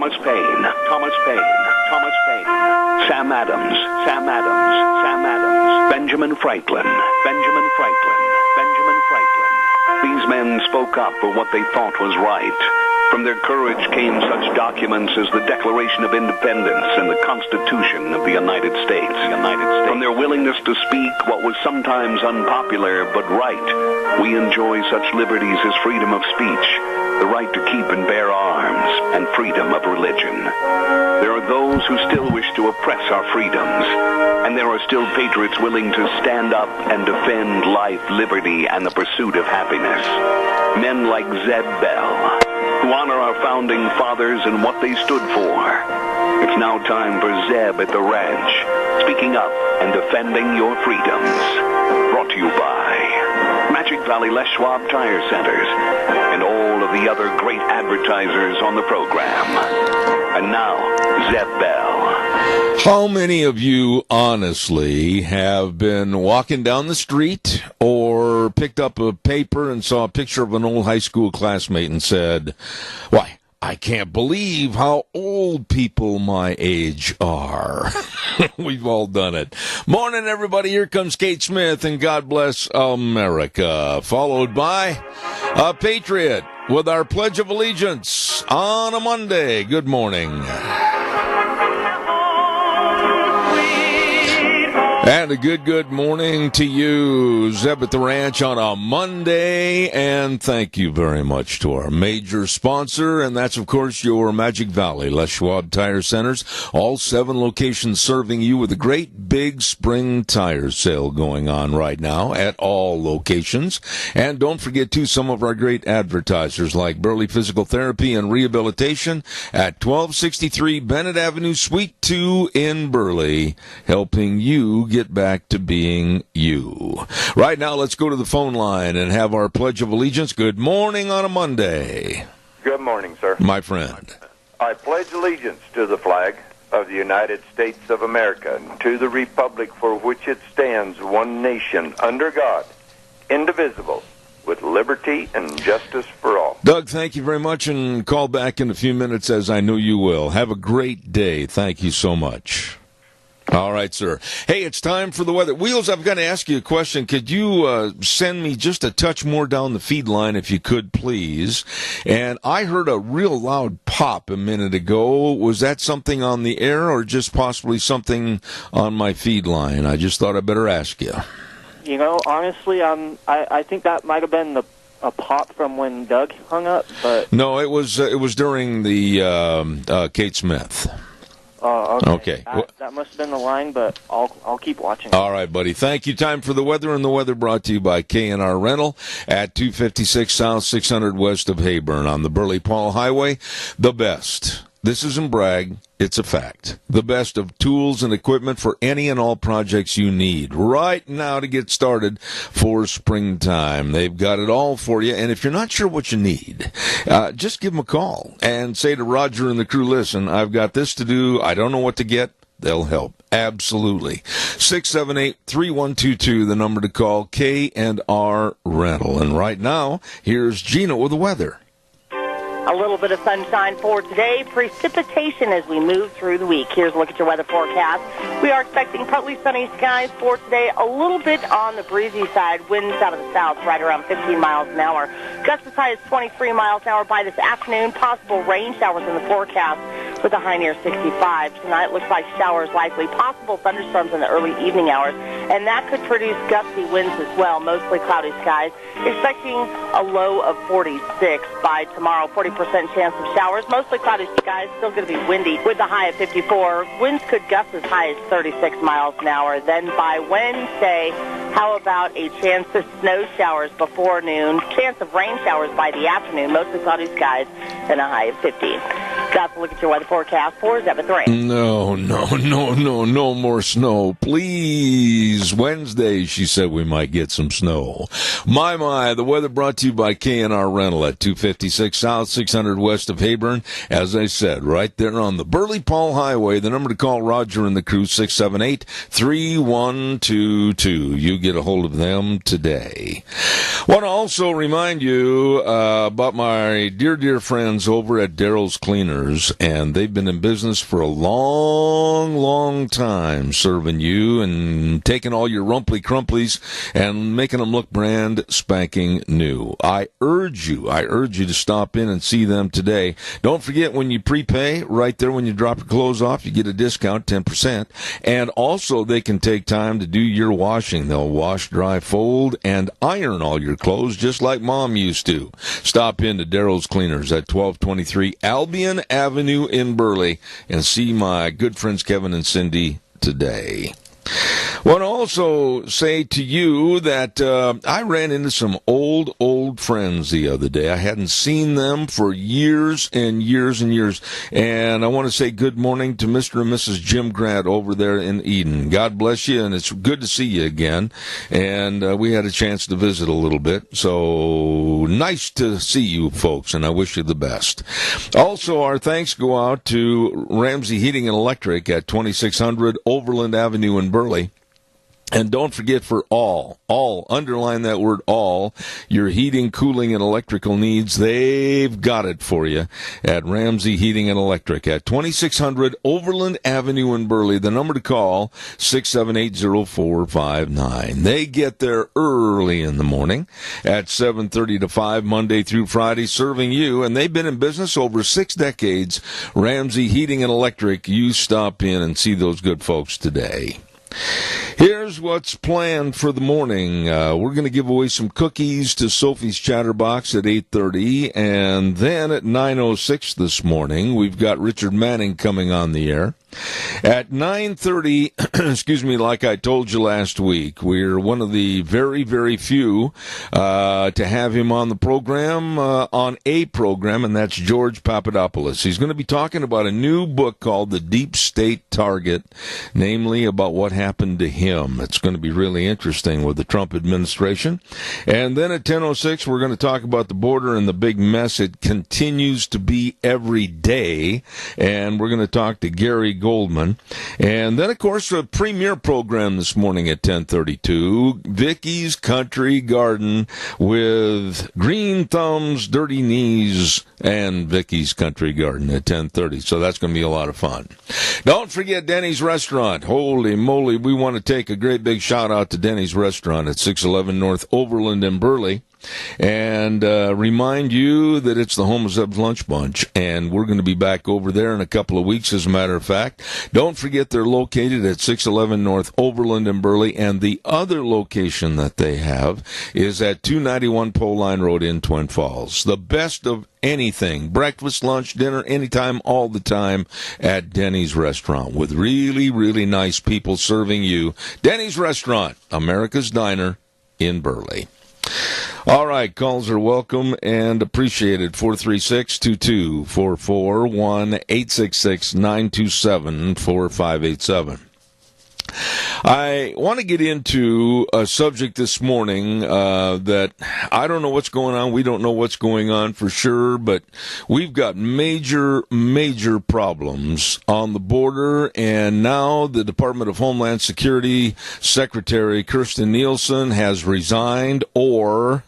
Thomas Paine, Thomas Paine, Thomas Paine, Sam Adams, Sam Adams, Sam Adams, Benjamin Franklin, Benjamin Franklin, Benjamin Franklin. These men spoke up for what they thought was right. From their courage came such documents as the Declaration of Independence and the Constitution of the United States. From their willingness to speak what was sometimes unpopular but right, we enjoy such liberties as freedom of speech, the right to keep and bear arms, and freedom of religion. There are those who still wish to oppress our freedoms, and there are still patriots willing to stand up and defend life, liberty, and the pursuit of happiness. Men like Zeb Bell, who honor our founding fathers and what they stood for. It's now time for Zeb at the ranch, speaking up and defending your freedoms. Brought to you by Magic Valley Les Schwab Tire Centers and all of the other great advertisers on the program. And now, Zeb Bell. How many of you, honestly, have been walking down the street or picked up a paper and saw a picture of an old high school classmate and said, "Why, I can't believe how old people my age are." We've all done it. Morning, everybody. Here comes Kate Smith and God Bless America, followed by a Patriot with our Pledge of Allegiance on a Monday. Good morning. And a good morning to you, Zeb at the Ranch on a Monday, and thank you very much to our major sponsor, and that's, of course, your Magic Valley Les Schwab Tire Centers, all 7 locations serving you with a great big spring tire sale going on right now at all locations. And don't forget, too, some of our great advertisers like Burley Physical Therapy and Rehabilitation at 1263 Bennett Avenue, Suite 2 in Burley, helping you get back to being you. Right now, let's go to the phone line and have our Pledge of Allegiance. Good morning on a Monday. Good morning, sir. My friend. I pledge allegiance to the flag of the United States of America and to the republic for which it stands, one nation, under God, indivisible, with liberty and justice for all. Doug, thank you very much, and call back in a few minutes, as I know you will. Have a great day. Thank you so much. All right, sir. Hey, it's time for the weather. Wheels, I've got to ask you a question. Could you send me just a touch more down the feed line, if you could, please? And I heard a real loud pop a minute ago. Was that something on the air or just possibly something on my feed line? I just thought I'd better ask you. You know, honestly, I think that might have been a pop from when Doug hung up. But no, it was during the Kate Smith. Oh, okay. That must have been the line, but I'll keep watching. All right, buddy. Thank you. Time for the weather, and the weather brought to you by K&R Rental at 256 South, 600 West of Hayburn on the Burley-Paul Highway. The best. This isn't brag, it's a fact. The best of tools and equipment for any and all projects you need right now to get started for springtime. They've got it all for you, and if you're not sure what you need, just give them a call and say to Roger and the crew, "Listen, I've got this to do. I don't know what to get." They'll help. Absolutely. 678-3122, the number to call, K&R Rental. And right now, here's Gina with the weather. A little bit of sunshine for today. Precipitation as we move through the week. Here's a look at your weather forecast. We are expecting partly sunny skies for today. A little bit on the breezy side. Winds out of the south right around 15 miles an hour. Gusts as high as 23 miles an hour by this afternoon. Possible rain showers in the forecast with a high near 65. Tonight looks like showers likely. Possible thunderstorms in the early evening hours. And that could produce gusty winds as well. Mostly cloudy skies. Expecting a low of 46 by tomorrow. 40% chance of showers. Mostly cloudy skies. Still going to be windy with a high of 54. Winds could gust as high as 36 miles an hour. Then by Wednesday, how about a chance of snow showers before noon? Chance of rain showers by the afternoon. Mostly cloudy skies and a high of 50. Got to look at your weather forecast for Zeb at the Ranch. No more snow. Please. Wednesday, she said we might get some snow. My, the weather brought to you by K&R Rental at 256 South, 600 West of Hayburn. As I said, right there on the Burley-Paul Highway. The number to call Roger and the crew, 678-3122. You get a hold of them today. Want to also remind you about my dear friends over at Daryl's Cleaners. Cleaners, and they've been in business for a long, long time, serving you and taking all your rumply crumplies and making them look brand spanking new. I urge you to stop in and see them today. Don't forget, when you prepay, right there when you drop your clothes off, you get a discount, 10%. And also, they can take time to do your washing. They'll wash, dry, fold, and iron all your clothes just like Mom used to. Stop in to Daryl's Cleaners at 1223 Albion Avenue in Burley and see my good friends Kevin and Cindy today. I want to also say to you that I ran into some old friends the other day. I hadn't seen them for years and years and years. And I want to say good morning to Mr. and Mrs. Jim Grant over there in Eden. God bless you, and it's good to see you again. And we had a chance to visit a little bit. So nice to see you folks, and I wish you the best. Also, our thanks go out to Ramsey Heating and Electric at 2600 Overland Avenue in Burley. And don't forget, for all, underline that word all, your heating, cooling, and electrical needs, they've got it for you at Ramsey Heating and Electric at 2600 Overland Avenue in Burley. The number to call, 678-0459. They get there early in the morning at 7:30 to 5, Monday through Friday, serving you. And they've been in business over 6 decades. Ramsey Heating and Electric. You stop in and see those good folks today. Here's what's planned for the morning. We're going to give away some cookies to Sophie's Chatterbox at 8:30, and then at 9:06 this morning, we've got Richard Manning coming on the air. At 9:30, excuse me, like I told you last week, we're one of the very, very few to have him on the program, on a program, and that's George Papadopoulos. He's going to be talking about a new book called The Deep State Target, namely about what happened to him. It's going to be really interesting with the Trump administration. And then at 10:06, we're going to talk about the border and the big mess it continues to be every day. And we're going to talk to Gary Goldman. And then, of course, a premiere program this morning at 10:32, Vicky's Country Garden with Green Thumbs, Dirty Knees, and Vicky's Country Garden at 10:30. So that's going to be a lot of fun. Don't forget Denny's Restaurant. Holy moly, we want to take a great big shout out to Denny's Restaurant at 611 North Overland in Burley. And remind you that it's the home of Zeb's Lunch Bunch, and we're going to be back over there in a couple of weeks, as a matter of fact. Don't forget they're located at 611 North Overland in Burley, and the other location that they have is at 291 Pole Line Road in Twin Falls. The best of anything, breakfast, lunch, dinner, anytime, all the time at Denny's Restaurant with really, really nice people serving you. Denny's Restaurant, America's Diner in Burley. All right, calls are welcome and appreciated. 436-2244, 1-866-927-4587. I want to get into a subject this morning that I don't know what's going on. We don't know what's going on for sure, but we've got major problems on the border, and now the Department of Homeland Security Secretary Kirstjen Nielsen has resigned, or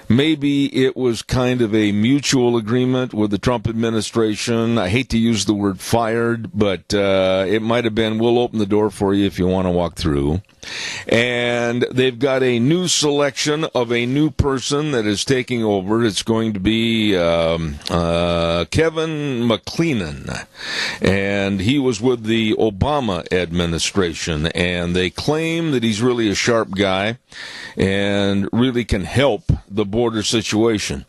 maybe it was kind of a mutual agreement with the Trump administration. I hate to use the word fired, but it might have been, we'll open the door for you if you want to walk through. And they've got a new selection of a new person that is taking over. It's going to be Kevin McAleenan. And he was with the Obama administration, and they claim that he's really a sharp guy and really can help the border situation.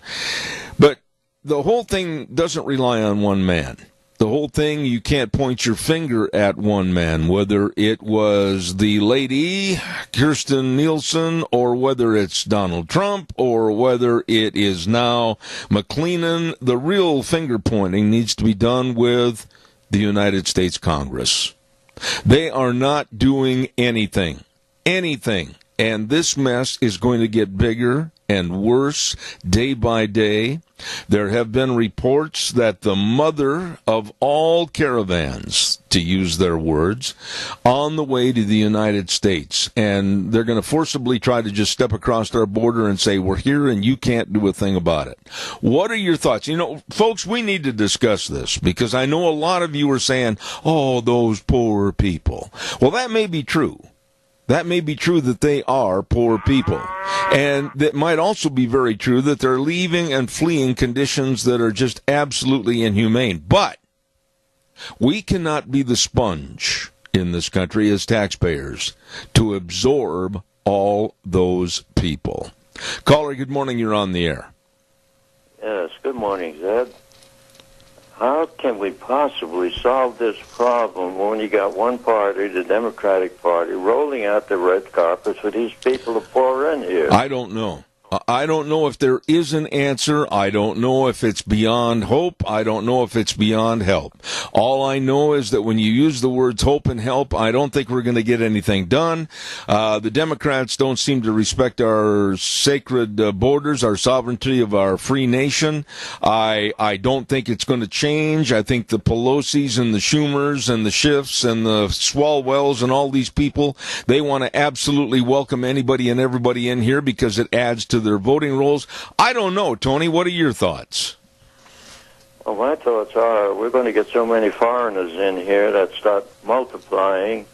But the whole thing doesn't rely on one man. The whole thing, you can't point your finger at one man, whether it was the lady, Kirstjen Nielsen, or whether it's Donald Trump, or whether it is now McAleenan. The real finger pointing needs to be done with the United States Congress. They are not doing anything. And this mess is going to get bigger and worse day by day. There have been reports that the mother of all caravans, to use their words, on the way to the United States, and they're going to forcibly try to just step across our border and say, we're here and you can't do a thing about it. What are your thoughts? You know, folks, we need to discuss this because I know a lot of you are saying, oh, those poor people. Well, that may be true. That may be true that they are poor people. And that might also be very true that they're leaving and fleeing conditions that are just absolutely inhumane. But we cannot be the sponge in this country as taxpayers to absorb all those people. Caller, good morning. You're on the air. Yes, good morning, Zed. How can we possibly solve this problem when you got one party, the Democratic Party, rolling out the red carpet for these people to pour in here? I don't know. I don't know if there is an answer. I don't know if it's beyond hope. I don't know if it's beyond help. All I know is that when you use the words hope and help, I don't think we're going to get anything done. The Democrats don't seem to respect our sacred borders, our sovereignty of our free nation. I don't think it's going to change. I think the Pelosi's and the Schumers and the Schiffs and the Swalwells and all these people, they want to absolutely welcome anybody and everybody in here because it adds to their voting rolls. I don't know, Tony. What are your thoughts? Well, my thoughts are we're going to get so many foreigners in here that start multiplying.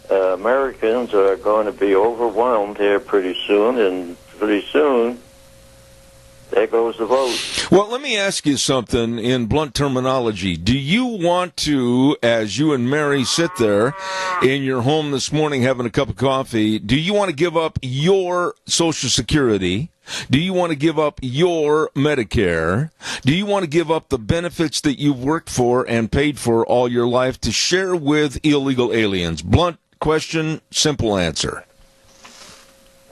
Americans are going to be overwhelmed here pretty soon, and pretty soon there goes the vote. Well, let me ask you something in blunt terminology. Do you want to, as you and Mary sit there in your home this morning having a cup of coffee, do you want to give up your Social Security? Do you want to give up your Medicare? Do you want to give up the benefits that you've worked for and paid for all your life to share with illegal aliens? Blunt question, simple answer.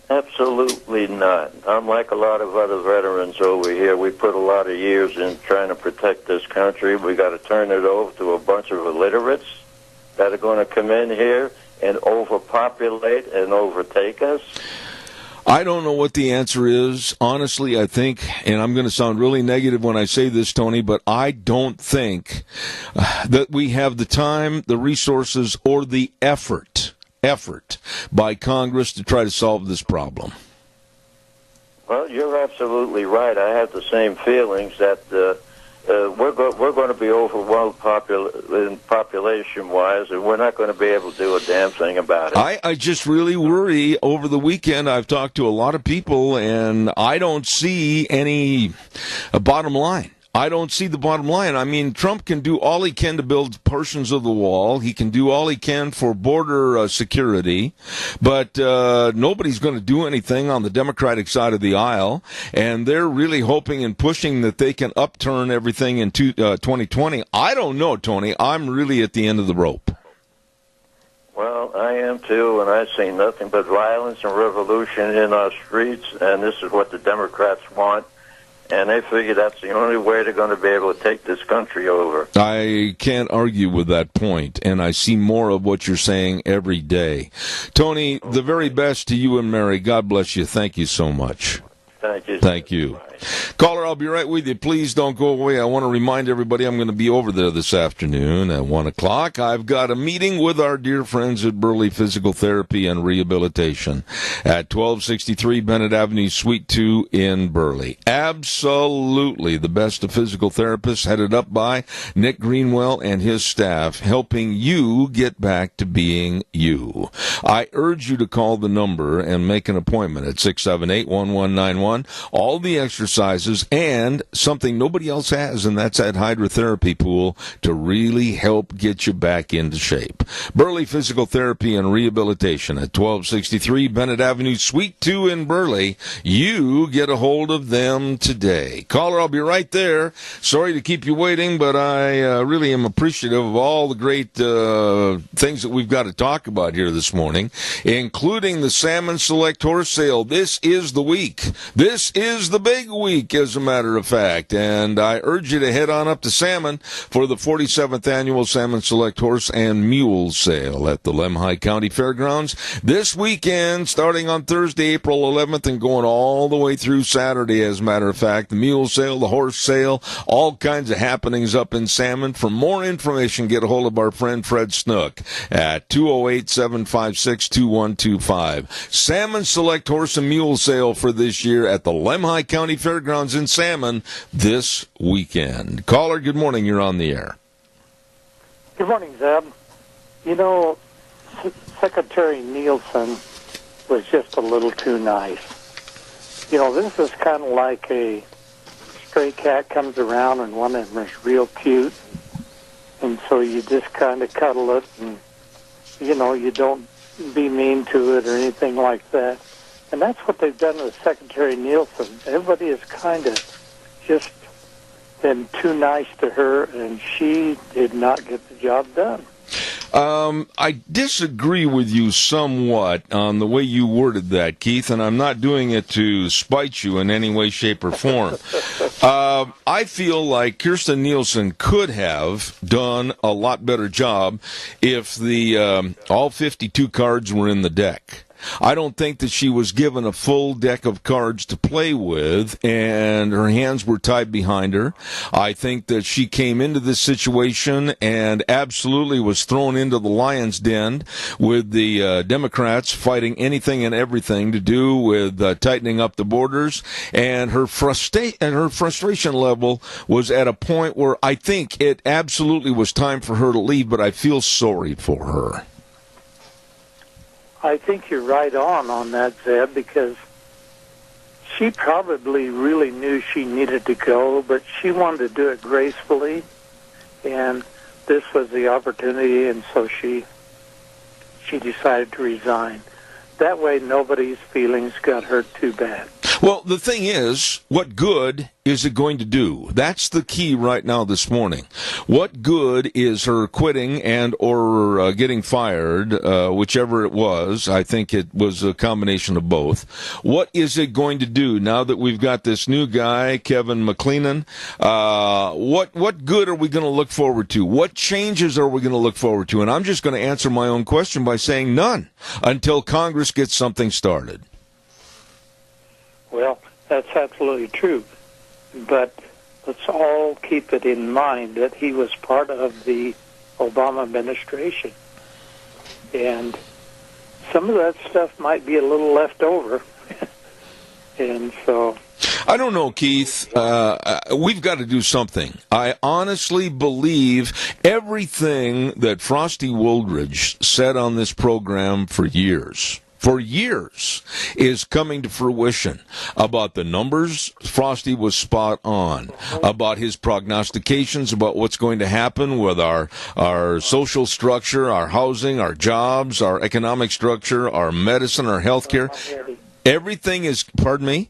Absolutely not. I'm like a lot of other veterans over here. We put a lot of years in trying to protect this country. We got to turn it over to a bunch of illiterates that are going to come in here and overpopulate and overtake us. I don't know what the answer is. Honestly, I think, and I'm going to sound really negative when I say this, Tony, but I don't think that we have the time, the resources, or the effort by Congress to try to solve this problem. Well, you're absolutely right. I have the same feelings that we're going to be overwhelmed population-wise, and we're not going to be able to do a damn thing about it. I just really worry. Over the weekend, I've talked to a lot of people, and I don't see any bottom line. I don't see the bottom line. I mean, Trump can do all he can to build portions of the wall. He can do all he can for border security, but nobody's going to do anything on the Democratic side of the aisle, and they're really hoping and pushing that they can upturn everything in 2020. I don't know, Tony. I'm really at the end of the rope. Well, I am too, and I see nothing but violence and revolution in our streets, and this is what the Democrats want. And they figure that's the only way they're going to be able to take this country over. I can't argue with that point, and I see more of what you're saying every day. Tony, the very best to you and Mary. God bless you. Thank you so much. Thank you. Thank you. Bye. Caller, I'll be right with you. Please don't go away. I want to remind everybody I'm going to be over there this afternoon at 1 o'clock. I've got a meeting with our dear friends at Burley Physical Therapy and Rehabilitation at 1263 Bennett Avenue, Suite 2 in Burley. Absolutely the best of physical therapists, headed up by Nick Greenwell and his staff, helping you get back to being you. I urge you to call the number and make an appointment at 678-1191. All the exercises and something nobody else has, and that's that hydrotherapy pool to really help get you back into shape. Burley Physical Therapy and Rehabilitation at 1263 Bennett Avenue, Suite 2 in Burley. You get a hold of them today. Caller, I'll be right there. Sorry to keep you waiting, but I really am appreciative of all the great things that we've got to talk about here this morning, including the Salmon Select Horse Sale. This is the week. This is the big week, as a matter of fact. And I urge you to head on up to Salmon for the 47th Annual Salmon Select Horse and Mule Sale at the Lemhi County Fairgrounds this weekend, starting on Thursday, April 11th, and going all the way through Saturday, as a matter of fact. The mule sale, the horse sale, all kinds of happenings up in Salmon. For more information, get a hold of our friend Fred Snook at 208-756-2125. Salmon Select Horse and Mule Sale for this year at the Lemhi County Fairgrounds in Salmon this weekend. Caller, good morning. You're on the air. Good morning, Zeb. You know, Secretary Nielsen was just a little too nice. You know, this is kind of like a stray cat comes around and one of them is real cute, and so you just kind of cuddle it, and, you know, you don't be mean to it or anything like that. And that's what they've done with Secretary Nielsen. Everybody has kind of just been too nice to her, and she did not get the job done. I disagree with you somewhat on the way you worded that, Keith, and I'm not doing it to spite you in any way, shape, or form. I feel like Kirstjen Nielsen could have done a lot better job if the all 52 cards were in the deck. I don't think that she was given a full deck of cards to play with, and her hands were tied behind her. I think that she came into this situation and absolutely was thrown into the lion's den with the Democrats fighting anything and everything to do with tightening up the borders, and her frustration level was at a point where I think it absolutely was time for her to leave, but I feel sorry for her. I think you're right on that, Zeb, because she probably really knew she needed to go, but she wanted to do it gracefully, and this was the opportunity, and so she decided to resign. That way nobody's feelings got hurt too bad. Well, the thing is, what good is it going to do? That's the key right now this morning. What good is her quitting and or getting fired, whichever it was? I think it was a combination of both. What is it going to do now that we've got this new guy, Kevin McAleenan? What good are we going to look forward to? What changes are we going to look forward to? And I'm just going to answer my own question by saying none until Congress gets something started. Well, that's absolutely true. But let's all keep it in mind that he was part of the Obama administration. And some of that stuff might be a little left over. And so... I don't know, Keith. We've got to do something. I honestly believe everything that Frosty Woldridge said on this program for years, is coming to fruition. About the numbers, Frosty was spot on. About his prognostications about what's going to happen with our social structure, our housing, our jobs, our economic structure, our medicine, our health care. Everything is, pardon me?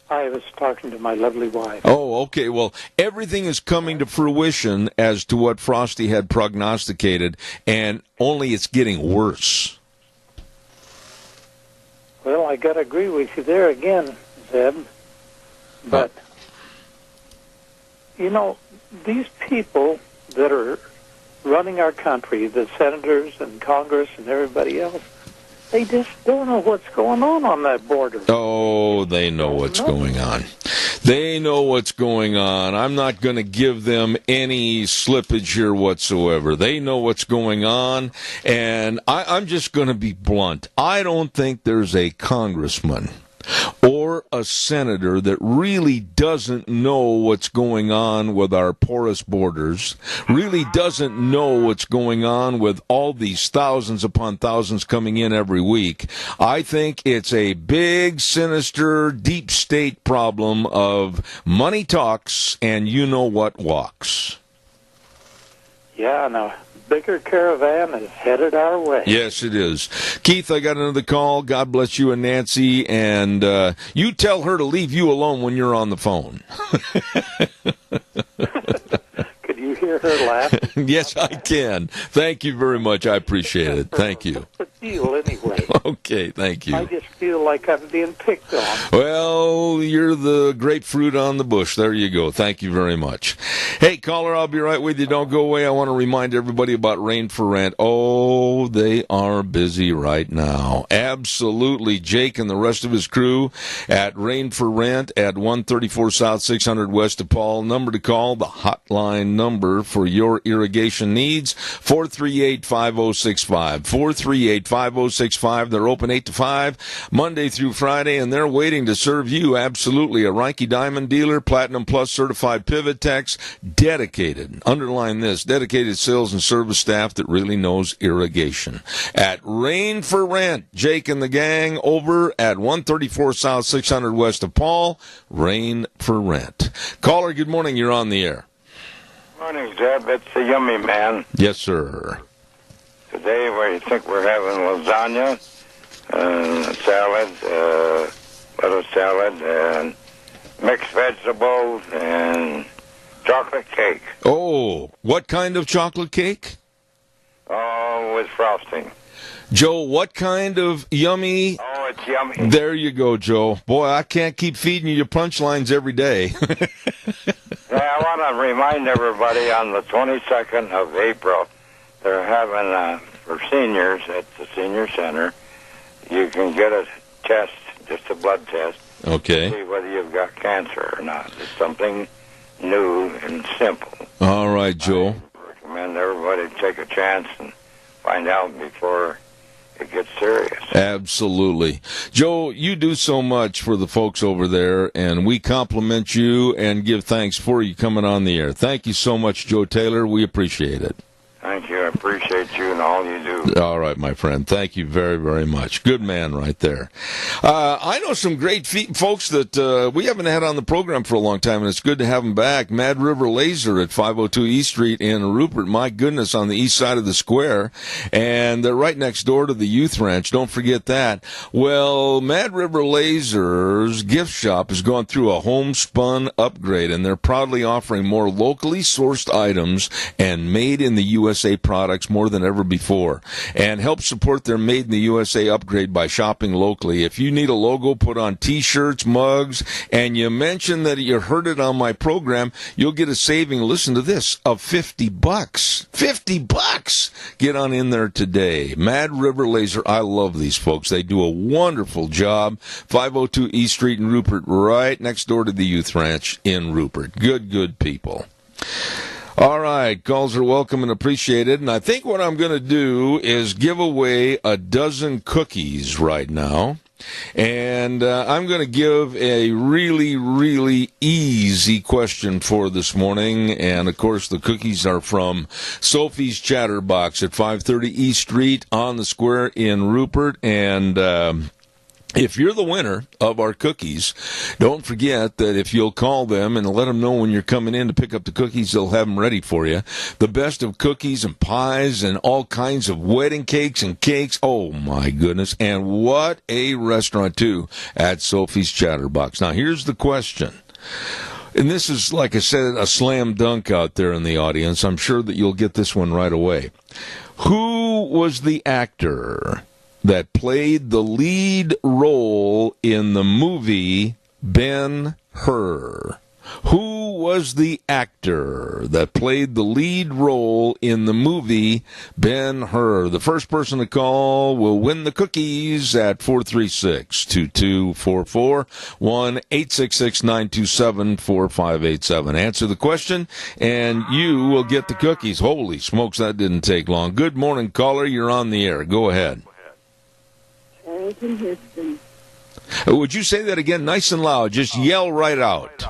I was talking to my lovely wife. Oh, okay. Well, everything is coming to fruition as to what Frosty had prognosticated, and only it's getting worse. Well, I got to agree with you there again, Zeb. But, you know, these people that are running our country, the senators and Congress and everybody else, they just don't know what's going on that border. Oh, they know what's going on. They know what's going on. I'm not going to give them any slippage here whatsoever. They know what's going on, and I'm just going to be blunt. I don't think there's a congressman or a senator that really doesn't know what's going on with our porous borders, really doesn't know what's going on with all these thousands upon thousands coming in every week. I think it's a big, sinister, deep state problem of money talks and you know what walks. Yeah, no. Bigger caravan is headed our way. Yes, it is. Keith, I got another call. God bless you and Nancy. And you tell her to leave you alone when you're on the phone. Could you hear her laugh? Yes, I can. Thank you very much. I appreciate it. Thank you. What's the deal anyway? Okay, thank you. I just feel feel like I'm being picked on. Well, you're the grapefruit on the bush. There you go. Thank you very much. Hey, caller, I'll be right with you. Don't go away. I want to remind everybody about Rain for Rent. Oh, they are busy right now. Absolutely. Jake and the rest of his crew at Rain for Rent at 134 South 600 West DePaul. Number to call, the hotline number for your irrigation needs, 438-5065. 438-5065. They're open 8 to 5, Monday through Friday, and they're waiting to serve you. Absolutely. A Reinke Diamond dealer, Platinum Plus certified pivot techs, dedicated, underline this, dedicated sales and service staff that really knows irrigation. At Rain for Rent, Jake and the gang over at 134 South 600 West of Paul. Rain for Rent. Caller, good morning. You're on the air. Morning, Zeb. It's the Yummy Man. Yes, sir. Today, we think we're having lasagna, salad, lettuce salad, and mixed vegetables, and chocolate cake. Oh, what kind of chocolate cake? Oh, with frosting. Joe, what kind of yummy? Oh, it's yummy. There you go, Joe. Boy, I can't keep feeding you your punchlines every day. Yeah, I want to remind everybody on the 22nd of April, they're having, for seniors at the senior center, you can get a test, just a blood test, Okay. to see whether you've got cancer or not. It's something new and simple. All right, Joe. I recommend everybody take a chance and find out before it gets serious. Absolutely. Joe, you do so much for the folks over there, and we compliment you and give thanks for you coming on the air. Thank you so much, Joe Taylor. We appreciate it. Thank you. I appreciate you and all you do. All right, my friend. Thank you very, very much. Good man right there. I know some great folks that we haven't had on the program for a long time, and it's good to have them back. Mad River Laser at 502 East Street in Rupert. My goodness, on the east side of the square. And they're right next door to the Youth Ranch. Don't forget that. Well, Mad River Laser's gift shop has gone through a homespun upgrade, and they're proudly offering more locally sourced items and made in the USA products more than ever before, and help support their Made in the USA upgrade by shopping locally. If you need a logo put on T-shirts, mugs, and you mention that you heard it on my program, you'll get a saving, listen to this, of $50. $50! Get on in there today. Mad River Laser, I love these folks. They do a wonderful job. 502 East Street in Rupert, right next door to the Youth Ranch in Rupert. Good people. All right, calls are welcome and appreciated, and I think what I'm going to do is give away a dozen cookies right now, and I'm going to give a really, really easy question for this morning, and of course the cookies are from Sophie's Chatterbox at 530 East Street on the square in Rupert, and if you're the winner of our cookies, don't forget that if you'll call them and let them know when you're coming in to pick up the cookies, they'll have them ready for you. The best of cookies and pies and all kinds of wedding cakes and cakes. Oh, my goodness. And what a restaurant, too, at Sophie's Chatterbox. Now, here's the question. And this is, like I said, a slam dunk out there in the audience. I'm sure that you'll get this one right away. Who was the actor that played the lead role in the movie Ben-Hur? Who was the actor that played the lead role in the movie Ben-Hur? The first person to call will win the cookies at 436-2244, 1-866-927-4587. Answer the question, and you will get the cookies. Holy smokes, that didn't take long. Good morning, caller. You're on the air. Go ahead. Houston. Would you say that again nice and loud? Just yell right out.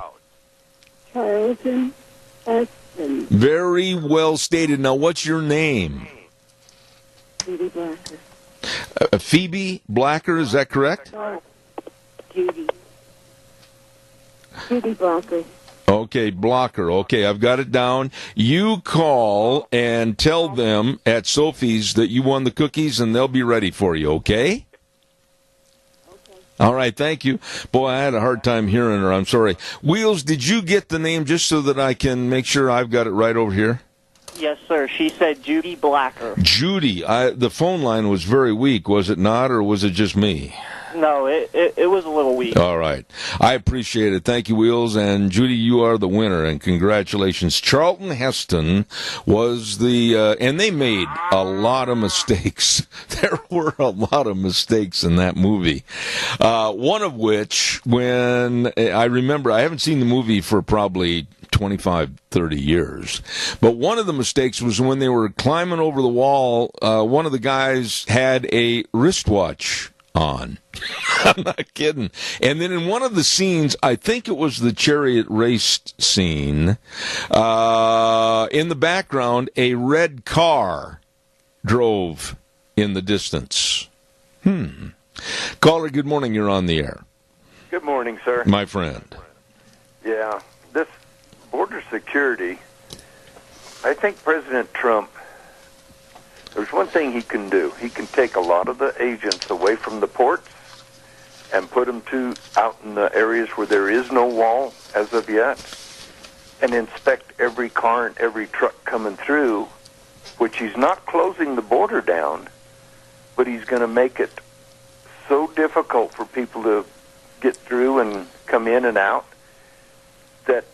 Charlton Heston. Very well stated. Now, what's your name? Judy Blacker. Phoebe Blacker, is that correct? Judy. Judy Blacker. Okay, Blocker. Okay, I've got it down. You call and tell them at Sophie's that you won the cookies, and they'll be ready for you, okay? All right, thank you. Boy, I had a hard time hearing her. I'm sorry. Wheels, did you get the name just so that I can make sure I've got it right over here? Yes, sir. She said Judy Blacker. Judy. The phone line was very weak, was it not, or was it just me? No, it was a little weak. All right. I appreciate it. Thank you, Wheels. And Judy, you are the winner, and congratulations. Charlton Heston was and they made a lot of mistakes. There were a lot of mistakes in that movie. One of which, when I remember, I haven't seen the movie for probably 25, 30 years. But one of the mistakes was when they were climbing over the wall, one of the guys had a wristwatch on. I'm not kidding. And then in one of the scenes, I think it was the chariot race scene, in the background, a red car drove in the distance. Caller, good morning. You're on the air. Good morning, sir. My friend. Yeah, this border security, I think President Trump, there's one thing he can do. He can take a lot of the agents away from the ports and put them out in the areas where there is no wall as of yet, and inspect every car and every truck coming through, which he's not closing the border down, but he's going to make it so difficult for people to get through and come in and out that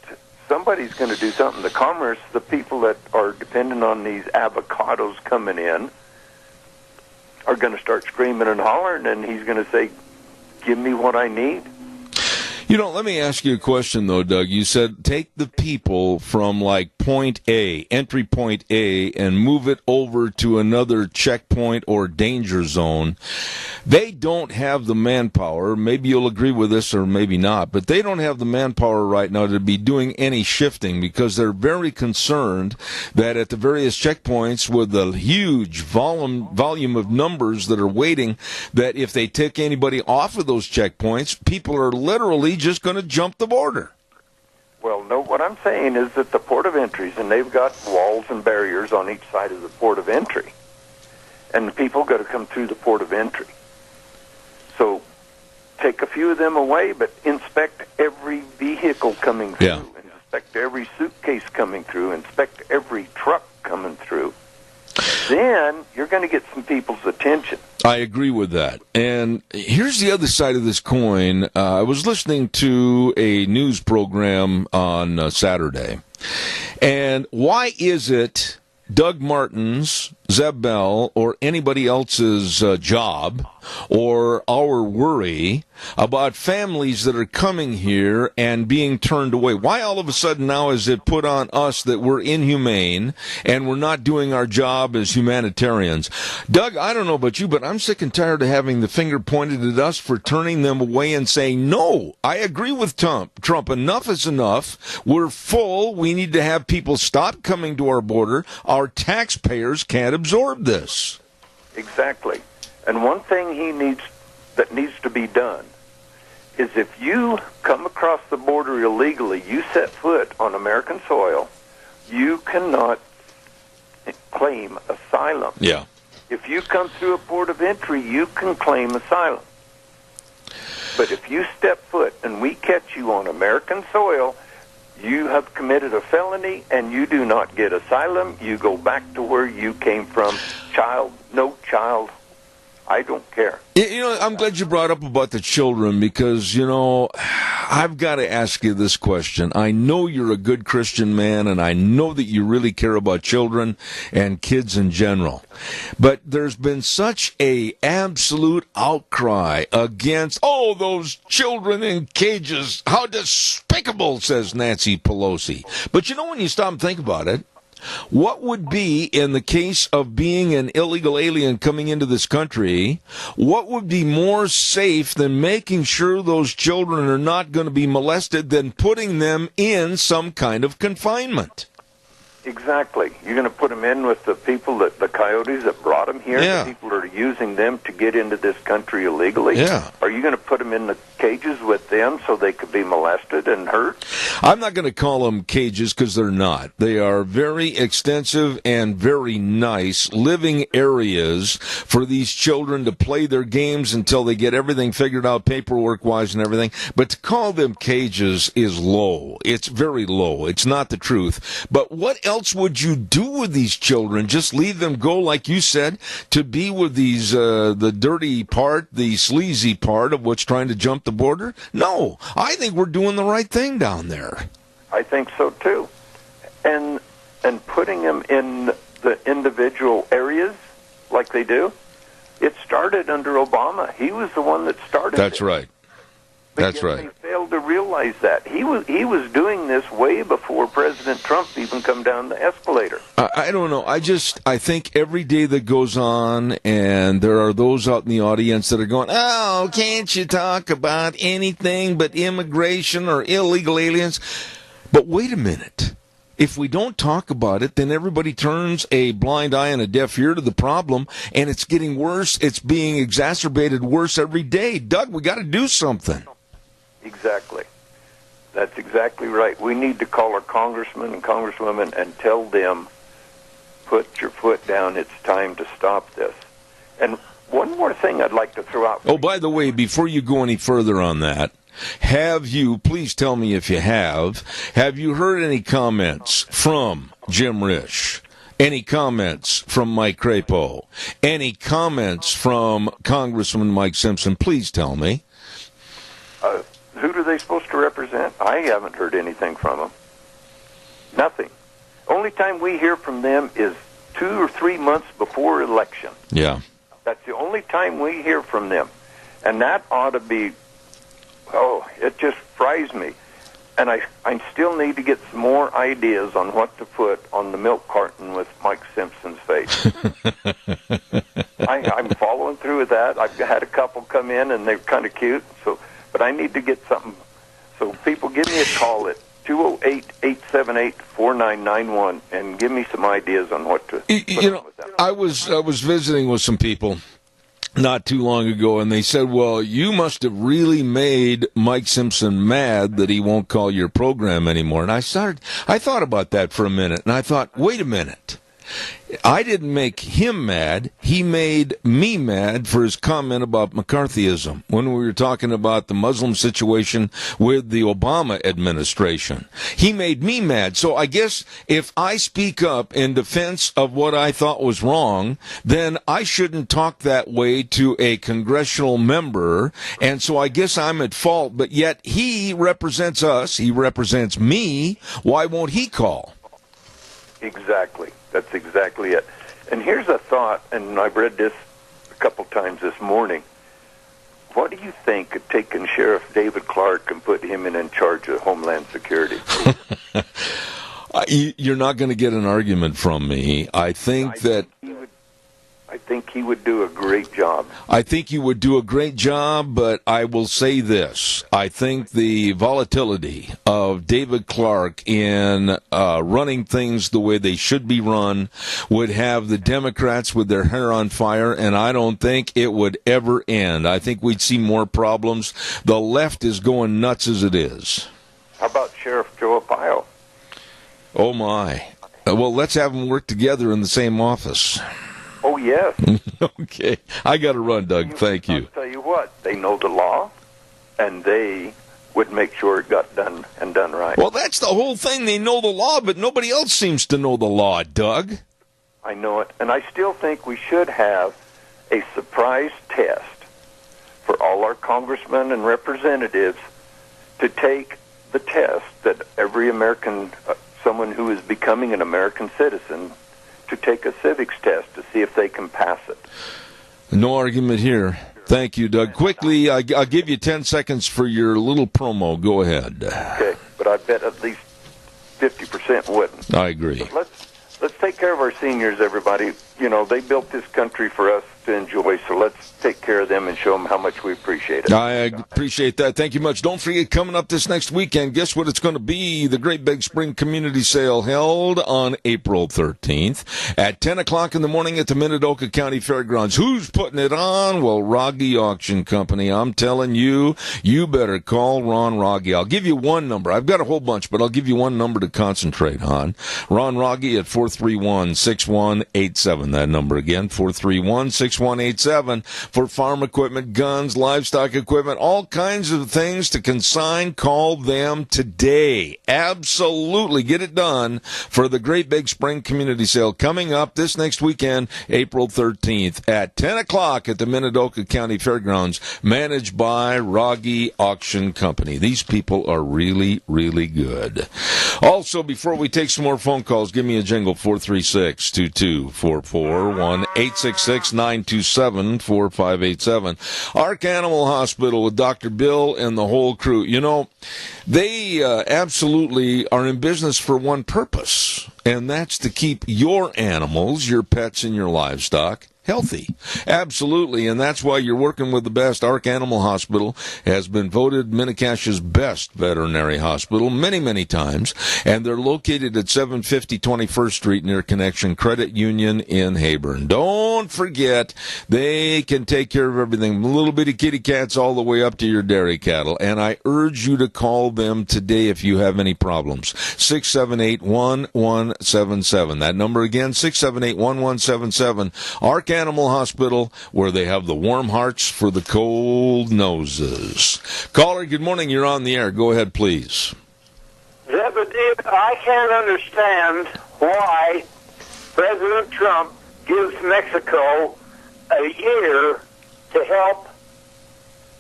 somebody's going to do something. The commerce, the people that are dependent on these avocados coming in are going to start screaming and hollering, and he's going to say, give me what I need. Let me ask you a question, though, Doug. You said take the people from, like, point A, entry point A, and move it over to another checkpoint or danger zone. They don't have the manpower. Maybe you'll agree with this or maybe not, but they don't have the manpower right now to be doing any shifting because they're very concerned that at the various checkpoints with the huge volume of numbers that are waiting, that if they take anybody off of those checkpoints, people are literally just going to jump the border. Well, no, what I'm saying is that the port of entries, and they've got walls and barriers on each side of the port of entry, and the people got to come through the port of entry. So take a few of them away, but inspect every vehicle coming through, inspect every suitcase coming through, inspect every truck coming through. Then you're going to get some people's attention. I agree with that. And here's the other side of this coin. I was listening to a news program on Saturday. And why is it Doug Martin's, Zeb Bell, or anybody else's job or our worry about families that are coming here and being turned away? Why all of a sudden now is it put on us that we're inhumane and we're not doing our job as humanitarians? Doug, I don't know about you, but I'm sick and tired of having the finger pointed at us for turning them away and saying, no, I agree with Trump. Enough is enough. We're full. We need to have people stop coming to our border. Our taxpayers can't absorb this. Exactly. And one thing that needs to be done is if you come across the border illegally, you set foot on American soil, you cannot claim asylum. Yeah. If you come through a port of entry, you can claim asylum. But if you step foot and we catch you on American soil, you have committed a felony and you do not get asylum. You go back to where you came from. No child, I don't care. I'm glad you brought up about the children because, I've got to ask you this question. I know you're a good Christian man, and I know that you really care about children and kids in general. But there's been such a absolute outcry against, those children in cages. How despicable, says Nancy Pelosi. But when you stop and think about it, what would be, in the case of being an illegal alien coming into this country, what would be more safe than making sure those children are not going to be molested than putting them in some kind of confinement? Exactly. You're going to put them in with the people, the coyotes that brought them here, the people that are using them to get into this country illegally? Yeah. Are you going to put them in the cages with them so they could be molested and hurt? I'm not going to call them cages because they're not. They are very extensive and very nice living areas for these children to play their games until they get everything figured out paperwork-wise and everything. But to call them cages is low. It's very low. It's not the truth. But what else would you do with these children? Just leave them go, like you said, to be with these the dirty part, the sleazy part of what's trying to jump the border? No, I think we're doing the right thing down there. I think so too. And putting them in the individual areas like they do, it started under Obama. He was the one that started it. That's right. That's right. They failed to realize that. He was doing this way before President Trump even come down the escalator. I don't know. I think every day that goes on, and there are those out in the audience that are going, oh, can't you talk about anything but immigration or illegal aliens? But wait a minute. If we don't talk about it, then everybody turns a blind eye and a deaf ear to the problem, and it's getting worse. It's being exacerbated worse every day. Doug, we got to do something. Exactly. That's exactly right. We need to call our congressmen and congresswomen and tell them, put your foot down. It's time to stop this. And one more thing I'd like to throw out. Oh, by the way, before you go any further on that, have you, please tell me if you have you heard any comments from Jim Risch? Any comments from Mike Crapo? Any comments from Congressman Mike Simpson? Please tell me. Who are they supposed to represent? I haven't heard anything from them. Nothing. Only time we hear from them is 2 or 3 months before election. Yeah. That's the only time we hear from them. And that ought to be, it just fries me. And I still need to get some more ideas on what to put on the milk carton with Mike Simpson's face. I'm following through with that. I've had a couple come in, and they're kind of cute. But I need to get something. So people, give me a call at 208-878-4991 and give me some ideas on what to put on with that. I was visiting with some people not too long ago, and they said, well, you must have really made Mike Simpson mad that he won't call your program anymore. And I thought about that for a minute, and I thought, wait a minute. I didn't make him mad. He made me mad for his comment about McCarthyism when we were talking about the Muslim situation with the Obama administration. He made me mad. So I guess if I speak up in defense of what I thought was wrong, then I shouldn't talk that way to a congressional member. And so I guess I'm at fault. But yet he represents us. He represents me. Why won't he call? Exactly. That's exactly it. And here's a thought, and I've read this a couple times this morning. What do you think of taking Sheriff David Clark and put him in charge of Homeland Security? You're not going to get an argument from me. I think he would do a great job. I think he would do a great job, but I will say this. I think the volatility of David Clark in running things the way they should be run would have the Democrats with their hair on fire, and I don't think it would ever end. I think we'd see more problems. The left is going nuts as it is. How about Sheriff Joe Arpaio? Oh, my. Well, let's have them work together in the same office. Oh, yes. Okay. I got to run, Doug. Thank you. I'll tell you what. They know the law, and they would make sure it got done and done right. Well, that's the whole thing. They know the law, but nobody else seems to know the law, Doug. I know it. And I still think we should have a surprise test for all our congressmen and representatives to take the test that every American, someone who is becoming an American citizen, to take a civics test to see if they can pass it. No argument here. Thank you, Doug. Quickly, I'll give you 10 seconds for your little promo. Go ahead. Okay, but I bet at least 50% wouldn't. I agree. But let's take care of our seniors, everybody. You know, they built this country for us to enjoy. So let's take care of them and show them how much we appreciate it. I appreciate that. Thank you much. Don't forget, coming up this next weekend, guess what it's going to be? The Great Big Spring Community Sale held on April 13th at 10 o'clock in the morning at the Minidoka County Fairgrounds. Who's putting it on? Well, Rogge Auction Company. I'm telling you, you better call Ron Rogge. I'll give you one number. I've got a whole bunch, but I'll give you one number to concentrate on. Ron Rogge at 431-6187. That number again, 431-6187 for farm equipment, guns, livestock equipment, all kinds of things to consign. Call them today. Absolutely. Get it done for the Great Big Spring Community Sale coming up this next weekend, April 13th at 10 o'clock at the Minidoka County Fairgrounds, managed by Rogge Auction Company. These people are really, really good. Also, before we take some more phone calls, give me a jingle, 436-2244, 1-866-927-4587. Ark Animal Hospital with Dr. Bill and the whole crew. You know, they absolutely are in business for one purpose, and that's to keep your animals, your pets, and your livestock healthy. Absolutely, and that's why you're working with the best. Ark Animal Hospital has been voted Minnecache's best veterinary hospital many, many times, and they're located at 750 21st Street near Connection Credit Union in Heyburn. Don't forget, they can take care of everything, little bitty kitty cats all the way up to your dairy cattle, and I urge you to call them today if you have any problems. 678-1177. That number again, 678-1177. Ark Animal Hospital, where they have the warm hearts for the cold noses. Caller, good morning. You're on the air. Go ahead, please. Zebedee, I can't understand why President Trump gives Mexico a year to help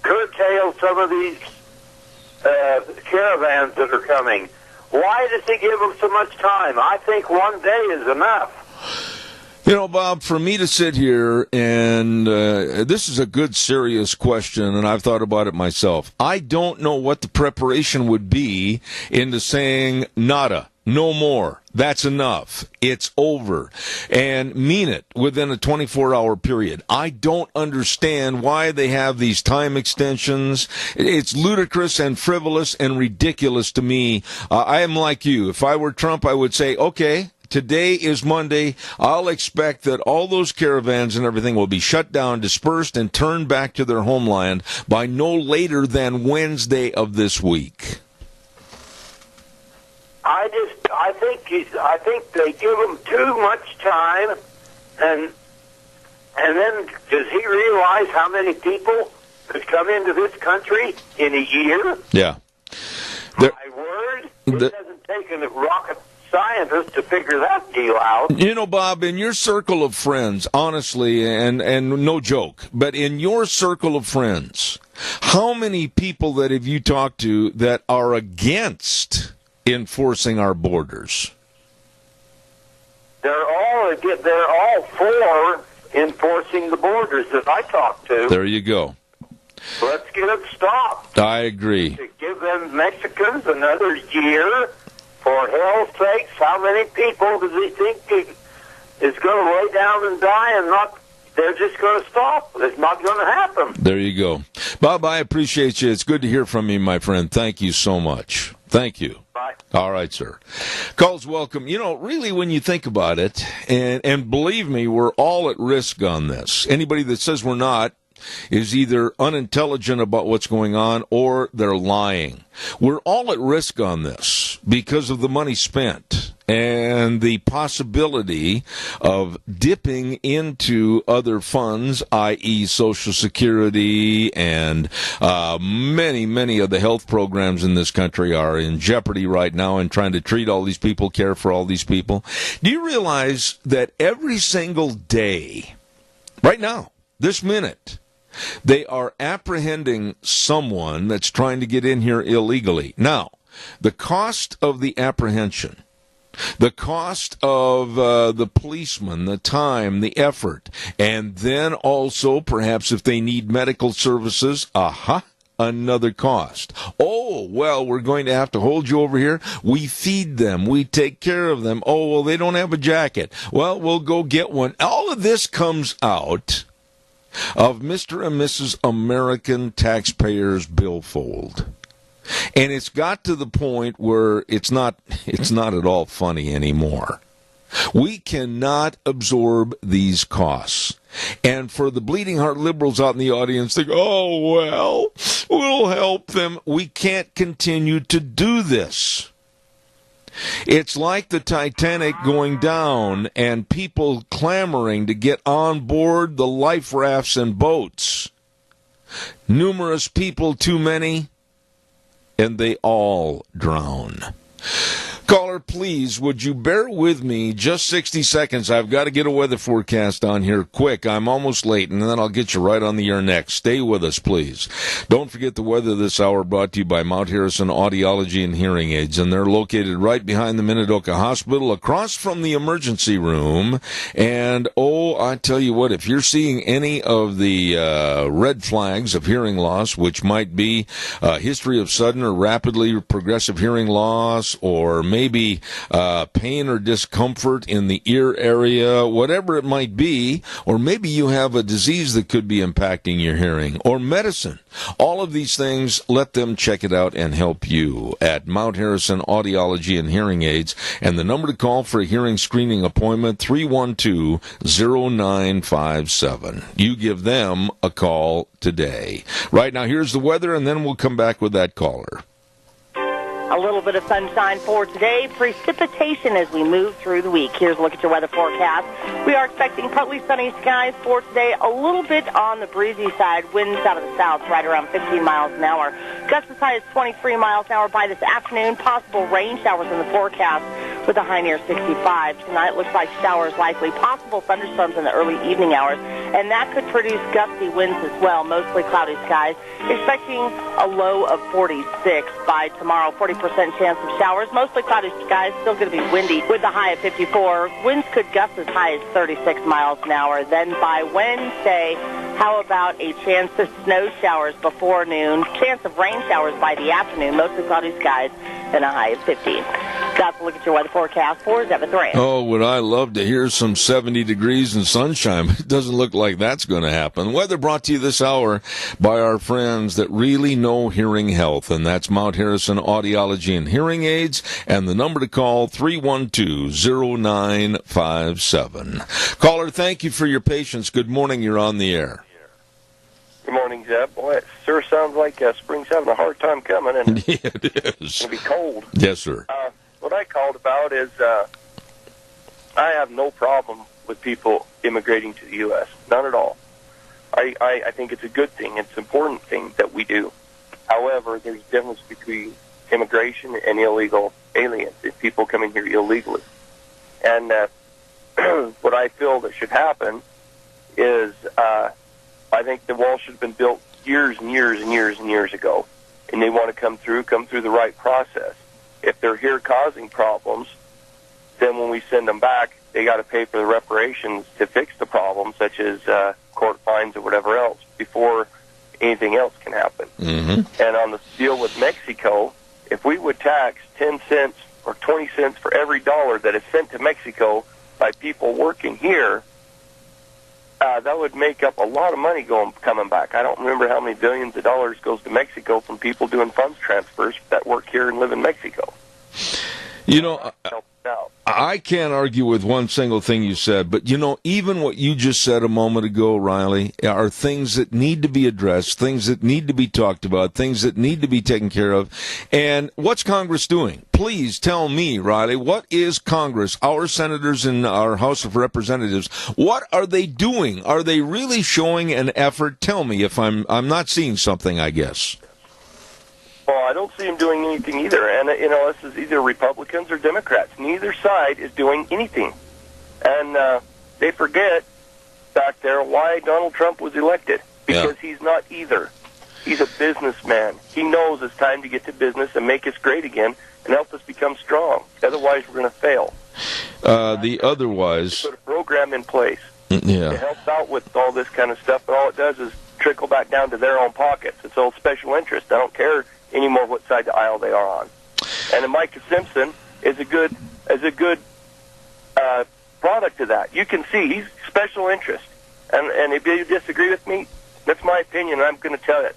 curtail some of these caravans that are coming. Why does he give them so much time? I think one day is enough. You know, Bob, for me to sit here, and this is a good, serious question, and I've thought about it myself. I don't know what the preparation would be into saying nada, no more. That's enough. It's over. And mean it within a 24-hour period. I don't understand why they have these time extensions. It's ludicrous and frivolous and ridiculous to me. I am like you. If I were Trump, I would say, okay, today is Monday. I'll expect that all those caravans and everything will be shut down, dispersed, and turned back to their homeland by no later than Wednesday of this week. I think they give him too much time, and then does he realize how many people could come into this country in a year? Yeah. My word, it hasn't taken a rocket scientist to figure that deal out. You know, Bob, in your circle of friends, honestly, and no joke, but in your circle of friends, how many people that have you talked to that are against enforcing our borders? They're all for enforcing the borders that I talk to. There you go. Let's get it stopped. I agree. To give them Mexicans another year, for hell's sakes, how many people does he think is going to lay down and die and not? They're just going to stop. It's not going to happen. There you go. Bob, I appreciate you. It's good to hear from you, my friend. Thank you so much. Thank you. Bye. All right, sir. Calls welcome. You know, really, when you think about it, and believe me, we're all at risk on this. Anybody that says we're not is either unintelligent about what's going on or they're lying. We're all at risk on this because of the money spent and the possibility of dipping into other funds, i.e. Social Security, and many of the health programs in this country are in jeopardy right now in trying to treat all these people, care for all these people. Do you realize that every single day, right now, this minute, they are apprehending someone that's trying to get in here illegally? Now, the cost of the apprehension, the cost of the policeman, the time, the effort, and then also perhaps if they need medical services, another cost. Oh, well, we're going to have to hold you over here. We feed them. We take care of them. Oh, well, they don't have a jacket. Well, we'll go get one. All of this comes out of Mr. and Mrs. American taxpayers' billfold. And it's got to the point where it's not at all funny anymore. We cannot absorb these costs. And for the bleeding heart liberals out in the audience, they go, oh, well, we'll help them. We can't continue to do this. It's like the Titanic going down and people clamoring to get on board the life rafts and boats. Numerous people, too many, and they all drown. Caller, please, would you bear with me just 60 seconds? I've got to get a weather forecast on here quick. I'm almost late, and then I'll get you right on the air next. Stay with us, please. Don't forget the weather this hour brought to you by Mount Harrison Audiology and Hearing Aids, and they're located right behind the Minidoka Hospital, across from the emergency room. And, I tell you what, if you're seeing any of the red flags of hearing loss, which might be a history of sudden or rapidly progressive hearing loss, or maybe pain or discomfort in the ear area, whatever it might be, or maybe you have a disease that could be impacting your hearing, or medicine. All of these things, let them check it out and help you at Mount Harrison Audiology and Hearing Aids. And the number to call for a hearing screening appointment, 312-0957. You give them a call today. Right now, here's the weather, and then we'll come back with that caller. A little bit of sunshine for today. Precipitation as we move through the week. Here's a look at your weather forecast. We are expecting partly sunny skies for today. A little bit on the breezy side. Winds out of the south right around 15 miles an hour. Gusts as high as 23 miles an hour by this afternoon. Possible rain showers in the forecast with a high near 65. Tonight looks like showers likely. Possible thunderstorms in the early evening hours. And that could produce gusty winds as well. Mostly cloudy skies. Expecting a low of 46 by tomorrow. 40% chance of showers. Mostly cloudy skies. Still going to be windy with a high of 54. Winds could gust as high as 36 miles an hour. Then by Wednesday, how about a chance of snow showers before noon? Chance of rain showers by the afternoon. Mostly cloudy skies and a high of 50. Got to look at your weather forecast for Zebeth Ranch. Oh, would I love to hear some 70 degrees and sunshine. It doesn't look like that's going to happen. Weather brought to you this hour by our friends that really know hearing health, and that's Mount Harrison Audiology and Hearing Aids, and the number to call, 312-0957. Caller, thank you for your patience. Good morning. You're on the air. Good morning, Zeb. Boy, it sure sounds like spring's having a hard time coming, and yeah, it is. It's going to be cold. Yes, sir. What I called about is I have no problem with people immigrating to the U.S. None at all. I think it's a good thing. It's an important thing that we do. However, there's a difference between immigration and illegal aliens, if people coming here illegally. And what I feel that should happen is I think the wall should have been built years and years and years and years ago, and they want to come through the right process. If they're here causing problems, then when we send them back, they got to pay for the reparations to fix the problem, such as court fines or whatever else, before anything else can happen. Mm-hmm. And on the deal with Mexico, if we would tax 10 cents or 20 cents for every dollar that is sent to Mexico by people working here, that would make up a lot of money coming back. I don't remember how many billions of dollars goes to Mexico from people doing funds transfers that work here and live in Mexico. You know, I can't argue with one single thing you said, but, you know, even what you just said a moment ago, Riley, are things that need to be addressed, things that need to be talked about, things that need to be taken care of. And what's Congress doing? Please tell me, Riley, what is Congress, our senators in our House of Representatives, what are they doing? Are they really showing an effort? Tell me if I'm not seeing something, I guess. Well, I don't see them doing anything either. And, you know, this is either Republicans or Democrats. Neither side is doing anything. And they forget back there why Donald Trump was elected. Because he's not either. He's a businessman. He knows it's time to get to business and make us great again and help us become strong. Otherwise, we're going to fail. The otherwise... Put a program in place. Yeah. It helps out with all this kind of stuff, but all it does is trickle back down to their own pockets. It's all special interest. I don't care anymore what side of the aisle they are on. And Micah Simpson is a good product of that. You can see he's special interest. And if you disagree with me, that's my opinion, and I'm going to tell it.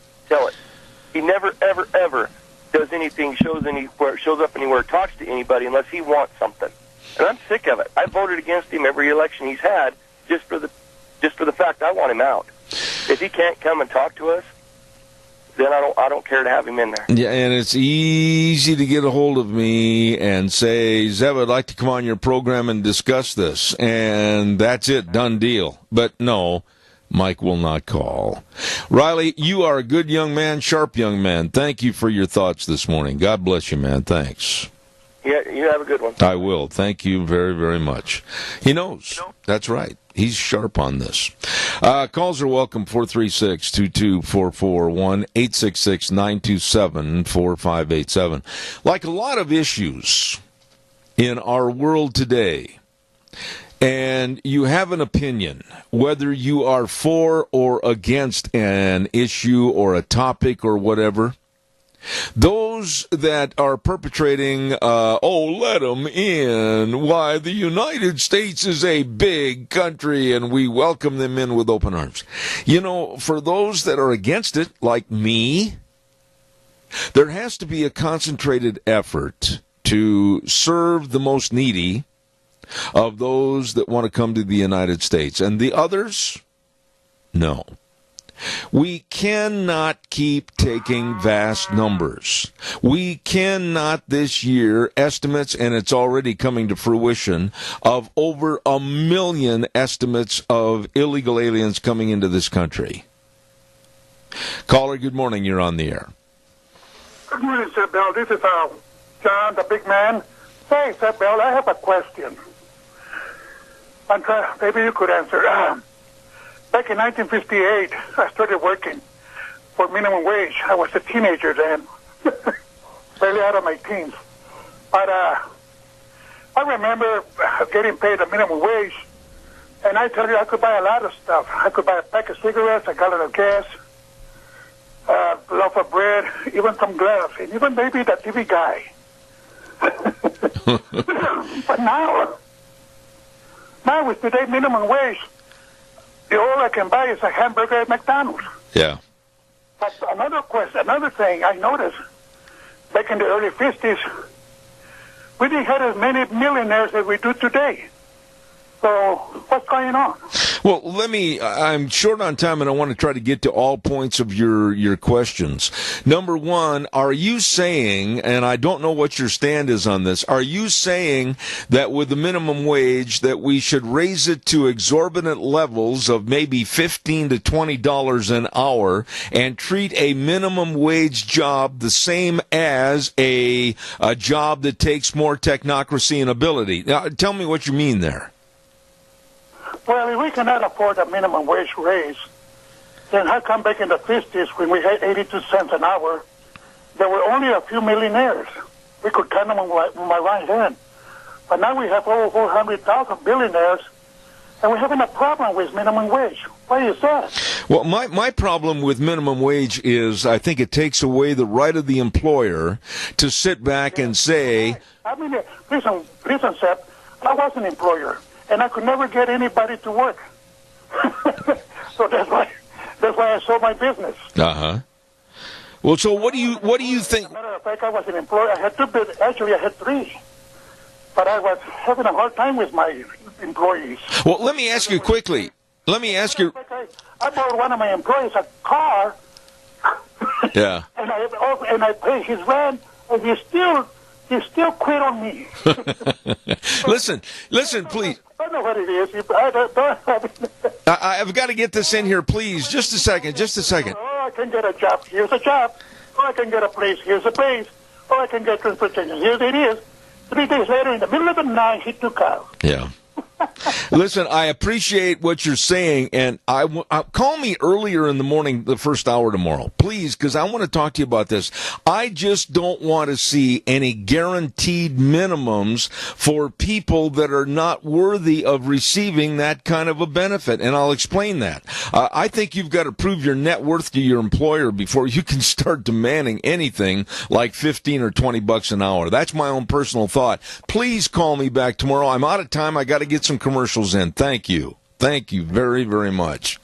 He never, ever, ever does anything, shows up anywhere, talks to anybody unless he wants something. And I'm sick of it. I voted against him every election he's had just for the fact I want him out. If he can't come and talk to us, then I don't care to have him in there. Yeah, and it's easy to get a hold of me and say, Zeb, I'd like to come on your program and discuss this. And that's it, done deal. But no, Mike will not call. Riley, you are a good young man, sharp young man. Thank you for your thoughts this morning. God bless you, man. Thanks. Yeah, you have a good one. I will. Thank you very, very much. He knows. That's right. He's sharp on this. Calls are welcome, 436-2244, 1-866-927-4587. Like a lot of issues in our world today, and you have an opinion, whether you are for or against an issue or a topic or whatever, those that are perpetrating, let them in, why the United States is a big country and we welcome them in with open arms. You know, for those that are against it, like me, there has to be a concentrated effort to serve the most needy of those that want to come to the United States. And the others, no. We cannot keep taking vast numbers. We cannot this year, estimates, and it's already coming to fruition, of over 1 million estimates of illegal aliens coming into this country. Caller, good morning. You're on the air. Good morning, Sir Bill. This is John, the big man. Say, Sir Bill, I have a question. Maybe you could answer. Back in 1958, I started working for minimum wage. I was a teenager then, barely out of my teens. But I remember getting paid a minimum wage, and I told you I could buy a lot of stuff. I could buy a pack of cigarettes, a gallon of gas, a loaf of bread, even some gloves, and even maybe the TV guy. But now with today's minimum wage, all I can buy is a hamburger at McDonald's. Yeah. But another thing I noticed, back in the early 50s, we didn't have as many millionaires as we do today. So what's going on? Well, I'm short on time, and I want to try to get to all points of your questions. Number one, are you saying, and I don't know what your stand is on this, are you saying that with the minimum wage that we should raise it to exorbitant levels of maybe $15 to $20 an hour and treat a minimum wage job the same as a job that takes more technocracy and ability? Now, tell me what you mean there. Well, if we cannot afford a minimum wage raise, then how come back in the 50s when we had 82 cents an hour, there were only a few millionaires? We could count them on my right hand. But now we have over 400,000 billionaires, and we're having a problem with minimum wage. Why is that? Well, my problem with minimum wage is I think it takes away the right of the employer to sit back and say... I mean, listen, Seth, I was an employer, and I could never get anybody to work. So that's why I sold my business. Uh-huh. Well, so what do you think? As a matter of fact, I was an employer. I had two businesses. Actually, I had three. But I was having a hard time with my employees. Well, let me ask you quickly. Let me ask you. I bought one of my employees a car. Yeah. and I paid his rent, and he still quit on me. Listen, please. I don't know what it is. I've got to get this in here, please. Just a second. Oh, I can get a job. Here's a job. Oh, I can get a place. Here's a place. Oh, I can get transportation. Here it is. 3 days later, in the middle of the night, he took out. Yeah. Listen, I appreciate what you're saying, and call me earlier in the morning, the first hour tomorrow, please, because I want to talk to you about this. I just don't want to see any guaranteed minimums for people that are not worthy of receiving that kind of a benefit, and I'll explain that. I think you've got to prove your net worth to your employer before you can start demanding anything like $15 or $20 an hour. That's my own personal thought. Please call me back tomorrow. I'm out of time. I got to get some commercials in. Thank you. Thank you very, very much.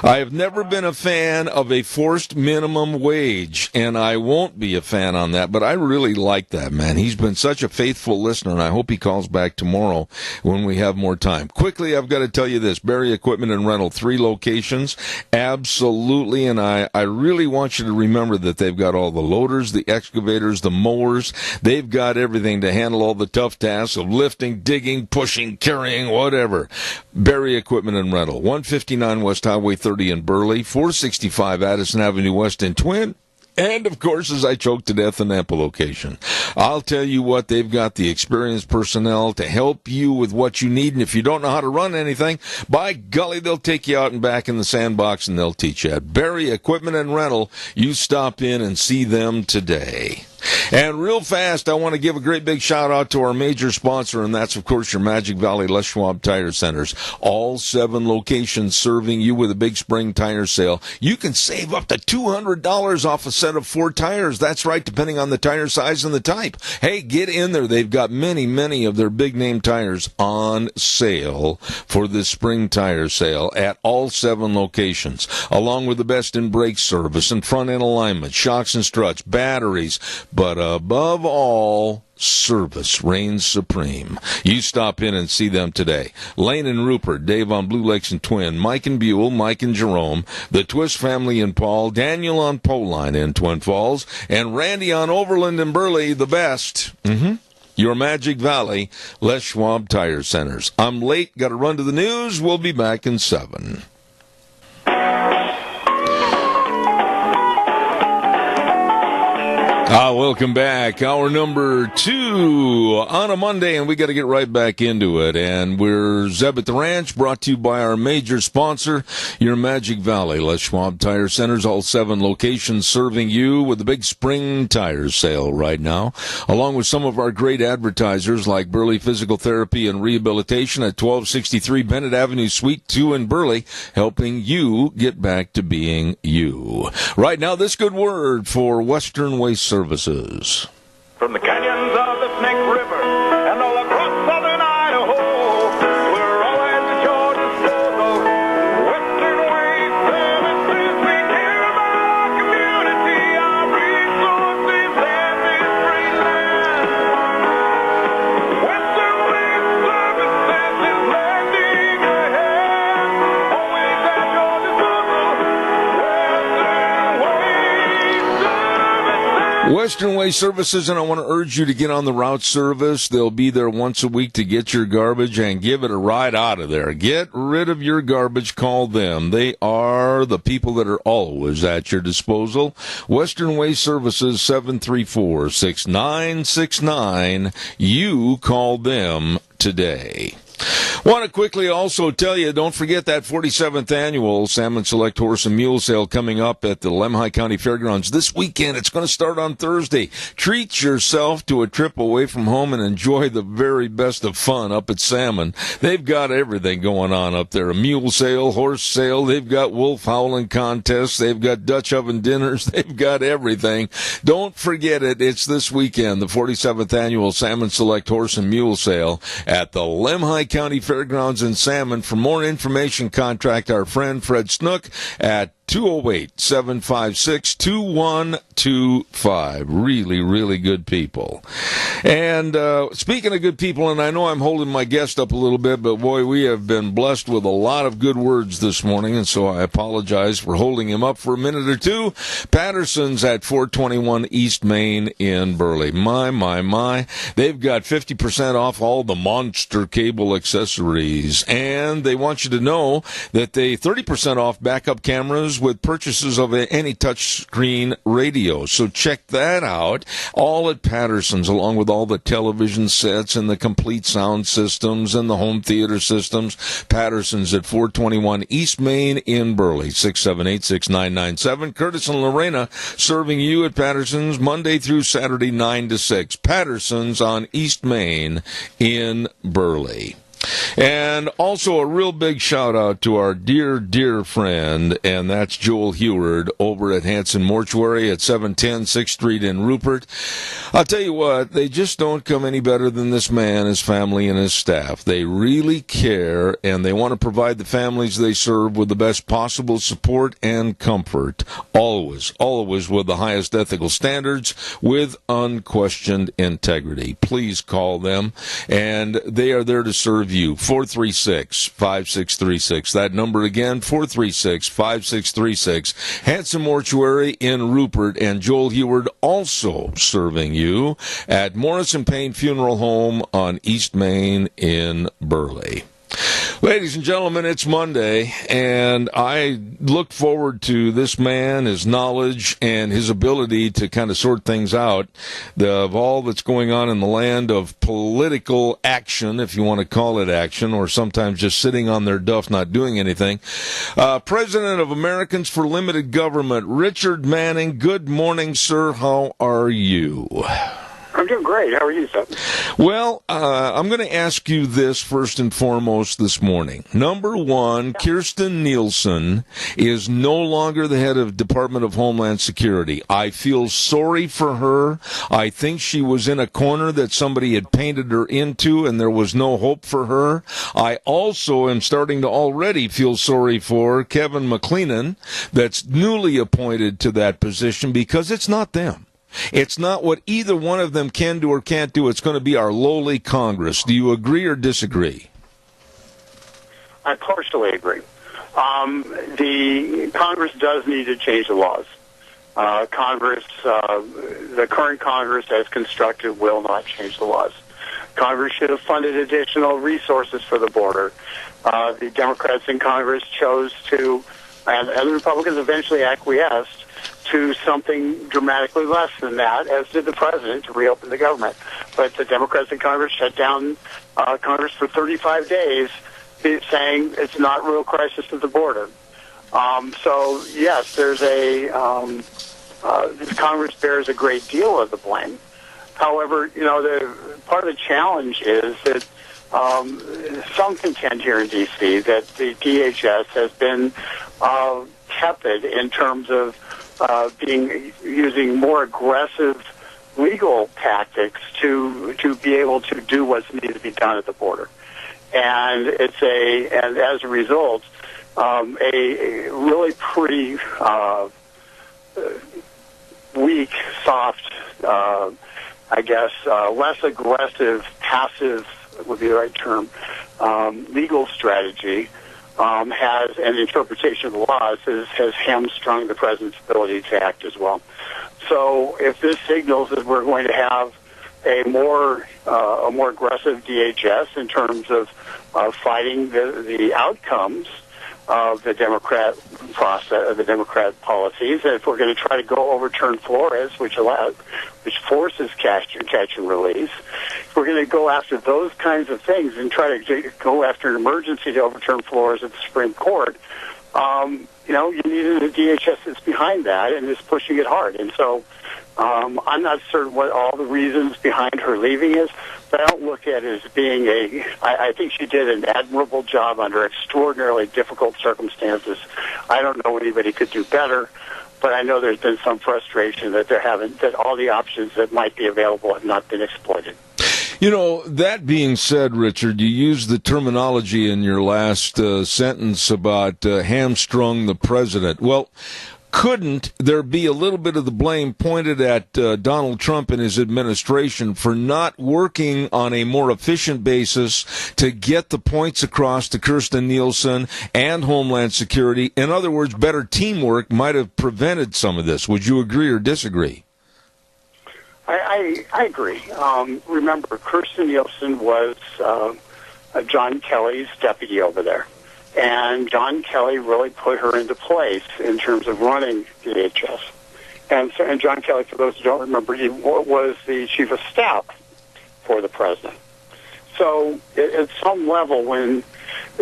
I have never been a fan of a forced minimum wage, and I won't be a fan on that, but I really like that, man. He's been such a faithful listener, and I hope he calls back tomorrow when we have more time. Quickly, I've got to tell you this. Barry Equipment and Rental, 3 locations. Absolutely, and I really want you to remember that they've got all the loaders, the excavators, the mowers. They've got everything to handle all the tough tasks of lifting, digging, pushing, carrying, whatever. Barry Equipment and Rental, 159 West Highway 30 in Burley, 465 Addison Avenue West in Twin, and, of course, as I choked to death, the Nampa location. I'll tell you what, they've got the experienced personnel to help you with what you need, and if you don't know how to run anything, by golly, they'll take you out and back in the sandbox, and they'll teach you. At Barry Equipment and Rental, you stop in and see them today. And real fast, I want to give a great big shout-out to our major sponsor, and that's, of course, your Magic Valley Les Schwab Tire Centers. All 7 locations serving you with a big spring tire sale. You can save up to $200 off a set of 4 tires. That's right, depending on the tire size and the type. Hey, get in there. They've got many of their big-name tires on sale for this spring tire sale at all 7 locations, along with the best in brake service and front-end alignment, shocks and struts, batteries, but above all, service reigns supreme. You stop in and see them today. Lane and Rupert, Dave on Blue Lakes and Twin, Mike and Buell, Mike and Jerome, the Twist family in Paul, Daniel on Poline in Twin Falls, and Randy on Overland and Burley, the best. Your Magic Valley, Les Schwab Tire Centers. I'm late, got to run to the news. We'll be back in 7. Welcome back. Hour number 2 on a Monday, and we got to get right back into it. And we're Zeb at the Ranch, brought to you by our major sponsor, your Magic Valley, Les Schwab Tire Centers, all 7 locations serving you with the big spring tire sale right now, along with some of our great advertisers like Burley Physical Therapy and Rehabilitation at 1263 Bennett Avenue, Suite 2 in Burley, helping you get back to being you. Right now, this good word for Western Waste Services. From the canyons of the Snake River and all across southern Idaho, we're always at your disposal. Western Waste Services, we care about our community, our resources, and this great land. Western Waste Services is lending a hand, always at your disposal. Western Waste Services, and I want to urge you to get on the route service. They'll be there once a week to get your garbage and give it a ride out of there. Get rid of your garbage. Call them. They are the people that are always at your disposal. Western Waste Services, 734-6969. You call them today. Want to quickly also tell you, don't forget that 47th annual Salmon Select Horse and Mule Sale coming up at the Lemhi County Fairgrounds this weekend. It's going to start on Thursday. Treat yourself to a trip away from home and enjoy the very best of fun up at Salmon. They've got everything going on up there. A mule sale, horse sale. They've got wolf howling contests. They've got Dutch oven dinners. They've got everything. Don't forget it. It's this weekend, the 47th annual Salmon Select Horse and Mule Sale at the Lemhi County Fairgrounds in Salmon. For more information, contact our friend Fred Snook at 208-756-2125. Really good people. And speaking of good people, and I know I'm holding my guest up a little bit, but boy, we have been blessed with a lot of good words this morning, and so I apologize for holding him up for a minute or two. Patterson's at 421 East Main in Burley. My. They've got 50% off all the monster cable accessories, and they want you to know that they 30% off backup cameras with purchases of any touchscreen radio. So check that out. All at Patterson's, along with all the television sets and the complete sound systems and the home theater systems. Patterson's at 421 East Main in Burley, 678-6997. Curtis and Lorena serving you at Patterson's Monday through Saturday, 9 to 6. Patterson's on East Main in Burley. And also a real big shout out to our dear, dear friend, and that's Joel Heward over at Hanson Mortuary at 710 6th Street in Rupert. I'll tell you what, they just don't come any better than this man, his family, and his staff. They really care, and they want to provide the families they serve with the best possible support and comfort. Always, always with the highest ethical standards, with unquestioned integrity. Please call them, and they are there to serve you. 436-5636. That number again, 436-5636. Hanson Mortuary in Rupert, and Joel Heward also serving you at Morrison Payne Funeral Home on East Main in Burley. Ladies and gentlemen, it's Monday, and I look forward to this man, his knowledge, and his ability to kind of sort things out of all that's going on in the land of political action, if you want to call it action, or sometimes just sitting on their duff not doing anything. President of Americans for Limited Government, Richard Manning. Good morning, sir. How are you? I'm doing great. How are you, sir? Well, I'm going to ask you this first and foremost this morning. Number one, Kirstjen Nielsen is no longer the head of Department of Homeland Security. I feel sorry for her. I think she was in a corner that somebody had painted her into, and there was no hope for her. I also am starting to already feel sorry for Kevin McAleenan, that's newly appointed to that position, because it's not them. It's not what either one of them can do or can't do. It's going to be our lowly Congress. Do you agree or disagree? I partially agree. The Congress does need to change the laws. The current Congress as constructed will not change the laws. Congress should have funded additional resources for the border. The Democrats in Congress chose to, and the Republicans eventually acquiesced to something dramatically less than that, as did the president, to reopen the government. But the Democrats in Congress shut down Congress for 35 days, saying it's not a real crisis at the border. So, yes, there's Congress bears a great deal of the blame. However, part of the challenge is that some contend here in D.C. that the DHS has been tepid in terms of using more aggressive legal tactics to be able to do what's needed to be done at the border, and and as a result, a really pretty weak, soft, less aggressive, passive would be the right term, legal strategy. Has an interpretation of the laws has hamstrung the president's ability to act as well. So, if this signals that we're going to have a more aggressive DHS in terms of fighting the outcomes of the Democrat process, of the Democrat policies, and if we're going to try to go overturn Flores, which forces catch and release, if we're going to go after those kinds of things and try to go after an emergency to overturn Flores at the Supreme Court, you need a DHS that's behind that and is pushing it hard. And so I'm not certain what all the reasons behind her leaving is, but I don't look at it as being I think she did an admirable job under extraordinarily difficult circumstances. I don't know anybody could do better, but I know there's been some frustration that all the options that might be available have not been exploited. That being said, Richard, you used the terminology in your last sentence about hamstrung the president. Well, couldn't there be a little bit of the blame pointed at Donald Trump and his administration for not working on a more efficient basis to get the points across to Kirstjen Nielsen and Homeland Security? In other words, better teamwork might have prevented some of this. Would you agree or disagree? I agree. Remember, Kirstjen Nielsen was John Kelly's deputy over there. And John Kelly really put her into place in terms of running DHS. And John Kelly, for those who don't remember, he was the chief of staff for the president. So at some level, when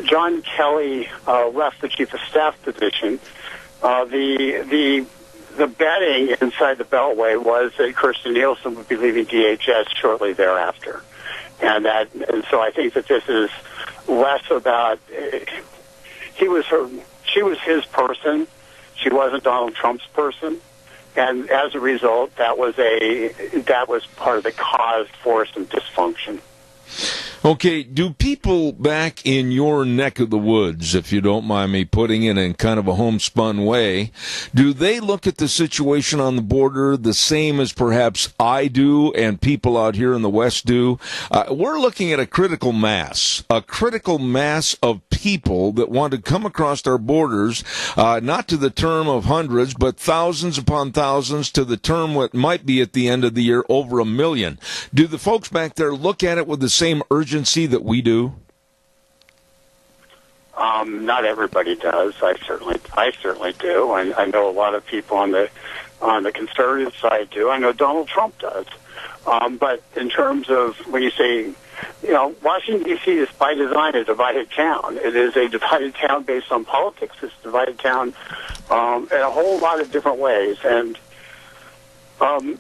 John Kelly left the chief of staff position, the betting inside the Beltway was that Kirstjen Nielsen would be leaving DHS shortly thereafter. And so I think that this is less about she was his person. She wasn't Donald Trump's person, and as a result, that was part of the cause for some dysfunction. Okay, do people back in your neck of the woods, if you don't mind me putting it in kind of a homespun way, do they look at the situation on the border the same as perhaps I do and people out here in the West do? We're looking at a critical mass of people that want to come across our borders, not to the term of hundreds, but thousands upon thousands, to the term what might be at the end of the year over 1 million. Do the folks back there look at it with the same urgency that we do? Not everybody does. I certainly do. I know a lot of people on the conservative side do. I know Donald Trump does. But in terms of when you say, Washington, D.C. is by design a divided town. It is a divided town based on politics. It's a divided town in a whole lot of different ways. And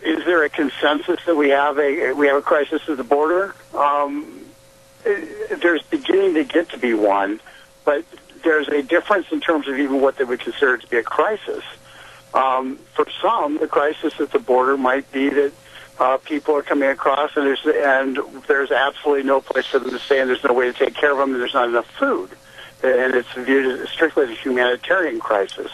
is there a consensus that we have a crisis at the border? There's beginning to get to be one, but there's a difference in terms of even what they would consider to be a crisis. For some, the crisis at the border might be that people are coming across and there's absolutely no place for them to stay, and there's no way to take care of them, and there's not enough food. And it's viewed as strictly as a humanitarian crisis.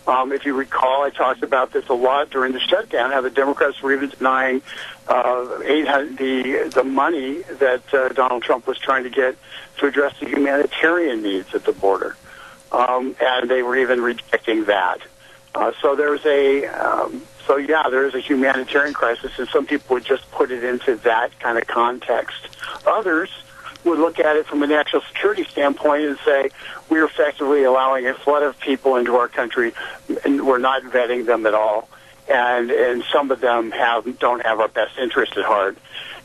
If you recall, I talked about this a lot during the shutdown, how the Democrats were even denying the money that Donald Trump was trying to get to address the humanitarian needs at the border. And they were even rejecting that. So there is a humanitarian crisis, and some people would just put it into that kind of context. Others would look at it from a national security standpoint and say, we're effectively allowing a flood of people into our country, and we're not vetting them at all. And some of them don't have our best interest at heart.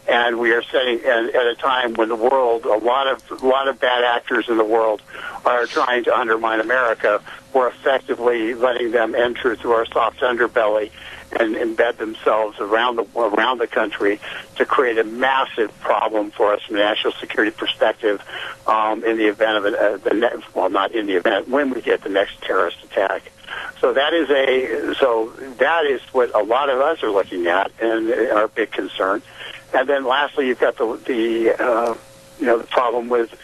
And we are setting at a time when the world, a lot of bad actors in the world are trying to undermine America. We're effectively letting them enter through our soft underbelly and embed themselves around the country to create a massive problem for us from a national security perspective in the event of not in the event, when we get the next terrorist attack. So that is what a lot of us are looking at and our big concern. And then lastly, you've got the problem with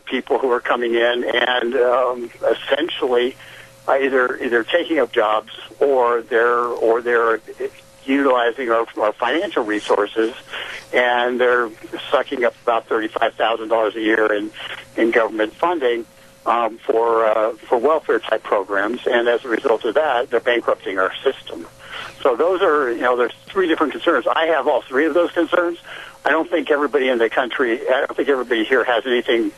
people who are coming in and essentially either taking up jobs or they're utilizing our financial resources, and they're sucking up about $35,000 a year in government funding for welfare type programs, and as a result of that, they're bankrupting our system. So those are, there's three different concerns. I have all three of those concerns. I don't think everybody in the country, I don't think everybody here has anything.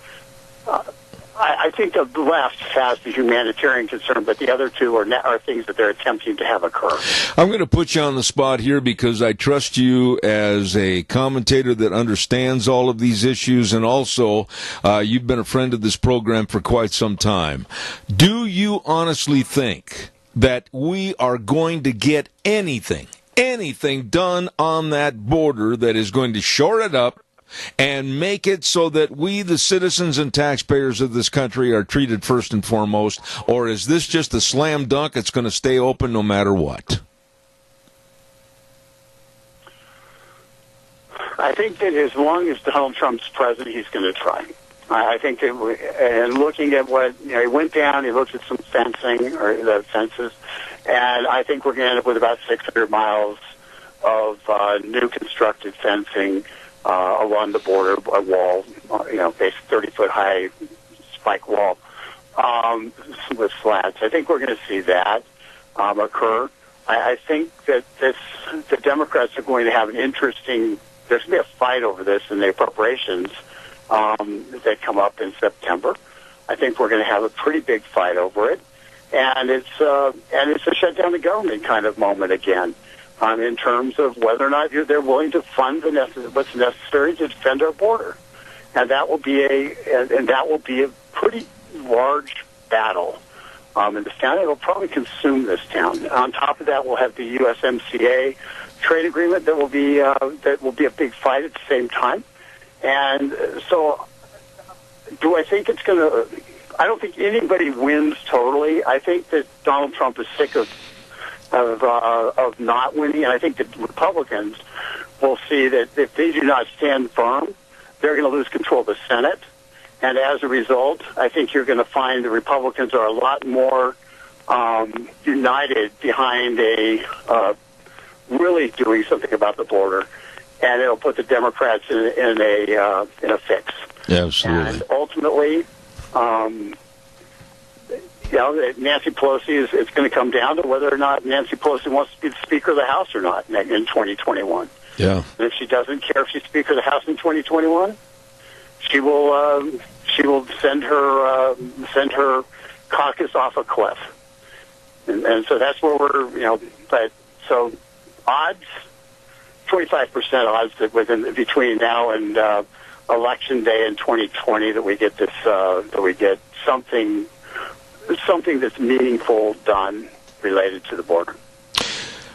I think the left has the humanitarian concern, but the other two are things that they're attempting to have occur. I'm going to put you on the spot here because I trust you as a commentator that understands all of these issues, and also you've been a friend of this program for quite some time. Do you honestly think that we are going to get anything done on that border that is going to shore it up and make it so that we, the citizens and taxpayers of this country, are treated first and foremost? Or is this just a slam dunk? It's going to stay open no matter what? I think that as long as Donald Trump's president, he's going to try. I think that, and looking at what, he went down, he looked at some fencing, or the fences, and I think we're going to end up with about 600 miles of new constructed fencing along the border, a wall, basically 30-foot high spike wall with slats. I think we're going to see that occur. I think that the Democrats are going to have an interesting. There's going to be a fight over this in the appropriations that come up in September. I think we're going to have a pretty big fight over it, and it's a shut down the government kind of moment again. In terms of whether or not they're willing to fund what's necessary to defend our border, and that will be a pretty large battle in this town. It'll probably consume this town. On top of that, we'll have the USMCA trade agreement that will be a big fight at the same time, and so Do I think it's going to? I don't think anybody wins totally. I think that Donald Trump is sick of not winning, and I think that Republicans will see that if they do not stand firm, they're going to lose control of the Senate. And as a result, I think you're going to find the Republicans are a lot more united behind really doing something about the border, and it'll put the Democrats in a fix. Yeah, absolutely. And ultimately, Nancy Pelosi it's going to come down to whether or not Nancy Pelosi wants to be the Speaker of the House or not in 2021. Yeah. And if she doesn't care if she's Speaker of the House in 2021, she will send her caucus off a cliff. And so that's where we're, but so odds, 25% odds that between now and Election Day in 2020 that we get this, that we get something that's meaningful done related to the border.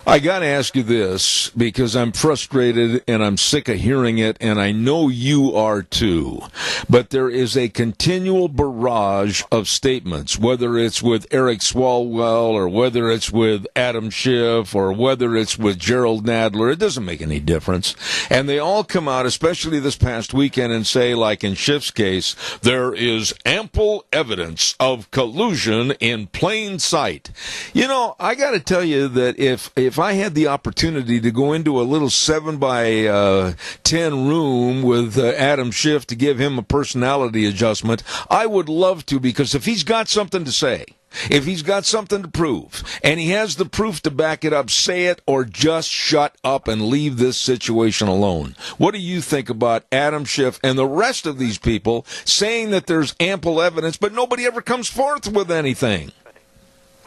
I got to ask you this because I'm frustrated and I'm sick of hearing it, and I know you are too. But there is a continual barrage of statements, whether it's with Eric Swalwell or whether it's with Adam Schiff or whether it's with Gerald Nadler. It doesn't make any difference. And they all come out, especially this past weekend, and say, like in Schiff's case, there is ample evidence of collusion in plain sight. You know, I got to tell you that if I had the opportunity to go into a little 7 by 10 room with Adam Schiff to give him a personality adjustment, I would love to, because if he's got something to say, if he's got something to prove, and he has the proof to back it up, say it or just shut up and leave this situation alone. What do you think about Adam Schiff and the rest of these people saying that there's ample evidence, but nobody ever comes forth with anything?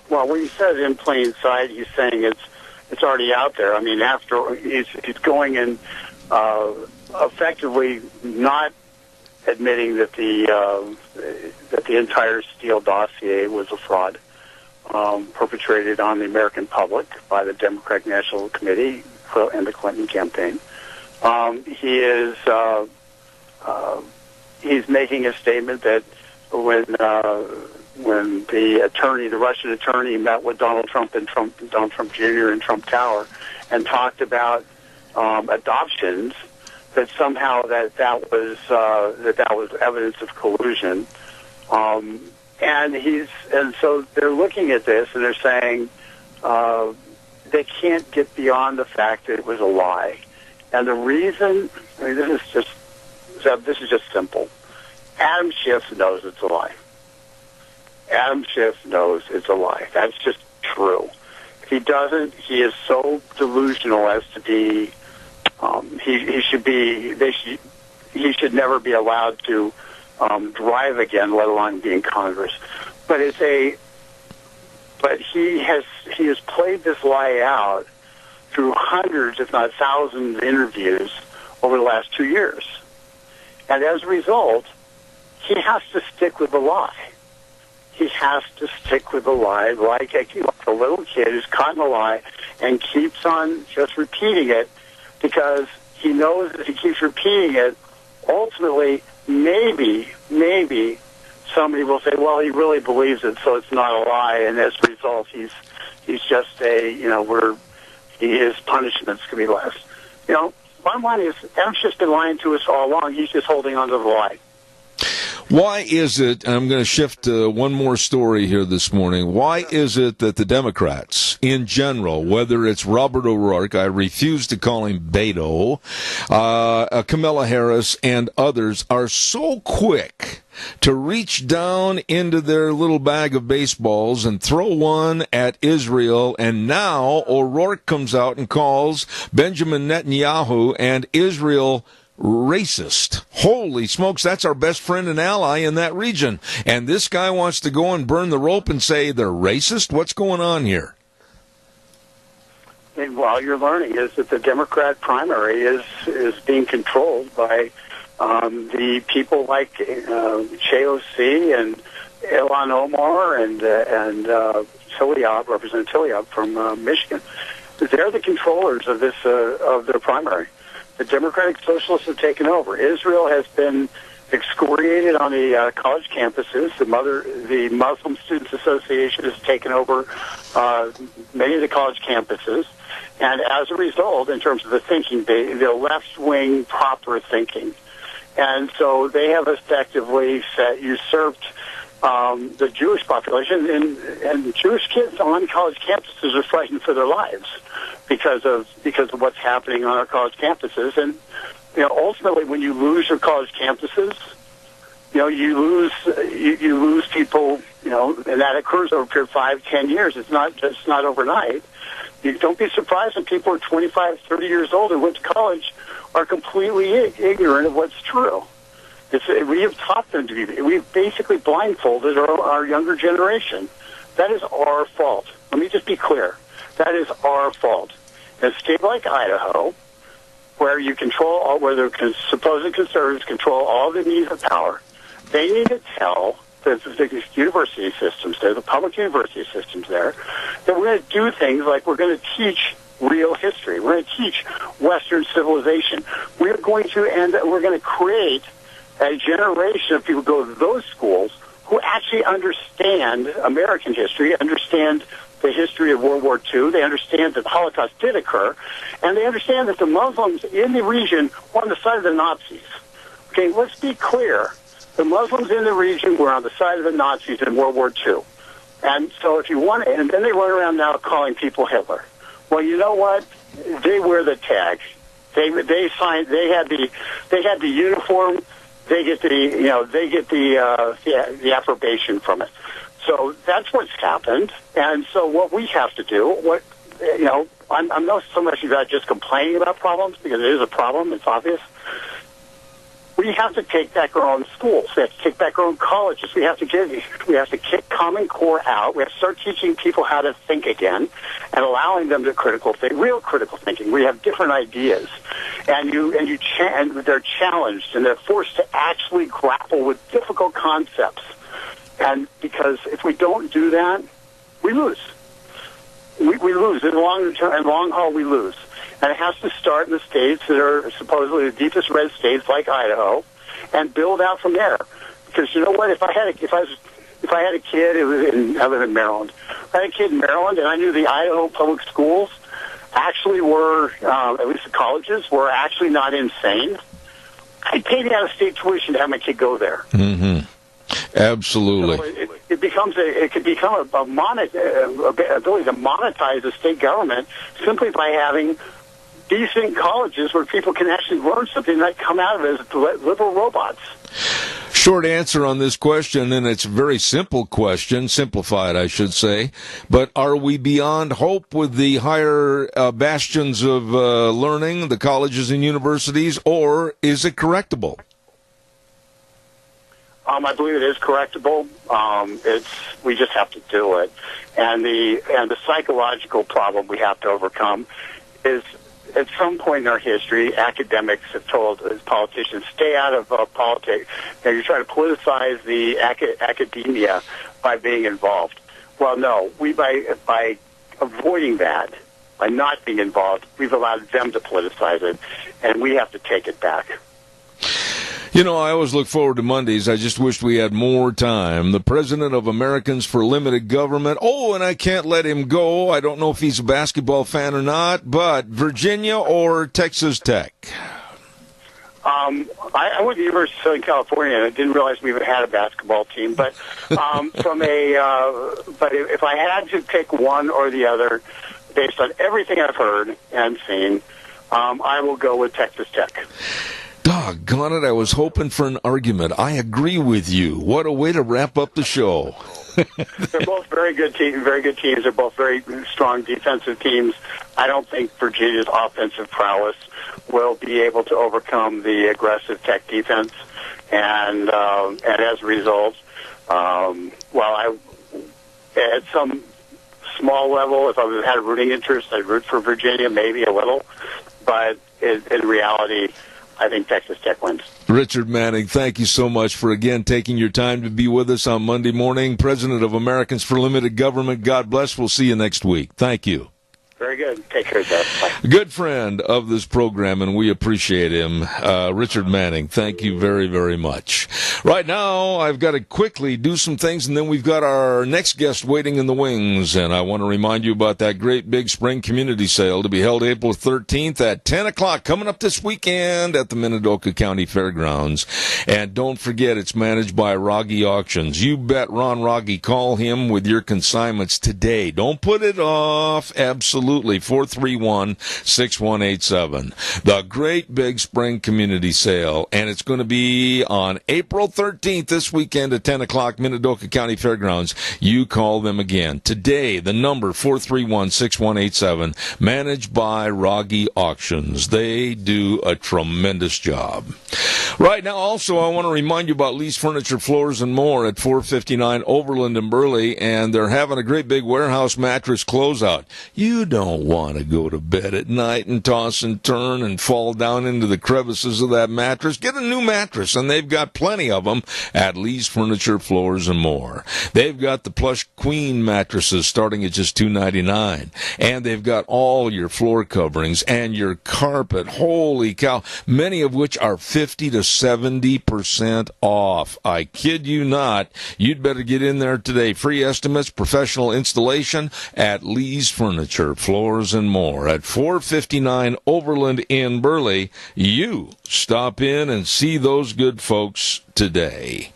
Well, when you said in plain sight, he's saying it's already out there. I mean, after he's going in effectively not admitting that the entire Steele dossier was a fraud perpetrated on the American public by the Democratic National Committee and the Clinton campaign. He's making a statement that when the Russian attorney met with Donald Trump Jr. in Trump Tower and talked about adoptions, that somehow that was evidence of collusion, and so they're looking at this and they're saying they can't get beyond the fact that it was a lie, and the reason, this is just simple. Adam Schiff knows it's a lie. Adam Schiff knows it's a lie. That's just true. If he doesn't, he is so delusional as to be. He should never be allowed to drive again, let alone be in Congress. But he has played this lie out through hundreds, if not thousands, of interviews over the last 2 years, and as a result, he has to stick with the lie. He has to stick with the lie like a little kid who's caught in a lie and keeps on just repeating it, because he knows that if he keeps repeating it, ultimately, maybe somebody will say, well, he really believes it, so it's not a lie, and as a result, he's just his punishment's going to be less. Bottom line is, Adam's just been lying to us all along. He's just holding on to the lie. Why is it, and I'm going to shift to one more story here this morning, why is it that the Democrats, in general, whether it's Robert O'Rourke, I refuse to call him Beto, Kamala Harris, and others, are so quick to reach down into their little bag of baseballs and throw one at Israel, and now O'Rourke comes out and calls Benjamin Netanyahu and Israel racist. Holy smokes, that's our best friend and ally in that region. And this guy wants to go and burn the rope and say they're racist? What's going on here? And what you're learning is that the Democrat primary is being controlled by the people like Che-O-C and Ilhan Omar and Tiliab, Representative Tiliab from Michigan. They're the controllers of this of their primary. The Democratic Socialists have taken over. Israel has been excoriated on the college campuses. The Muslim Students Association has taken over many of the college campuses, and as a result, in terms of the thinking, the left-wing proper thinking, and so they have effectively usurped the Jewish population, and Jewish kids on college campuses are frightened for their lives because of what's happening on our college campuses. And ultimately, when you lose your college campuses, you lose people, and that occurs over a period of 5-10 years. It's not overnight. You don't be surprised when people are 25, 30 years old and went to college are completely ignorant of what's true. We have taught them to be. We've basically blindfolded our younger generation. That is our fault. Let me just be clear. That is our fault. In a state like Idaho, where you control where the supposed conservatives control all the means of power, they need to tell the university systems there, the public university systems there, that we're going to do things like we're going to teach real history. We're going to teach Western civilization. We're going to create a generation of people who go to those schools who actually understand American history, understand the history of World War II. They understand that the Holocaust did occur, and they understand that the Muslims in the region were on the side of the Nazis. Okay, let's be clear. The Muslims in the region were on the side of the Nazis in World War II. And so if you want to, and then they run around now calling people Hitler. Well, you know what? They wear the tag. They had the uniform. They get the approbation from it. So that's what's happened. And so what we have to do, I'm not so much about just complaining about problems, because it is a problem. It's obvious. We have to take back our own schools. We have to take back our own colleges. We have to kick Common Core out. We have to start teaching people how to think again, and allowing them to real critical thinking. We have different ideas, and they're challenged, and they're forced to actually grapple with difficult concepts. And because if we don't do that, we lose. We lose in the long haul. We lose. And it has to start in the states that are supposedly the deepest red states, like Idaho, and build out from there. Because you know what? If I had a kid, I live in Maryland. If I had a kid in Maryland, and I knew the Idaho public schools actually were, at least the colleges, were actually not insane, I'd pay the out-of-state tuition to have my kid go there. Mm-hmm. Absolutely. So it could become a ability to monetize the state government simply by having decent colleges where people can actually learn something that come out of it as liberal robots. Short answer on this question, and it's a very simple question, simplified, I should say, but are we beyond hope with the higher bastions of learning, the colleges and universities, or is it correctable? I believe it is correctable. We just have to do it, and the psychological problem we have to overcome is, at some point in our history, academics have told politicians, stay out of politics. Now, you're trying to politicize the academia by being involved. Well, no. By avoiding that, by not being involved, we've allowed them to politicize it, and we have to take it back. I always look forward to Mondays. I just wished we had more time. The president of Americans for Limited Government. Oh, and I can't let him go. I don't know if he's a basketball fan or not, but Virginia or Texas Tech? I went to the University of Southern California, and I didn't realize we even had a basketball team. But but if I had to pick one or the other, based on everything I've heard and seen, I will go with Texas Tech. Doggone it, I was hoping for an argument. I agree with you. What a way to wrap up the show. They're both very good teams. They're both very strong defensive teams. I don't think Virginia's offensive prowess will be able to overcome the aggressive Tech defense. And as a result, at some small level, if I had a rooting interest, I'd root for Virginia, maybe a little. But in reality, I think Texas Tech wins. Richard Manning, thank you so much for, again, taking your time to be with us on Monday morning. President of Americans for Limited Government, God bless. We'll see you next week. Thank you. Very good. Take care, Jeff. Bye. Good friend of this program, and we appreciate him. Richard Manning, thank you very, very much. Right now, I've got to quickly do some things, and then we've got our next guest waiting in the wings. And I want to remind you about that great big spring community sale to be held April 13th at 10 o'clock, coming up this weekend at the Minidoka County Fairgrounds. And don't forget, it's managed by Rogge Auctions. You bet Ron Rogge. Call him with your consignments today. Don't put it off. Absolutely. 431-6187. The great big spring community sale, and it's going to be on April 13th this weekend at 10 o'clock, Minidoka County Fairgrounds. You call them again. Today, the number 431-6187, managed by Rogge Auctions. They do a tremendous job. Right now, also, I want to remind you about Lee's Furniture, Floors, and More at 459 Overland in Burley, and they're having a great big warehouse mattress closeout. You don't want to go to bed at night and toss and turn and fall down into the crevices of that mattress. Get a new mattress, and they've got plenty of them at Lee's Furniture, Floors, and More. They've got the plush queen mattresses starting at just $299, and they've got all your floor coverings and your carpet. Holy cow, many of which are 50 to 70% off. I kid you not. You'd better get in there today. Free estimates, professional installation at Lee's Furniture, Floors, and More at 459 Overland in Burley. You stop in and see those good folks today.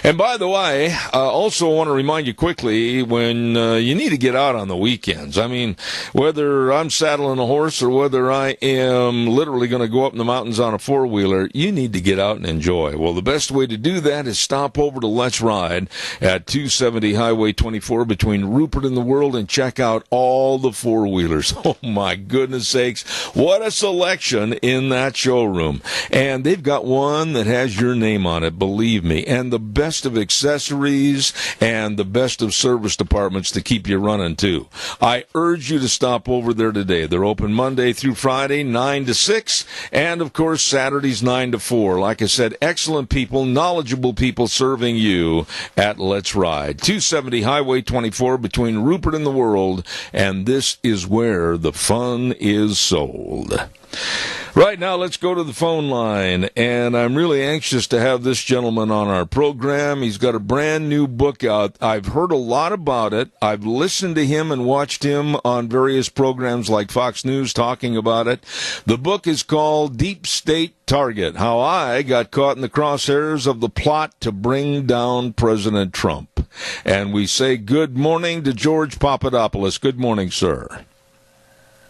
And by the way, also want to remind you quickly, when you need to get out on the weekends, I mean, whether I'm saddling a horse or whether I am literally going to go up in the mountains on a four-wheeler, you need to get out and enjoy. Well, the best way to do that is stop over to Let's Ride at 270 Highway 24 between Rupert and the World and check out all the four-wheelers. Oh, my goodness sakes, what a selection in that showroom. And they've got one that has your name on it, believe me, and the best of accessories and the best of service departments to keep you running too. I urge you to stop over there today. They're open Monday through Friday, 9 to 6, and of course Saturdays 9 to 4. Like I said, excellent people, knowledgeable people serving you at Let's Ride. 270 Highway 24 between Rupert and the World, and this is where the fun is sold. Right now, let's go to the phone line, and I'm really anxious to have this gentleman on our program. He's got a brand new book out. I've heard a lot about it. I've listened to him and watched him on various programs like Fox News talking about it. The book is called Deep State Target: How I Got Caught in the Crosshairs of the Plot to Bring Down President Trump. And we say good morning to George Papadopoulos. Good morning, sir.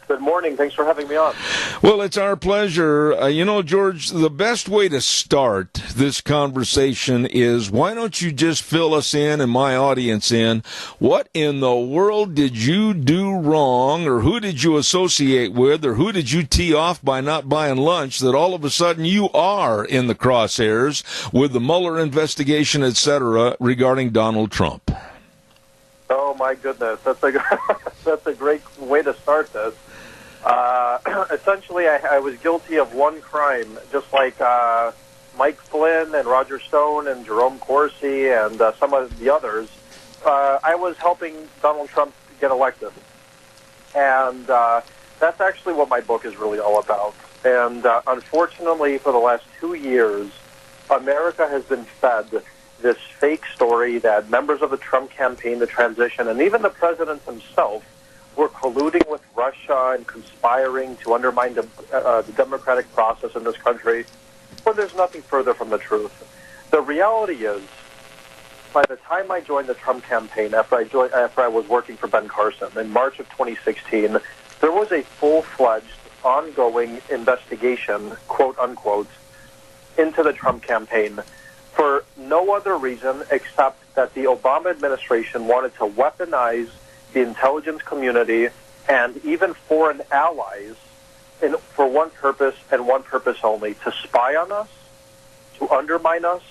Good morning. Thanks for having me on. Well, it's our pleasure. George, the best way to start this conversation is, why don't you just fill us in and my audience in? What in the world did you do wrong, or who did you associate with, or who did you tee off by not buying lunch that all of a sudden you are in the crosshairs with the Mueller investigation, etc., regarding Donald Trump? Oh, my goodness. That's a great way to start this. Essentially, I was guilty of one crime, just like Mike Flynn and Roger Stone and Jerome Corsi and some of the others. I was helping Donald Trump get elected. And that's actually what my book is really all about. And unfortunately, for the last 2 years, America has been fed this fake story that members of the Trump campaign, the transition, and even the president himself were colluding with Russia and conspiring to undermine the democratic process in this country, when there's nothing further from the truth. The reality is, by the time I joined the Trump campaign, after I was working for Ben Carson in March of 2016, there was a full-fledged, ongoing investigation, quote unquote, into the Trump campaign for no other reason except that the Obama administration wanted to weaponize the intelligence community and even foreign allies for one purpose and one purpose only: to spy on us, to undermine us,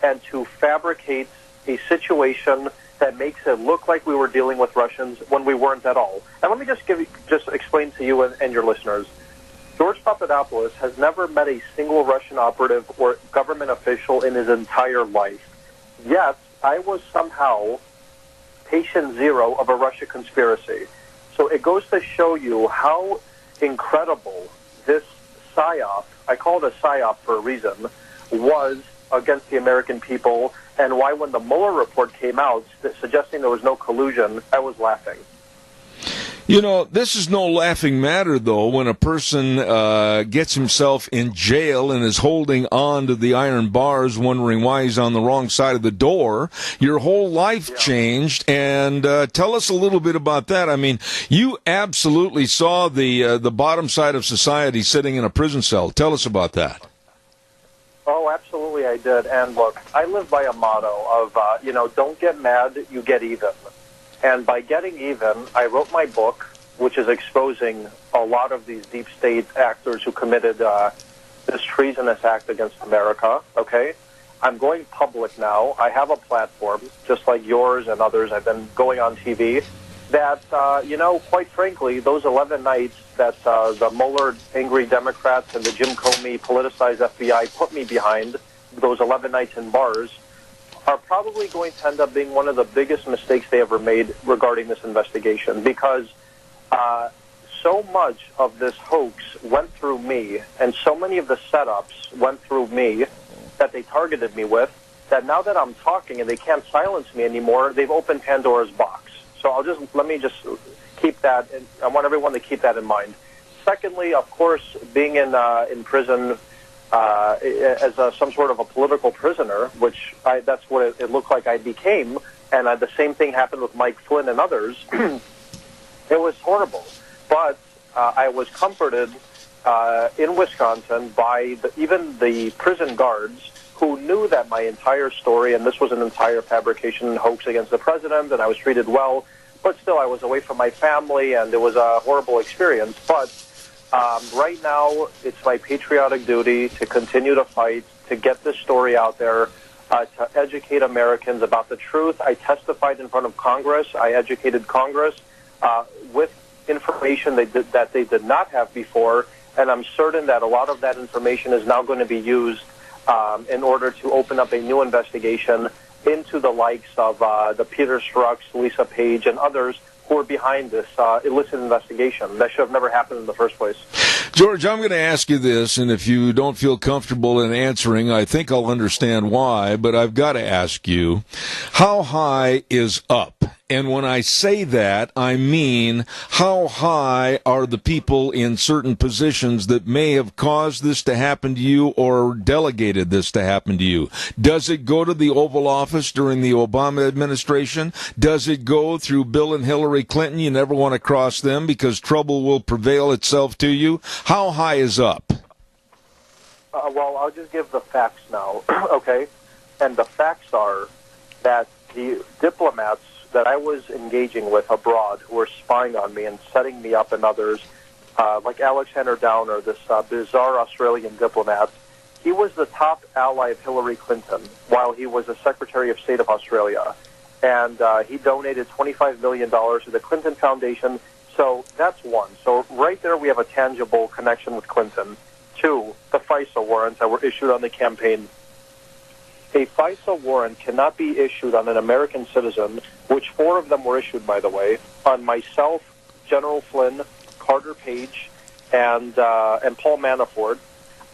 and to fabricate a situation that makes it look like we were dealing with Russians when we weren't at all. And let me just explain to you and your listeners. George Papadopoulos has never met a single Russian operative or government official in his entire life. Yet, I was somehow patient zero of a Russia conspiracy. So it goes to show you how incredible this PSYOP, I call it a PSYOP for a reason, was against the American people, and why when the Mueller report came out suggesting there was no collusion, I was laughing. You know, this is no laughing matter, though, when a person gets himself in jail and is holding on to the iron bars, wondering why he's on the wrong side of the door. Your whole life changed, and tell us a little bit about that. I mean, you absolutely saw the bottom side of society sitting in a prison cell. Tell us about that. Oh, absolutely I did. And look, I live by a motto of, don't get mad, you get even. And by getting even, I wrote my book, which is exposing a lot of these deep state actors who committed this treasonous act against America, okay? I'm going public now. I have a platform, just like yours and others. I've been going on TV that, quite frankly, those 11 nights that the Mueller angry Democrats and the Jim Comey politicized FBI put me behind, those 11 nights in bars, are probably going to end up being one of the biggest mistakes they ever made regarding this investigation, because so much of this hoax went through me, and so many of the setups went through me that they targeted me with, that now that I'm talking and they can't silence me anymore, they've opened Pandora's box. So let me just keep that, and I want everyone to keep that in mind. Secondly, of course, being in prison as some sort of a political prisoner, which that's what it looked like I became, and the same thing happened with Mike Flynn and others. It was horrible. But I was comforted in Wisconsin by even the prison guards who knew that my entire story, and this was an entire fabrication and hoax against the president, and I was treated well, but still I was away from my family, and it was a horrible experience. But right now, it's my patriotic duty to continue to fight, to get this story out there, to educate Americans about the truth. I testified in front of Congress. I educated Congress with information that they did not have before, and I'm certain that a lot of that information is now going to be used in order to open up a new investigation into the likes of the Peter Strzok's, Lisa Page, and others who are behind this illicit investigation. That should have never happened in the first place. George, I'm going to ask you this, and if you don't feel comfortable in answering, I think I'll understand why, but I've got to ask you, how high is up? And when I say that, I mean, how high are the people in certain positions that may have caused this to happen to you or delegated this to happen to you? Does it go to the Oval Office during the Obama administration? Does it go through Bill and Hillary Clinton? You never want to cross them because trouble will prevail itself to you. How high is up? Well, I'll just give the facts now, okay? And the facts are that the diplomats that I was engaging with abroad who were spying on me and setting me up and others, like Alexander Downer, this bizarre Australian diplomat, he was the top ally of Hillary Clinton while he was the Secretary of State of Australia. And he donated $25 million to the Clinton Foundation. So that's one. So right there we have a tangible connection with Clinton. Two, the FISA warrants that were issued on the campaign. A FISA warrant cannot be issued on an American citizen, which 4 of them were issued, by the way, on myself, General Flynn, Carter Page, and Paul Manafort,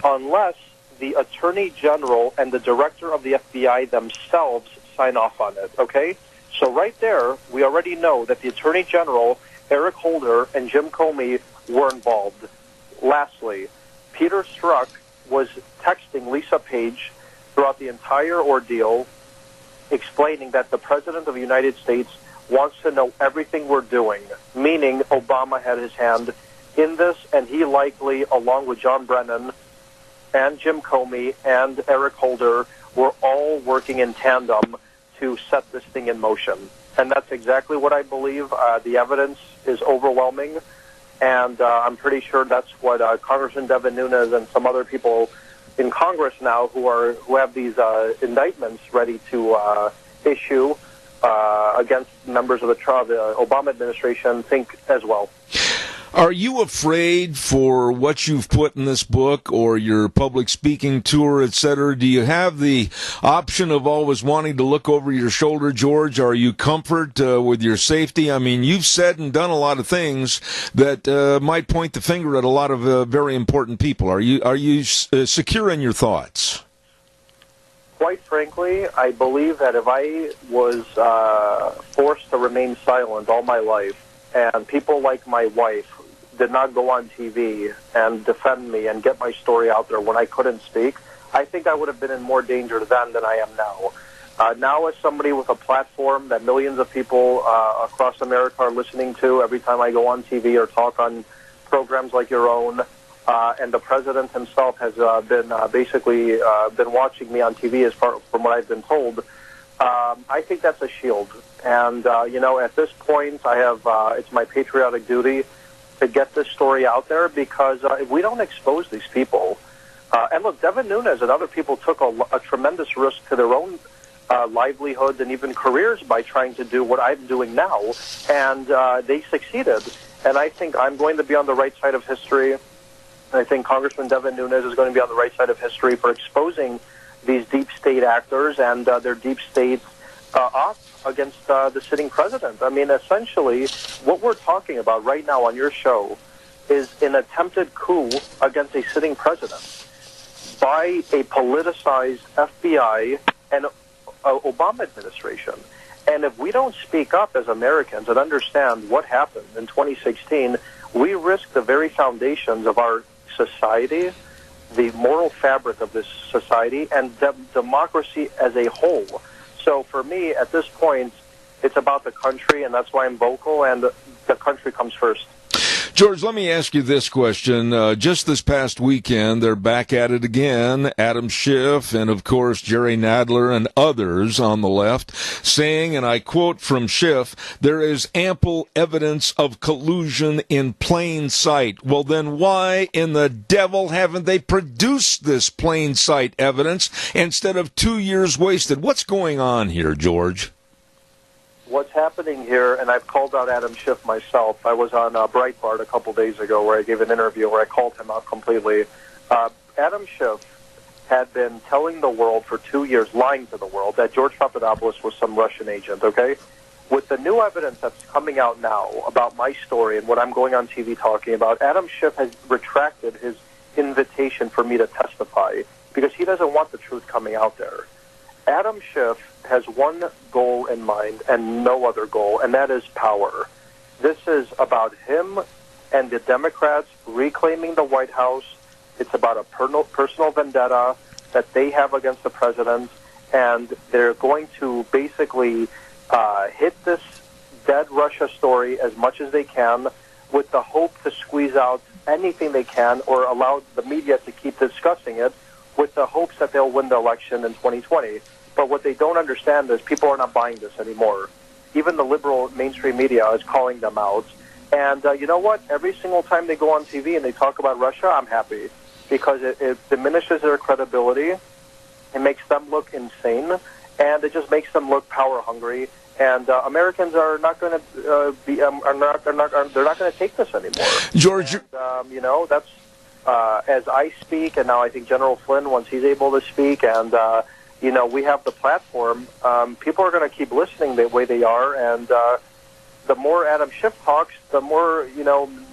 unless the Attorney General and the Director of the FBI themselves sign off on it, okay? So right there, we already know that the Attorney General, Eric Holder, and Jim Comey were involved. Lastly, Peter Strzok was texting Lisa Page throughout the entire ordeal, explaining that the President of the United States wants to know everything we're doing, meaning Obama had his hand in this, and he likely, along with John Brennan and Jim Comey and Eric Holder, were all working in tandem to set this thing in motion. And that's exactly what I believe. The evidence is overwhelming, and I'm pretty sure that's what Congressman Devin Nunes and some other people in Congress now who have these indictments ready to issue against members of the Obama administration think as well. Are you afraid for what you've put in this book or your public speaking tour, et cetera? Do you have the option of always wanting to look over your shoulder, George? Are you comfort with your safety? I mean, you've said and done a lot of things that might point the finger at a lot of very important people. Are you secure in your thoughts? Quite frankly, I believe that if I was forced to remain silent all my life, and people like my wife did not go on TV and defend me and get my story out there when I couldn't speak, I think I would have been in more danger then than I am now. Now, as somebody with a platform that millions of people across America are listening to every time I go on TV or talk on programs like your own, and the president himself has been watching me on TV as far from what I've been told, I think that's a shield. And, at this point, I have it's my patriotic duty to get this story out there, because if we don't expose these people, and look, Devin Nunes and other people took a tremendous risk to their own livelihoods and even careers by trying to do what I'm doing now, and they succeeded. And I think I'm going to be on the right side of history. I think Congressman Devin Nunes is going to be on the right side of history for exposing these deep state actors and their deep state ops against the sitting president. I mean, essentially, what we're talking about right now on your show is an attempted coup against a sitting president by a politicized FBI and Obama administration. And if we don't speak up as Americans and understand what happened in 2016, we risk the very foundations of our society, the moral fabric of this society, and democracy as a whole. So for me, at this point, it's about the country, and that's why I'm vocal, and the country comes first. George, let me ask you this question. Just this past weekend, they're back at it again. Adam Schiff and, of course, Jerry Nadler and others on the left saying, and I quote from Schiff, "There is ample evidence of collusion in plain sight." Well, then why in the devil haven't they produced this plain sight evidence instead of 2 years wasted? What's going on here, George? What's happening here, and I've called out Adam Schiff myself. I was on Breitbart a couple days ago where I gave an interview where I called him out completely. Adam Schiff had been telling the world for 2 years, lying to the world, that George Papadopoulos was some Russian agent, okay? With the new evidence that's coming out now about my story and what I'm going on TV talking about, Adam Schiff has retracted his invitation for me to testify because he doesn't want the truth coming out there. Adam Schiff has one goal in mind and no other goal, and that is power. This is about him and the Democrats reclaiming the White House. It's about a personal vendetta that they have against the president, and they're going to basically hit this dead Russia story as much as they can with the hope to squeeze out anything they can or allow the media to keep discussing it with the hopes that they'll win the election in 2020. But what they don't understand is people are not buying this anymore. Even the liberal mainstream media is calling them out. And you know what? Every single time they go on TV and they talk about Russia, I'm happy because it diminishes their credibility. It makes them look insane, and it just makes them look power hungry. And Americans are not going to they're not going to take this anymore. George, and, that's as I speak, and now I think General Flynn, once he's able to speak, and we have the platform. People are going to keep listening the way they are, and the more Adam Schiff talks, the more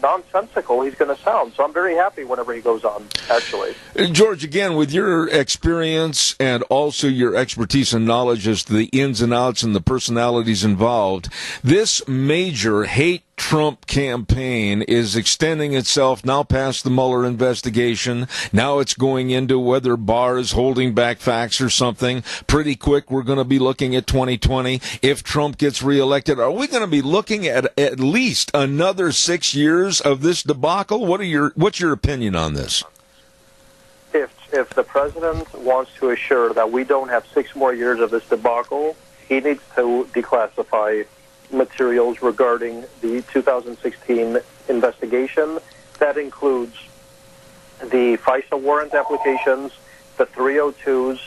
nonsensical he's going to sound. So I'm very happy whenever he goes on. Actually, George, again, with your experience and also your expertise and knowledge as to the ins and outs and the personalities involved, this major hate Trump campaign is extending itself now past the Mueller investigation. Now it's going into whether Barr is holding back facts or something. Pretty quick, we're going to be looking at 2020. If Trump gets reelected, are we going to be looking at least another 6 years of this debacle? What's your opinion on this? If the president wants to assure that we don't have 6 more years of this debacle, he needs to declassify materials regarding the 2016 investigation. That includes the FISA warrant applications, the 302s,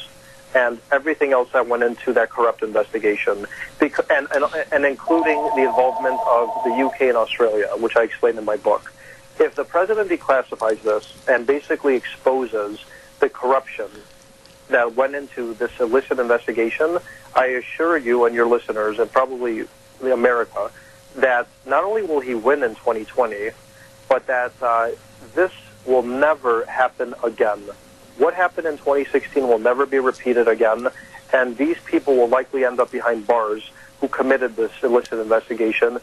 and everything else that went into that corrupt investigation, and including the involvement of the UK and Australia, which I explained in my book. if the president declassifies this and basically exposes the corruption that went into this illicit investigation, I assure you and your listeners, and probably America, that not only will he win in 2020, but that this will never happen again. What happened in 2016 will never be repeated again, and these people will likely end up behind bars who committed this illicit investigation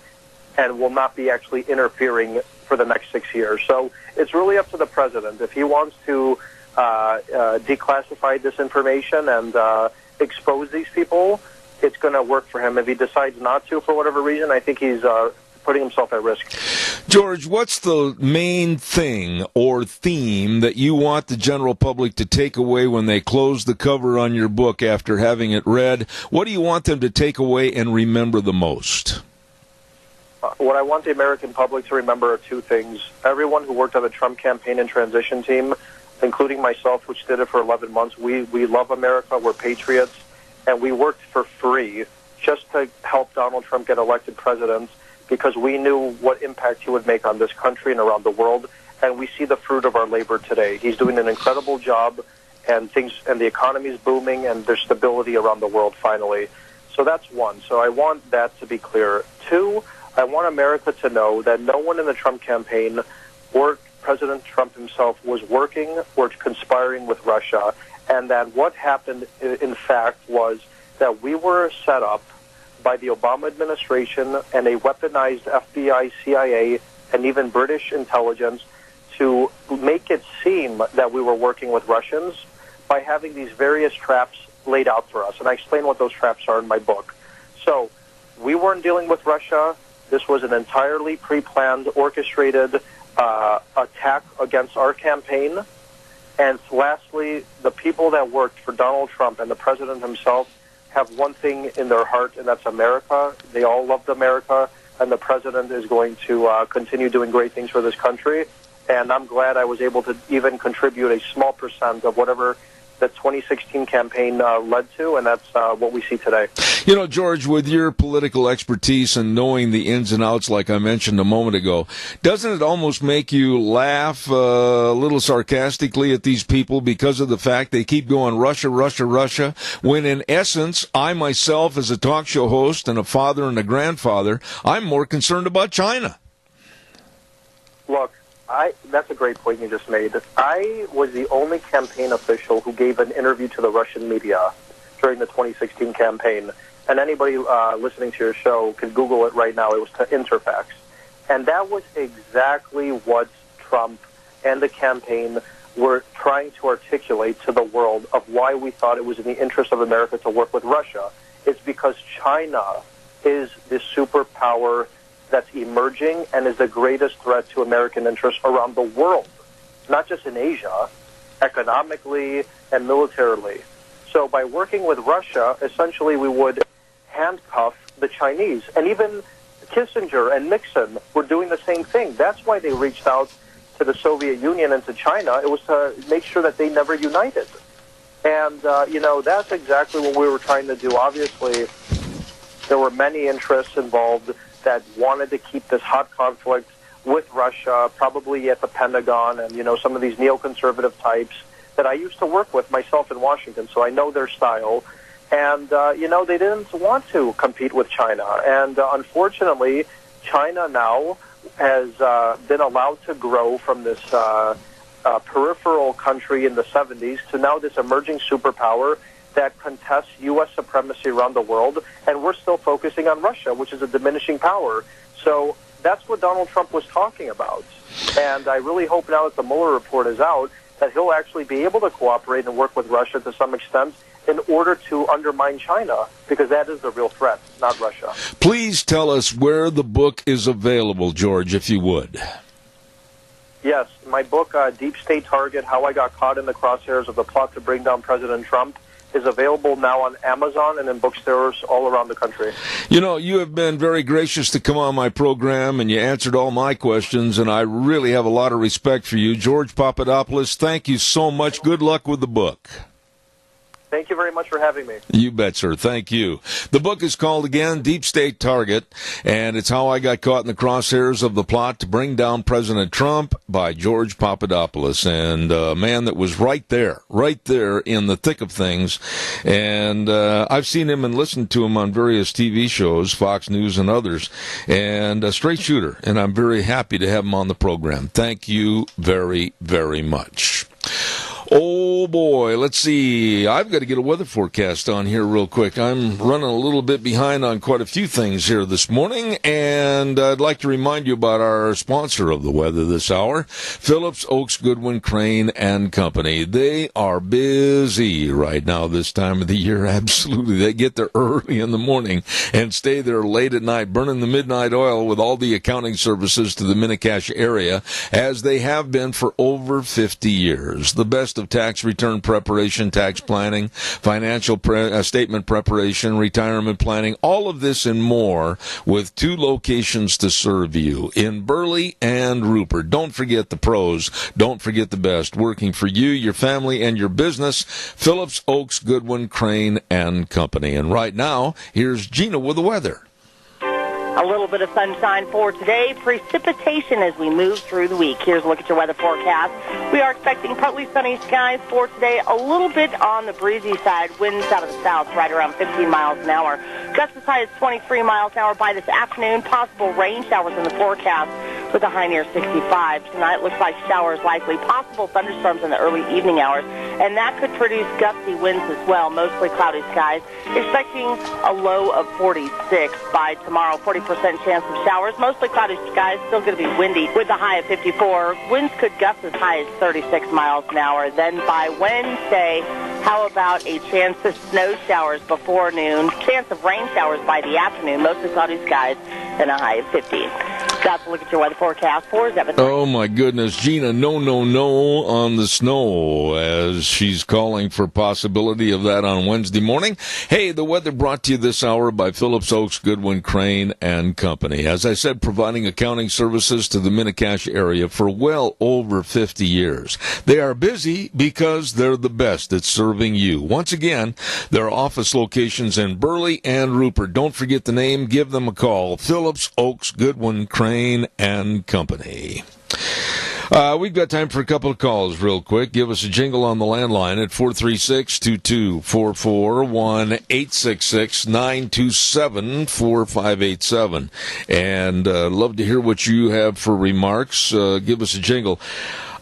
and will not be actually interfering for the next 6 years. So it's really up to the president. If he wants to declassify this information and expose these people, it's going to work for him. If he decides not to, for whatever reason, I think he's putting himself at risk. George, what's the main thing or theme that you want the general public to take away when they close the cover on your book after having it read? What do you want them to take away and remember the most? What I want the American public to remember are two things. Everyone who worked on the Trump campaign and transition team, including myself, which did it for 11 months, we love America, we're patriots, and we worked for free just to help Donald Trump get elected president because we knew what impact he would make on this country and around the world, and we see the fruit of our labor today. He's doing an incredible job, and the economy is booming, and there's stability around the world finally. So that's one. So I want that to be clear. Two, I want America to know that no one in the Trump campaign or President Trump himself was working or conspiring with Russia, and that what happened, in fact, was that we were set up by the Obama administration and a weaponized FBI, CIA, and even British intelligence to make it seem that we were working with Russians by having these various traps laid out for us. And I explain what those traps are in my book. So we weren't dealing with Russia. This was an entirely pre-planned, orchestrated attack against our campaign. And lastly, the people that worked for Donald Trump and the president himself have one thing in their heart, and that's America. They all loved America, and the president is going to continue doing great things for this country. And I'm glad I was able to even contribute a small percent of whatever the 2016 campaign led to, and that's what we see today. You know, George, with your political expertise and knowing the ins and outs, like I mentioned a moment ago, doesn't it almost make you laugh a little sarcastically at these people because of the fact they keep going Russia, Russia, Russia, when in essence, I myself, as a talk show host and a father and a grandfather, I'm more concerned about China? Look, that's a great point you just made. I was the only campaign official who gave an interview to the Russian media during the 2016 campaign. And anybody listening to your show can Google it right now. It was to Interfax. And that was exactly what Trump and the campaign were trying to articulate to the world of why we thought it was in the interest of America to work with Russia. It's because China is the superpower that's emerging and is the greatest threat to American interests around the world, not just in Asia, economically and militarily. So by working with Russia, essentially we would handcuff the Chinese. And even Kissinger and Nixon were doing the same thing. That's why they reached out to the Soviet Union and to China. It was to make sure that they never united. And, that's exactly what we were trying to do. Obviously, there were many interests involved that wanted to keep this hot conflict with Russia, probably at the Pentagon, and, some of these neoconservative types that I used to work with myself in Washington, so I know their style. And, they didn't want to compete with China. And unfortunately, China now has been allowed to grow from this peripheral country in the 70s to now this emerging superpower that contests U.S. supremacy around the world, and we're still focusing on Russia, which is a diminishing power. So that's what Donald Trump was talking about. And I really hope now that the Mueller report is out that he'll actually be able to cooperate and work with Russia to some extent in order to undermine China, because that is the real threat, not Russia. Please tell us where the book is available, George, if you would. Yes, my book, Deep State Target, How I Got Caught in the Crosshairs of the Plot to Bring Down President Trump, is available now on Amazon and in bookstores all around the country. You have been very gracious to come on my program, and you answered all my questions, and I really have a lot of respect for you. George Papadopoulos, thank you so much. Good luck with the book. Thank you very much for having me. You bet, sir. Thank you. The book is called, again, Deep State Target, and it's How I Got Caught in the Crosshairs of the Plot to Bring Down President Trump by George Papadopoulos, and a man that was right there in the thick of things. And I've seen him and listened to him on various TV shows, Fox News and others, and a straight shooter, and I'm very happy to have him on the program. Thank you very, very much. Oh, boy, let's see. I've got to get a weather forecast on here real quick. I'm running a little bit behind on quite a few things here this morning, and I'd like to remind you about our sponsor of the weather this hour, Phillips, Oaks, Goodwin, Crane, and Company. They are busy right now this time of the year, absolutely. They get there early in the morning and stay there late at night, burning the midnight oil with all the accounting services to the Mini-Cash area, as they have been for over 50 years. The best of tax return preparation, tax planning, financial statement preparation, retirement planning, all of this and more, with 2 locations to serve you, in Burley and Rupert. Don't forget the pros. Don't forget the best. Working for you, your family, and your business, Phillips, Oaks, Goodwin, Crane, and Company. And right now, here's Gina with the weather. A little bit of sunshine for today. Precipitation as we move through the week. Here's a look at your weather forecast. We are expecting partly sunny skies for today. A little bit on the breezy side. Winds out of the south right around 15 miles an hour. Gusts as high as 23 miles an hour by this afternoon. Possible rain showers in the forecast with a high near 65. Tonight looks like showers likely. Possible thunderstorms in the early evening hours. And that could produce gusty winds as well. Mostly cloudy skies. Expecting a low of 46 by tomorrow. 40% chance of showers. Mostly cloudy skies. Still going to be windy with a high of 54. Winds could gust as high as 36 miles an hour. Then by Wednesday, how about a chance of snow showers before noon? Chance of rain showers by the afternoon. Mostly cloudy skies and a high of 50. Got to look at your weather forecast for Zebedee. Oh, my goodness. Gina, no on the snow, as she's calling for possibility of that on Wednesday morning. Hey, the weather brought to you this hour by Phillips, Oaks, Goodwin, Crane, and Company. As I said, providing accounting services to the Mini-Cash area for well over 50 years. They are busy because they're the best at serving you. Once again, their office locations in Burley and Rupert. Don't forget the name. Give them a call. Phillips, Oaks, Goodwin, Crane, and Company. We've got time for a couple of calls real quick. Give us a jingle on the landline at 436-2244, 1-866-927-4587. And love to hear what you have for remarks. Give us a jingle.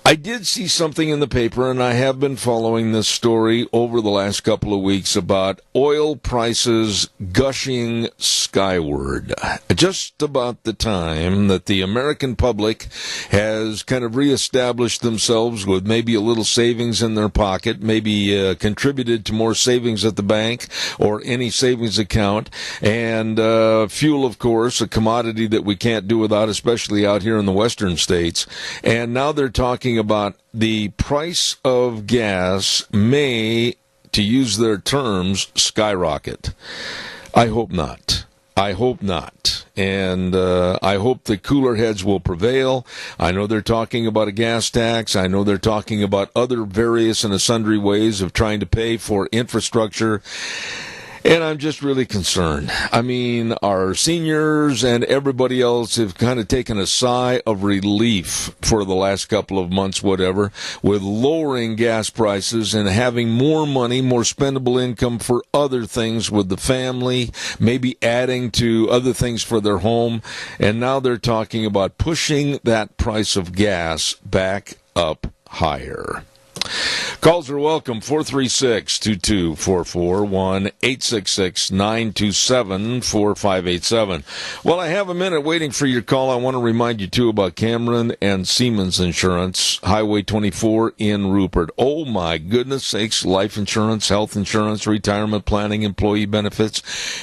I did see something in the paper, and I have been following this story over the last couple of weeks about oil prices gushing skyward. Just about the time that the American public has kind of reestablished themselves with maybe a little savings in their pocket, maybe contributed to more savings at the bank or any savings account, and fuel, of course, a commodity that we can't do without, especially out here in the western states. And now they're talking about the price of gas may, to use their terms, skyrocket. I hope not. I hope not. And I hope the cooler heads will prevail. I know they're talking about a gas tax. I know they're talking about other various and sundry ways of trying to pay for infrastructure. And I'm just really concerned. I mean, our seniors and everybody else have kind of taken a sigh of relief for the last couple of months, whatever, with lowering gas prices and having more money, more spendable income for other things with the family, maybe adding to other things for their home. And now they're talking about pushing that price of gas back up higher. Calls are welcome, 436-2244, 1-866-927-4587. Well, I have a minute waiting for your call. I want to remind you, too, about Cameron and Siemens Insurance, Highway 24 in Rupert. Oh, my goodness sakes, life insurance, health insurance, retirement planning, employee benefits.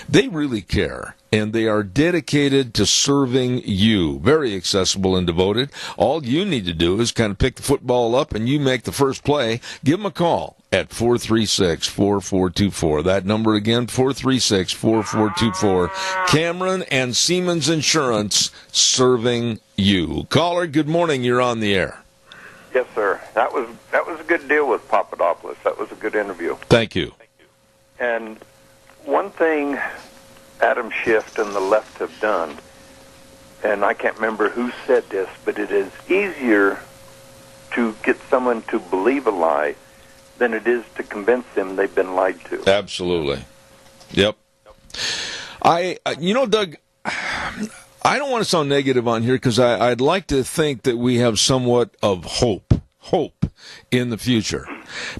They really care. And they are dedicated to serving you. Very accessible and devoted. All you need to do is kind of pick the football up and you make the first play. Give them a call at 436-4424. That number again, 436-4424. Cameron and Siemens Insurance, serving you. Caller, good morning. You're on the air. Yes, sir. That was a good deal with Papadopoulos. That was a good interview. Thank you. And one thing Adam Schiff and the left have done, and I can't remember who said this, but it is easier to get someone to believe a lie than it is to convince them they've been lied to. Absolutely. Yep. Doug, I don't want to sound negative on here because I'd like to think that we have somewhat of hope in the future.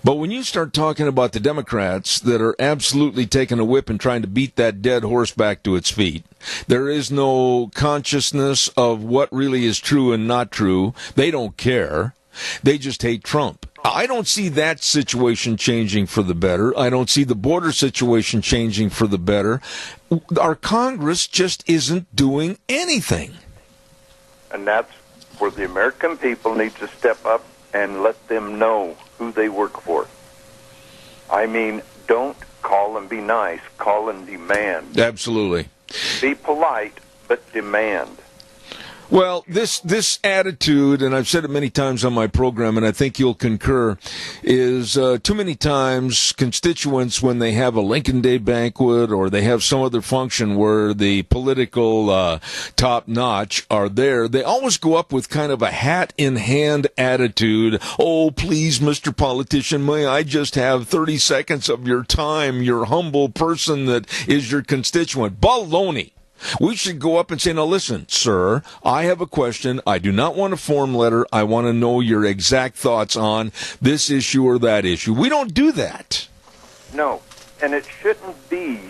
But when you start talking about the Democrats that are absolutely taking a whip and trying to beat that dead horse back to its feet, there is no consciousness of what really is true and not true. They don't care. They just hate Trump. I don't see that situation changing for the better. I don't see the border situation changing for the better. Our Congress just isn't doing anything. And that's where the American people need to step up and let them know who they work for. I mean, don't call and be nice. Call and demand. Absolutely. Be polite, but demand. Well, this attitude, and I've said it many times on my program, and I think you'll concur, is too many times constituents, when they have a Lincoln Day banquet or they have some other function where the political top-notch are there, they always go up with kind of a hat-in-hand attitude. Oh, please, Mr. Politician, may I just have 30 seconds of your time, your humble person that is your constituent. Baloney. We should go up and say, now listen, sir, I have a question. I do not want a form letter. I want to know your exact thoughts on this issue or that issue. We don't do that. No, and it shouldn't be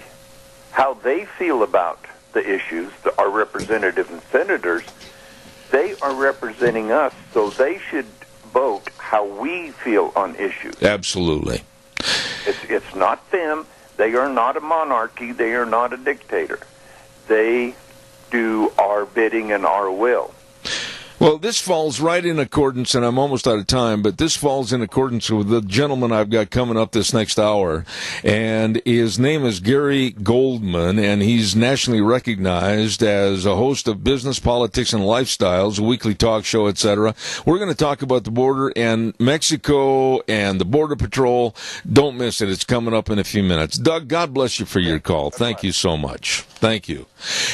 how they feel about the issues, our representatives and senators. They are representing us, so they should vote how we feel on issues. Absolutely. It's not them. They are not a monarchy. They are not a dictator. They do our bidding and our will. Well, this falls right in accordance, and I'm almost out of time, but this falls in accordance with the gentleman I've got coming up this next hour, and his name is Gary Goldman, and he's nationally recognized as a host of Business, Politics, and Lifestyles, a weekly talk show, etc. We're going to talk about the border and Mexico and the Border Patrol. Don't miss it. It's coming up in a few minutes. Doug, God bless you for your call. Thank you so much. Thank you.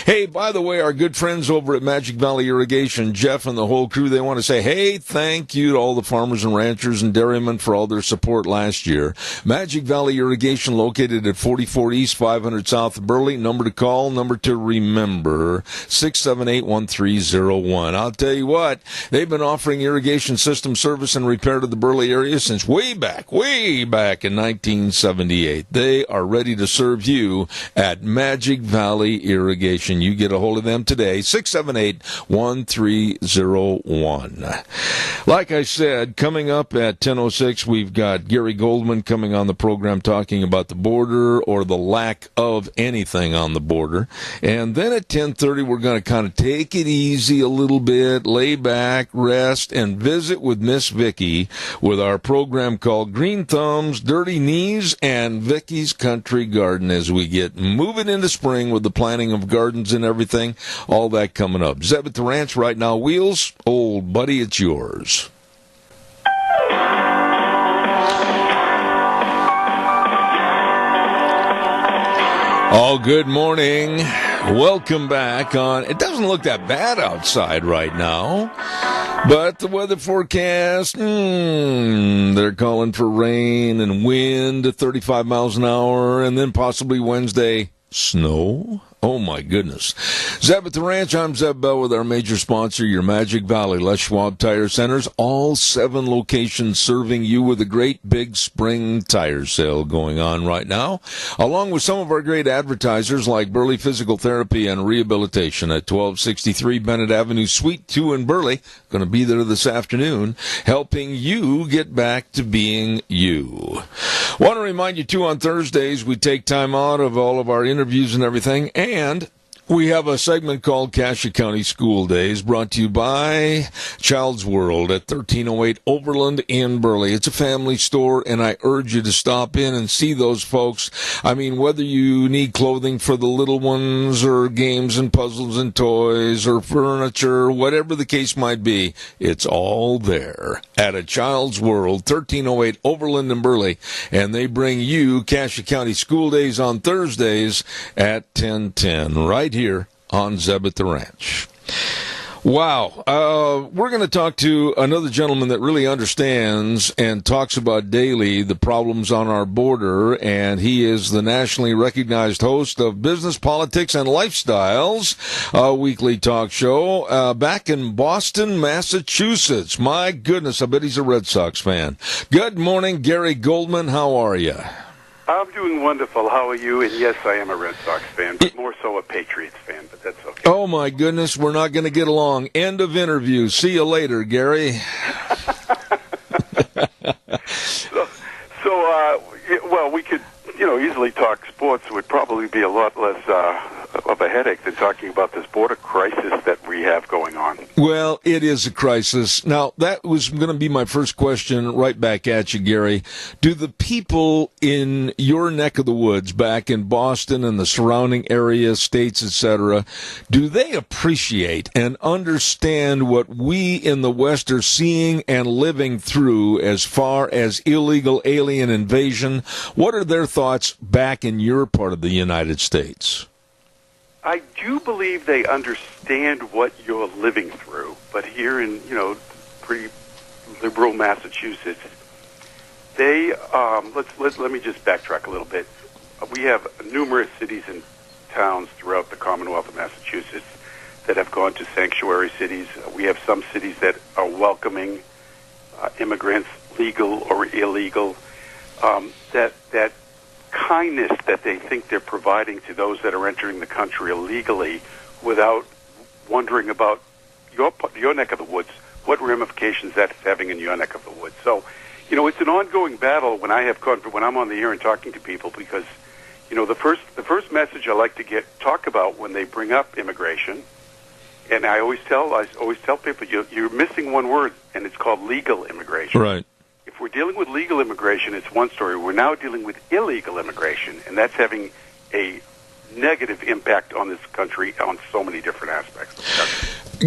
Hey, by the way, our good friends over at Magic Valley Irrigation, Jeff and the whole crew, they want to say, hey, thank you to all the farmers and ranchers and dairymen for all their support last year. Magic Valley Irrigation, located at 44 East, 500 South of Burley. Number to call, number to remember, 678-1301. I'll tell you what, they've been offering irrigation system service and repair to the Burley area since way back in 1978. They are ready to serve you at Magic Valley Irrigation. You get a hold of them today, 678-1301. Like I said, coming up at 10:06, we've got Gary Goldman coming on the program talking about the border or the lack of anything on the border. And then at 10:30, we're going to kind of take it easy a little bit, lay back, rest, and visit with Miss Vicky with our program called Green Thumbs, Dirty Knees, and Vicky's Country Garden as we get moving into spring with the planting of gardens and everything. All that coming up. Zeb at the Ranch right now. Wheels, old buddy, it's yours. Oh, good morning. Welcome back on. It doesn't look that bad outside right now, but the weather forecast, they're calling for rain and wind at 35 miles an hour, and then possibly Wednesday, snow. Oh, my goodness. Zeb at the Ranch, I'm Zeb Bell with our major sponsor, your Magic Valley Les Schwab Tire Centers. All 7 locations serving you with a great big spring tire sale going on right now, along with some of our great advertisers like Burley Physical Therapy and Rehabilitation at 1263 Bennett Avenue, Suite 2 in Burley. Going to be there this afternoon, helping you get back to being you. Want to remind you, too, on Thursdays, we take time out of all of our interviews and everything, and We have a segment called Cassia County School Days, brought to you by Child's World at 1308 Overland in Burley. It's a family store, and I urge you to stop in and see those folks. I mean, whether you need clothing for the little ones or games and puzzles and toys or furniture, whatever the case might be, it's all there at a Child's World, 1308 Overland in Burley. And they bring you Cassia County School Days on Thursdays at 10:10, right here on Zeb at the Ranch. Wow. We're going to talk to another gentleman that really understands and talks about daily the problems on our border, and he is the nationally recognized host of Business, Politics, and Lifestyles, a weekly talk show back in Boston, Massachusetts. My goodness, I bet he's a Red Sox fan. Good morning, Gary Goldman. How are you? I'm doing wonderful. How are you? And yes, I am a Red Sox fan, but more so a Patriots fan, but that's okay. Oh, my goodness, we're not going to get along. End of interview. See you later, Gary. Well, we could, easily talk sports. It would probably be a lot less of a headache than talking about this border crisis that we have going on. Well, it is a crisis. Now, that was going to be my first question right back at you, Gary. Do the people in your neck of the woods back in Boston and the surrounding area, states, etc., do they appreciate and understand what we in the West are seeing and living through as far as illegal alien invasion? What are their thoughts back in your part of the United States? I do believe they understand what you're living through, but here in, pretty liberal Massachusetts, they, let me just backtrack a little bit. We have numerous cities and towns throughout the Commonwealth of Massachusetts that have gone to sanctuary cities. We have some cities that are welcoming immigrants, legal or illegal, that kindness that they think they're providing to those that are entering the country illegally without wondering about your neck of the woods, what ramifications that's having in your neck of the woods. So, it's an ongoing battle when when I'm on the air and talking to people, because, the first message I like to talk about when they bring up immigration, and I always tell people you're missing one word, and it's called legal immigration. Right. If we're dealing with legal immigration, it's one story. We're now dealing with illegal immigration, and that's having a negative impact on this country on so many different aspects.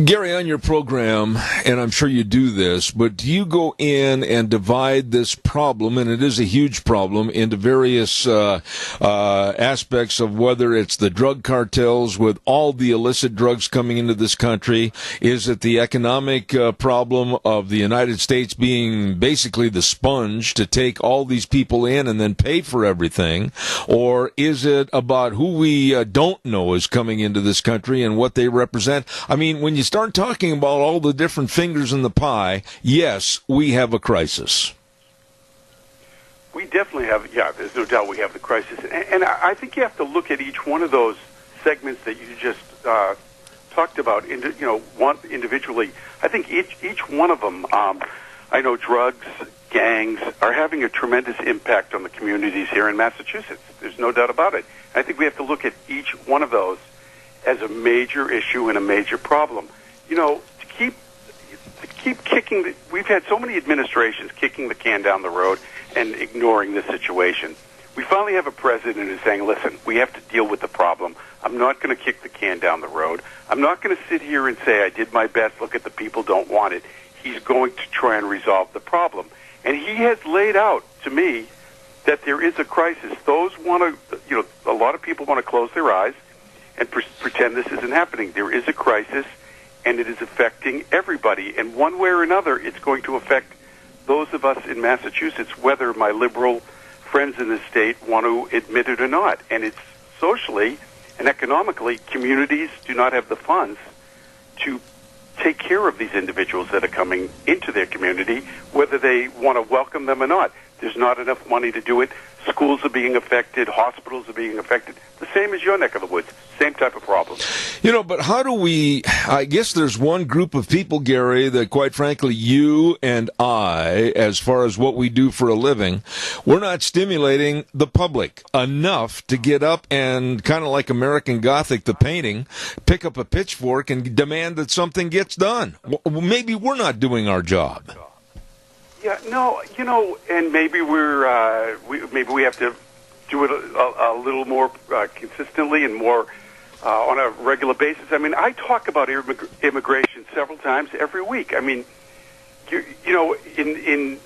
Gary, on your program, and I'm sure you do this, but do you go in and divide this problem, and it is a huge problem, into various aspects of whether it's the drug cartels with all the illicit drugs coming into this country? Is it the economic problem of the United States being basically the sponge to take all these people in and then pay for everything? Or is it about who we don't know is coming into this country and what they represent? I mean, when you start talking about all the different fingers in the pie, yes, we have a crisis. We definitely have, there's no doubt we have the crisis. And I think you have to look at each one of those segments that you just talked about, one individually. I think each one of them, I know drugs, gangs, are having a tremendous impact on the communities here in Massachusetts. There's no doubt about it. I think we have to look at each one of those as a major issue and a major problem. To keep kicking, we've had so many administrations kicking the can down the road and ignoring the situation. We finally have a president who's saying, listen, we have to deal with the problem. I'm not going to kick the can down the road. I'm not going to sit here and say I did my best, look at the people don't want it. He's going to try and resolve the problem. And he has laid out to me that there is a crisis. Those want to, a lot of people want to close their eyes and pretend this isn't happening. There is a crisis, and it is affecting everybody. And one way or another, it's going to affect those of us in Massachusetts, whether my liberal friends in the state want to admit it or not. And it's socially and economically, communities do not have the funds to take care of these individuals that are coming into their community, whether they want to welcome them or not. There's not enough money to do it. Schools are being affected. Hospitals are being affected. The same as your neck of the woods. Same type of problem. But how do we, I guess there's one group of people, Gary, that quite frankly, you and I, as far as what we do for a living, we're not stimulating the public enough to get up and, kind of like American Gothic, the painting, pick up a pitchfork and demand that something gets done. Well, maybe we're not doing our job. Yeah, no, and maybe maybe we have to do it a little more consistently and more on a regular basis. I mean, I talk about immigration several times every week. I mean, in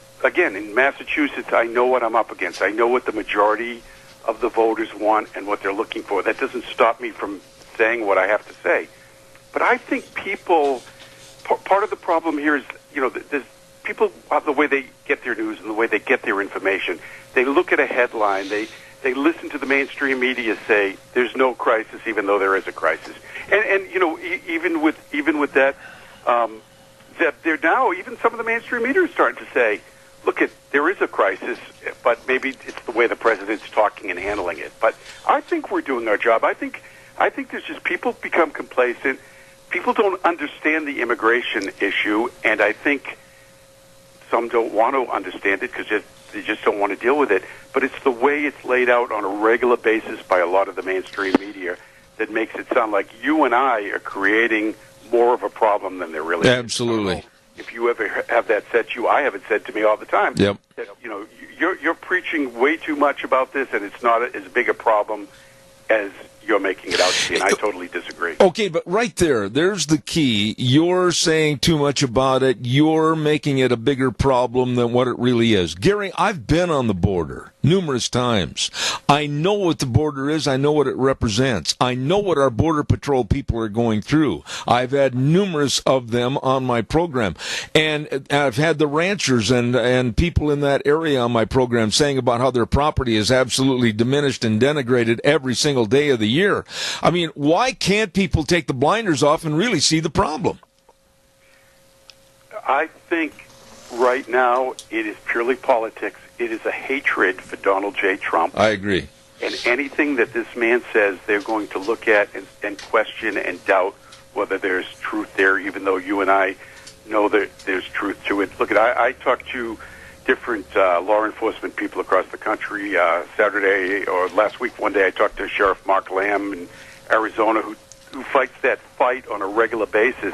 Massachusetts, I know what I'm up against. I know what the majority of the voters want and what they're looking for. That doesn't stop me from saying what I have to say. But I think part of the problem here is, there's people, the way they get their news and the way they get their information, they look at a headline, they listen to the mainstream media say there's no crisis, even though there is a crisis, and even with that, that they're now, even some of the mainstream media are starting to say, look, there is a crisis, but maybe it's the way the president's talking and handling it. But I think we're doing our job. I think there's just people become complacent. People don't understand the immigration issue, and I think some don't want to understand it because they just don't want to deal with it. But it's the way it's laid out on a regular basis by a lot of the mainstream media that makes it sound like you and I are creating more of a problem than there really is. Absolutely. If you ever have that said to you, I have it said to me all the time. Yep. That, you're preaching way too much about this, and it's not as big a problem as you're making it out to be, and I totally disagree. Okay, but right there's the key. You're saying too much about it. You're making it a bigger problem than what it really is. Gary, I've been on the border numerous times. I know what the border is. I know what it represents. I know what our Border Patrol people are going through. I've had numerous of them on my program. And I've had the ranchers and people in that area on my program saying about how their property is absolutely diminished and denigrated every single day of the year. I mean, why can't people take the blinders off and really see the problem? I think right now it is purely politics. It is a hatred for Donald J. Trump. I agree. And anything that this man says, they're going to look at and question and doubt whether there's truth there, even though you and I know that there's truth to it. Look, I talked to different law enforcement people across the country. Saturday or last week, one day, I talked to Sheriff Mark Lamb in Arizona, who fights that fight on a regular basis,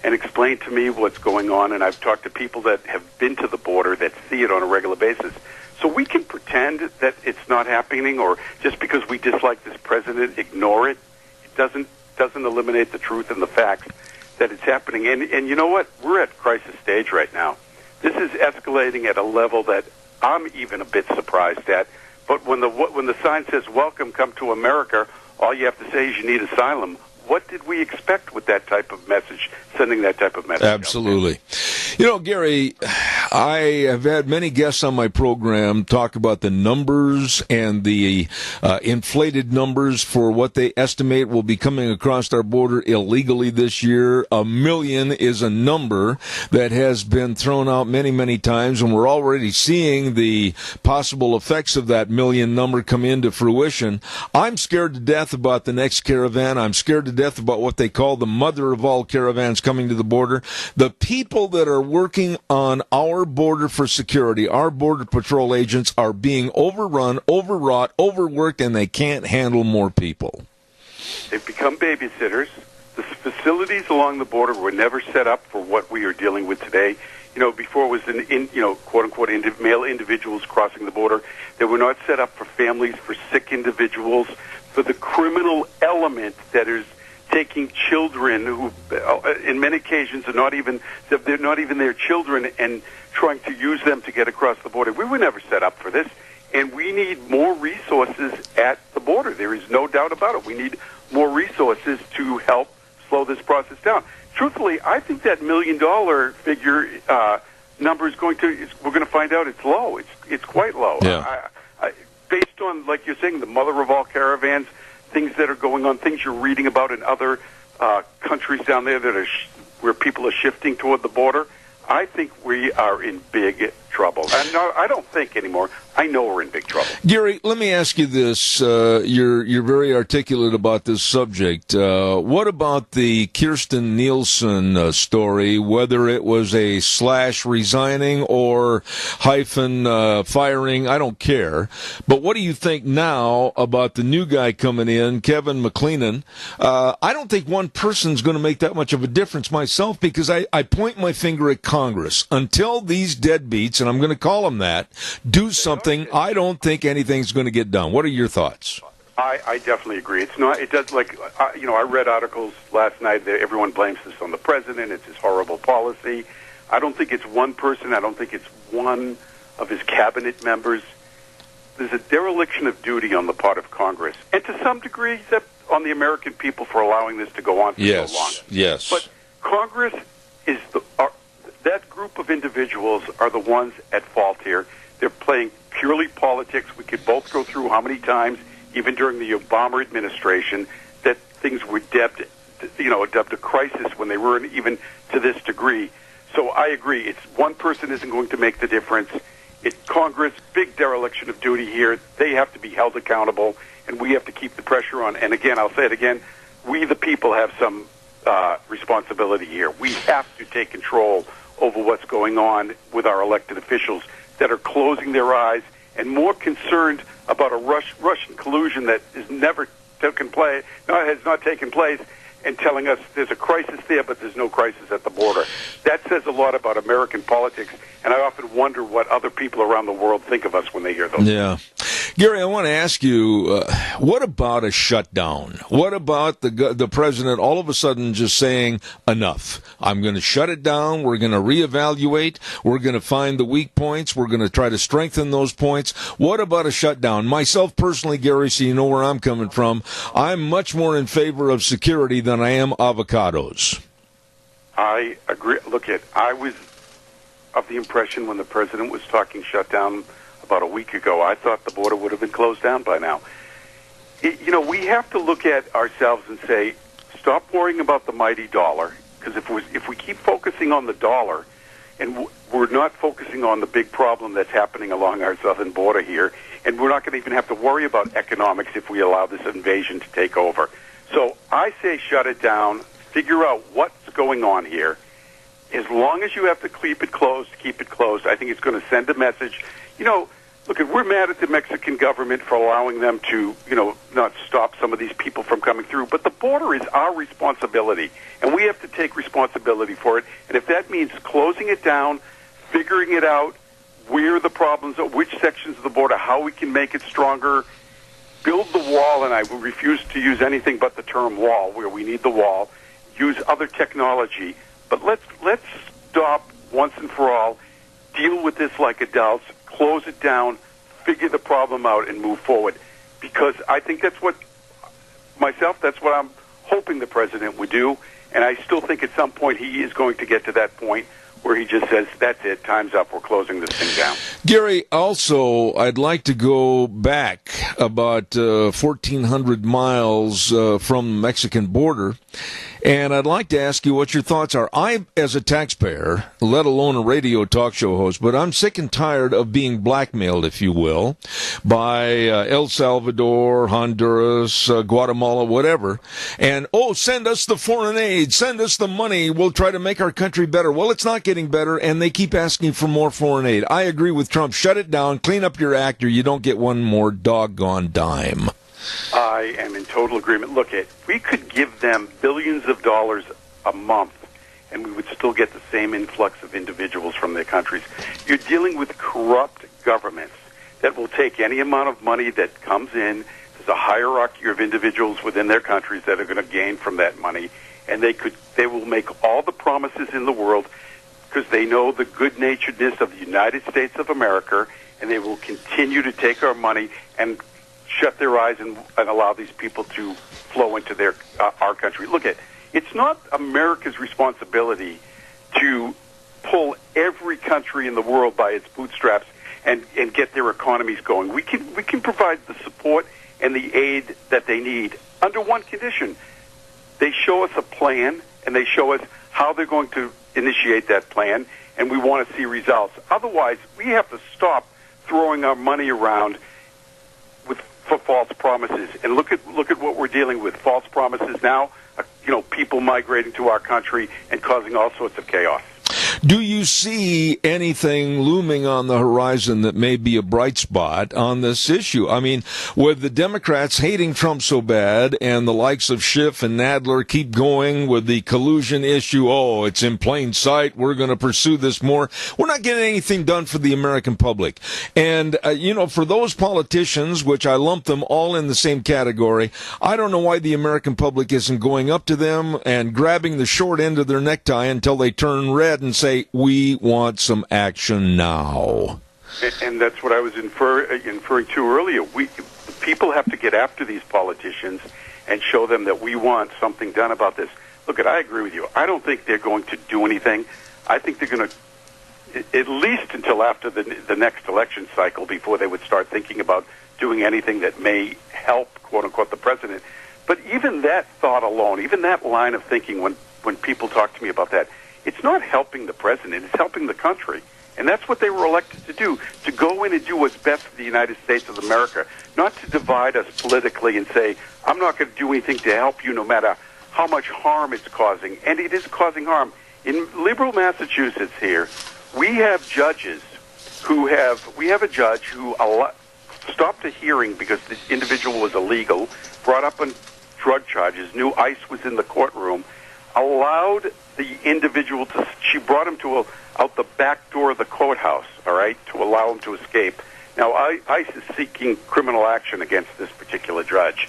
and explained to me what's going on. And I've talked to people that have been to the border that see it on a regular basis. So we can pretend that it's not happening, or just because we dislike this president, ignore it. It doesn't eliminate the truth and the facts that it's happening. And you know what? We're at crisis stage right now. This is escalating at a level that I'm even a bit surprised at. But when the sign says "Welcome, come to America," all you have to say is you need asylum. What did we expect with that type of message, sending that type of message? Absolutely. Gary, I have had many guests on my program talk about the numbers and the inflated numbers for what they estimate will be coming across our border illegally this year. 1 million is a number that has been thrown out many, many times, and we're already seeing the possible effects of that 1 million number come into fruition. I'm scared to death about the next caravan. I'm scared to death about what they call the mother of all caravans coming to the border. The people that are working on our border for security, our Border Patrol agents, are being overrun, overwrought, overworked, and they can't handle more people. They've become babysitters. The facilities along the border were never set up for what we are dealing with today. Before it was quote-unquote male individuals crossing the border. They were not set up for families, for sick individuals, for the criminal element that is taking children who, in many occasions, they're not even their children, and trying to use them to get across the border. We were never set up for this, and we need more resources at the border. There is no doubt about it. We need more resources to help slow this process down. Truthfully, I think that $1 million figure number we're going to find out it's low. It's quite low. Yeah. Based on, like you're saying, the mother of all caravans, things that are going on, things you're reading about in other countries down there that are where people are shifting toward the border, I think we are in big trouble. And no, I don't think anymore. I know we're in big trouble. Gary, let me ask you this. You're very articulate about this subject. What about the Kirstjen Nielsen story, whether it was a / resigning or hyphen firing? I don't care. But what do you think now about the new guy coming in, Kevin McAleenan? I don't think one person's going to make that much of a difference myself, because I point my finger at Congress. Until these deadbeats, and I'm going to call them that, do something, I don't think anything's going to get done. What are your thoughts? I definitely agree. It's not. It does. Like I read articles last night that everyone blames this on the president. It's his horrible policy. I don't think it's one person. I don't think it's one of his cabinet members. There's a dereliction of duty on the part of Congress, and to some degree, on the American people for allowing this to go on for so long. Yes. But Congress is that group of individuals are the ones at fault here. They're playing purely politics. We could both go through how many times, even during the Obama administration, that things were dubbed a crisis when they weren't even to this degree. So I agree. It's one person isn't going to make the difference. Congress, big dereliction of duty here. They have to be held accountable, and we have to keep the pressure on. And again, I'll say it again, we the people have some responsibility here. We have to take control over what's going on with our elected officials that are closing their eyes and more concerned about a Russian collusion that has never has not taken place, and telling us there's a crisis there, but there's no crisis at the border. That says a lot about American politics, and I often wonder what other people around the world think of us when they hear those things. Gary, I want to ask you, what about a shutdown? What about the president all of a sudden just saying, enough, I'm going to shut it down, we're going to reevaluate, we're going to find the weak points, we're going to try to strengthen those points? What about a shutdown? Myself personally, Gary, so you know where I'm coming from, I'm much more in favor of security than I am avocados. I agree. I was of the impression when the president was talking shutdown about a week ago, I thought the border would have been closed down by now. We have to look at ourselves and say, stop worrying about the mighty dollar, because if we keep focusing on the dollar, and we're not focusing on the big problem that's happening along our southern border here, and we're not going to even have to worry about economics if we allow this invasion to take over. So I say shut it down, figure out what's going on here. As long as you have to keep it closed, I think it's going to send a message. We're mad at the Mexican government for allowing them to, not stop some of these people from coming through. But the border is our responsibility, and we have to take responsibility for it. And if that means closing it down, figuring it out, where the problems are, which sections of the border, how we can make it stronger, build the wall, and I refuse to use anything but the term wall, where we need the wall, use other technology. But let's stop once and for all, deal with this like adults, close it down, figure the problem out, and move forward. Because I think that's what I'm hoping the president would do, and I still think at some point he is going to get to that point where he just says, that's it, time's up, we're closing this thing down. Gary, also, I'd like to go back about 1,400 miles from the Mexican border, and I'd like to ask you what your thoughts are. I, as a taxpayer, let alone a radio talk show host, but I'm sick and tired of being blackmailed, if you will, by El Salvador, Honduras, Guatemala, whatever, and, send us the foreign aid, send us the money, we'll try to make our country better. Well, it's not getting better, and they keep asking for more foreign aid. I agree with Trump. Shut it down, clean up your act, or you don't get one more doggone dime. I am in total agreement. We could give them billions of dollars a month, and we would still get the same influx of individuals from their countries. You're dealing with corrupt governments that will take any amount of money that comes in. There's a hierarchy of individuals within their countries that are going to gain from that money, and they will make all the promises in the world because they know the good-naturedness of the United States of America, and they will continue to take our money and shut their eyes and allow these people to flow into our country. It's not America's responsibility to pull every country in the world by its bootstraps and get their economies going. We can provide the support and the aid that they need under one condition. They show us a plan and they show us how they're going to initiate that plan, and we want to see results. Otherwise, we have to stop throwing our money around for false promises. And look at what we're dealing with: false promises now. People migrating to our country and causing all sorts of chaos. Do you see anything looming on the horizon that may be a bright spot on this issue? I mean, with the Democrats hating Trump so bad and the likes of Schiff and Nadler keep going with the collusion issue, oh, it's in plain sight, we're going to pursue this more. We're not getting anything done for the American public. And, for those politicians, which I lump them all in the same category, I don't know why the American public isn't going up to them and grabbing the short end of their necktie until they turn red and say, we want some action now. And that's what I was inferring to earlier. People have to get after these politicians and show them that we want something done about this. Look, I agree with you. I don't think they're going to do anything. I think they're going to, at least until after the next election cycle, before they would start thinking about doing anything that may help, quote-unquote, the president. But even that thought alone, even that line of thinking, when people talk to me about that, it's not helping the president, it's helping the country. And that's what they were elected to do, to go in and do what's best for the United States of America, not to divide us politically and say, I'm not going to do anything to help you no matter how much harm it's causing. And it is causing harm. In liberal Massachusetts here, we have judges we have a judge who stopped a hearing because the individual was illegal, brought up on drug charges, knew ICE was in the courtroom, allowed the individual she brought him out the back door of the courthouse, all right, to allow him to escape. Now, ICE is seeking criminal action against this particular judge.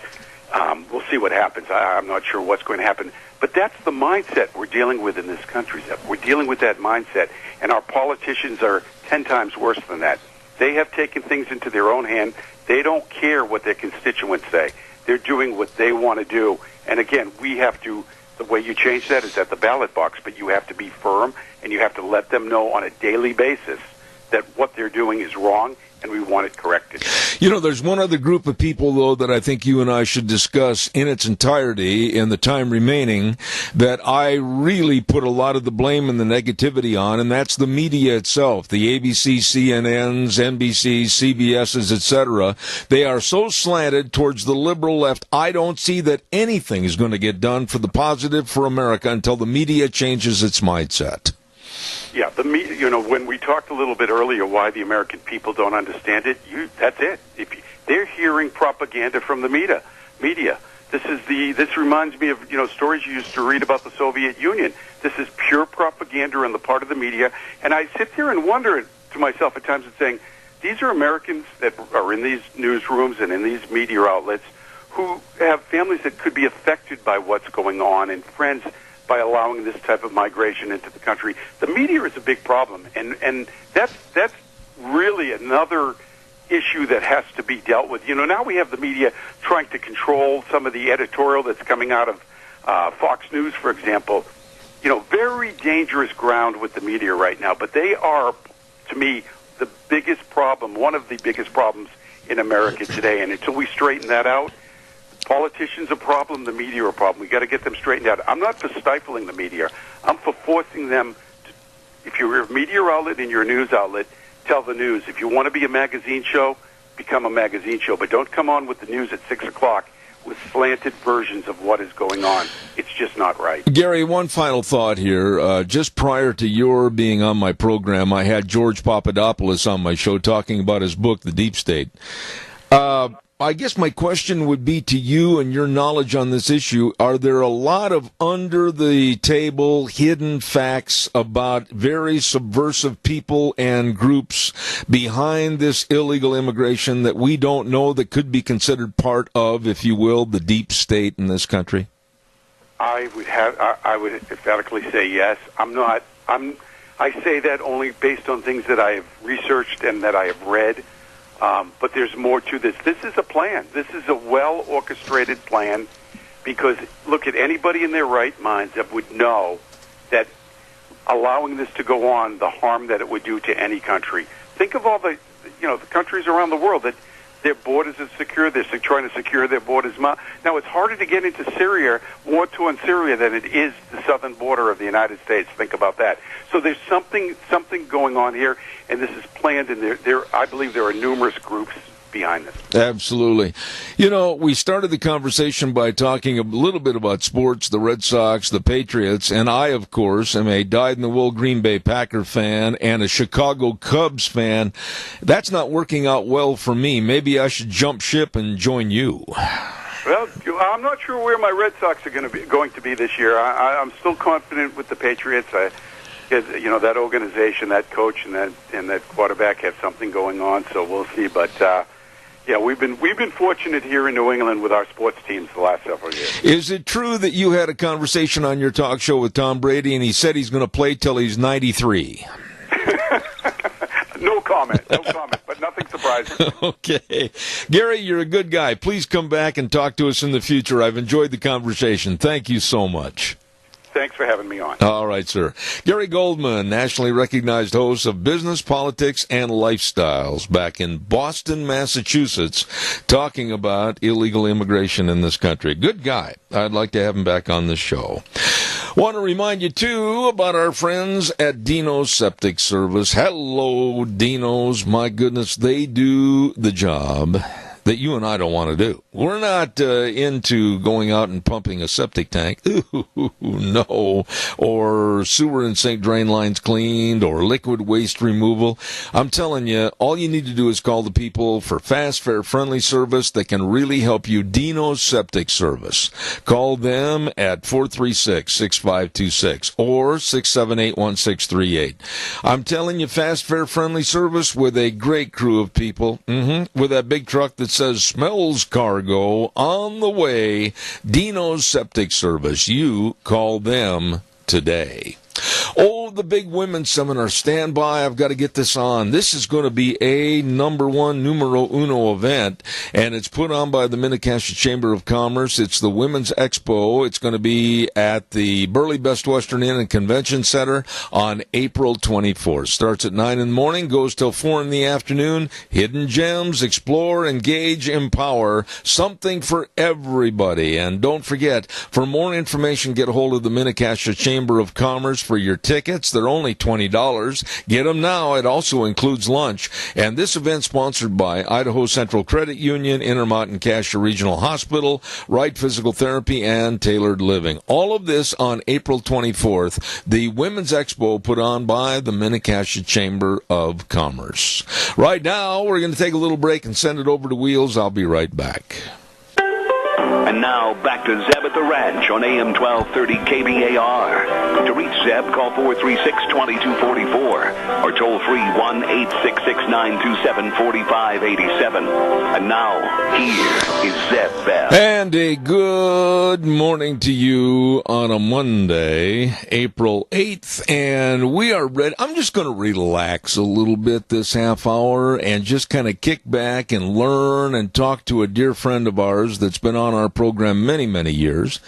We'll see what happens. I'm not sure what's going to happen. But that's the mindset we're dealing with in this country. We're dealing with that mindset, and our politicians are 10 times worse than that. They have taken things into their own hand. They don't care what their constituents say. They're doing what they want to do. And again, we have to, the way you change that is at the ballot box, but you have to be firm, and you have to let them know on a daily basis that what they're doing is wrong, and we want it corrected. There's one other group of people, though, that I think you and I should discuss in its entirety in the time remaining that I really put a lot of the blame and the negativity on, and that's the media itself, the ABC, CNNs, NBCs, CBSs, etc. They are so slanted towards the liberal left, I don't see that anything is going to get done for the positive for America until the media changes its mindset. Yeah, the media, when we talked a little bit earlier why the American people don't understand it, that's it. They're hearing propaganda from the media. This reminds me of, stories you used to read about the Soviet Union. This is pure propaganda on the part of the media. And I sit there and wonder to myself at times and saying, these are Americans that are in these newsrooms and in these media outlets who have families that could be affected by what's going on and friends by allowing this type of migration into the country. The media is a big problem, and that's really another issue that has to be dealt with. Now we have the media trying to control some of the editorial that's coming out of Fox News, for example. Very dangerous ground with the media right now, but they are, to me, the biggest problem, one of the biggest problems in America today, and until we straighten that out, politicians are a problem, the media are a problem. We've got to get them straightened out. I'm not for stifling the media. I'm for forcing them to, if you're a media outlet and you're a news outlet, tell the news. If you want to be a magazine show, become a magazine show. But don't come on with the news at 6 o'clock with slanted versions of what is going on. It's just not right. Gary, one final thought here. Just prior to your being on my program, I had George Papadopoulos on my show talking about his book, The Deep State. I guess my question would be to you and your knowledge on this issue. Are there a lot of under-the-table hidden facts about very subversive people and groups behind this illegal immigration that we don't know that could be considered part of, if you will, the deep state in this country? I would emphatically say yes. I say that only based on things that I have researched and that I have read. But there's more to this. This is a plan. This is a well-orchestrated plan because, look, at anybody in their right minds that would know that allowing this to go on, the harm that it would do to any country. Think of all the countries around the world that their borders are secure. They're trying to secure their borders. Now, it's harder to get into Syria, war-torn Syria, than it is the southern border of the United States. Think about that. So there's something going on here, and this is planned, and I believe there are numerous groups behind this. Absolutely. You know, we started the conversation by talking a little bit about sports, the Red Sox, the Patriots, and I, of course, am a dyed-in-the-wool Green Bay Packer fan and a Chicago Cubs fan. That's not working out well for me. Maybe I should jump ship and join you. Well, I'm not sure where my Red Sox are going to be this year. I'm still confident with the Patriots. You know, that organization, that coach, and that quarterback have something going on. So we'll see. But yeah, we've been fortunate here in New England with our sports teams the last several years. Is it true that you had a conversation on your talk show with Tom Brady, and he said he's going to play till he's 93? No comment, but nothing surprising. Okay. Gary, you're a good guy. Please come back and talk to us in the future. I've enjoyed the conversation. Thank you so much. Thanks for having me on. All right, sir. Gary Goldman, nationally recognized host of Business, Politics, and Lifestyles, back in Boston, Massachusetts, talking about illegal immigration in this country. Good guy. I'd like to have him back on the show. Want to remind you, too, about our friends at Dino's Septic Service. Hello, Dino's. My goodness, they do the job that you and I don't want to do. We're not into going out and pumping a septic tank. Ooh, no. Or sewer and sink drain lines cleaned, or liquid waste removal. I'm telling you, all you need to do is call the people for fast, fair, friendly service that can really help you. Dino's Septic Service. Call them at 436-6526 or 678-1638. I'm telling you, fast, fair, friendly service with a great crew of people. With that big truck that says smells cargo on the way. Dino's Septic Service. You call them today. Oh, the big women's seminar. Stand by. I've got to get this on. This is going to be a numero uno event, and it's put on by the Minnecasia Chamber of Commerce. It's the Women's Expo. It's going to be at the Burley Best Western Inn and Convention Center on April 24th. Starts at 9 in the morning, goes till 4 in the afternoon. Hidden gems, explore, engage, empower. Something for everybody. And don't forget, for more information, get a hold of the Minnecasia Chamber of Commerce for your tickets. They're only $20. Get them now. It also includes lunch. And this event sponsored by Idaho Central Credit Union, Intermountain Cassia Regional Hospital, Wright Physical Therapy, and Tailored Living. All of this on April 24th. The Women's Expo put on by the Minnecasia Chamber of Commerce. Right now, we're going to take a little break and send it over to Wheels. I'll be right back. And now, back to Zeb at the Ranch on AM 1230 KBAR. To reach Zeb, call 436-2244 or toll free 1-866-927-4587. And now, here is Zeb Bell. And a good morning to you on a Monday, April 8th. And we are ready. I'm just going to relax a little bit this half hour and just kind of kick back and learn and talk to a dear friend of ours that's been on our program many, many years.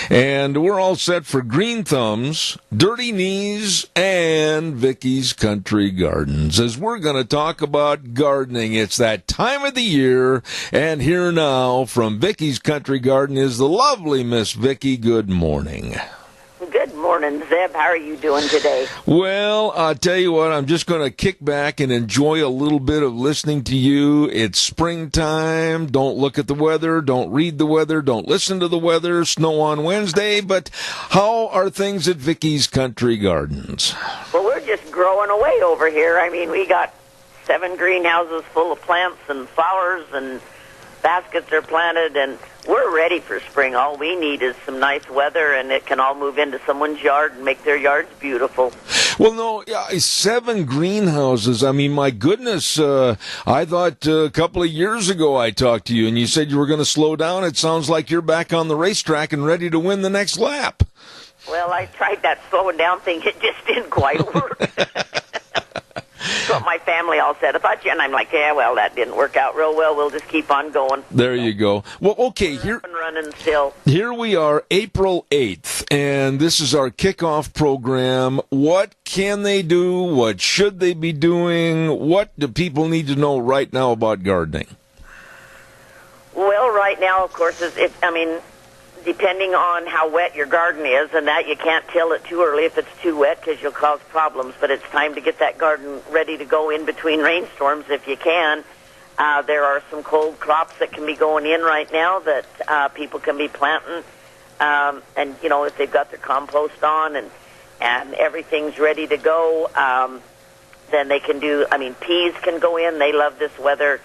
And we're all set for Green Thumbs, Dirty Knees, and Vicky's Country Gardens, as we're going to talk about gardening. It's that time of the year, and here now from Vicky's Country Garden is the lovely Miss Vicky. Good morning. Good morning, Zeb. How are you doing today? Well, I'll tell you what, I'm just going to kick back and enjoy a little bit of listening to you. It's springtime. Don't look at the weather. Don't read the weather. Don't listen to the weather. Snow on Wednesday. But how are things at Vicky's Country Gardens? Well, we're just growing away over here. I mean, we got 7 greenhouses full of plants and flowers, and baskets are planted, and we're ready for spring. All we need is some nice weather, and it can all move into someone's yard and make their yards beautiful. Well, no, 7 greenhouses. I mean, my goodness, I thought a couple of years ago I talked to you, and you said you were going to slow down. It sounds like you're back on the racetrack and ready to win the next lap. Well, I tried that slowing down thing. It just didn't quite work. That's what my family all said about you, and I'm like, yeah, well, that didn't work out real well. We'll just keep on going. There you go. Well, okay, here and running still. Here we are, April 8th, and this is our kickoff program. What can they do? What should they be doing? What do people need to know right now about gardening? Well, right now, of course, depending on how wet your garden is, and that you can't till it too early if it's too wet because you'll cause problems. But it's time to get that garden ready to go in between rainstorms if you can. There are some cold crops that can be going in right now that people can be planting. And, you know, if they've got their compost on and everything's ready to go, then they can do, peas can go in. They love this weather.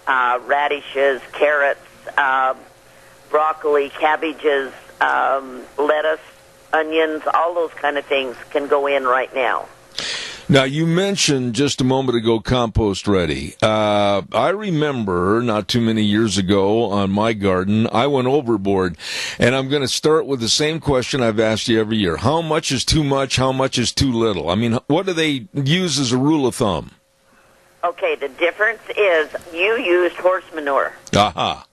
Radishes, carrots, broccoli, cabbages, lettuce, onions, all those kind of things can go in right now. Now, you mentioned just a moment ago compost ready. I remember not too many years ago on my garden, I went overboard. And I'm going to start with the same question I've asked you every year. How much is too much? How much is too little? I mean, what do they use as a rule of thumb? Okay, the difference is you used horse manure. Aha.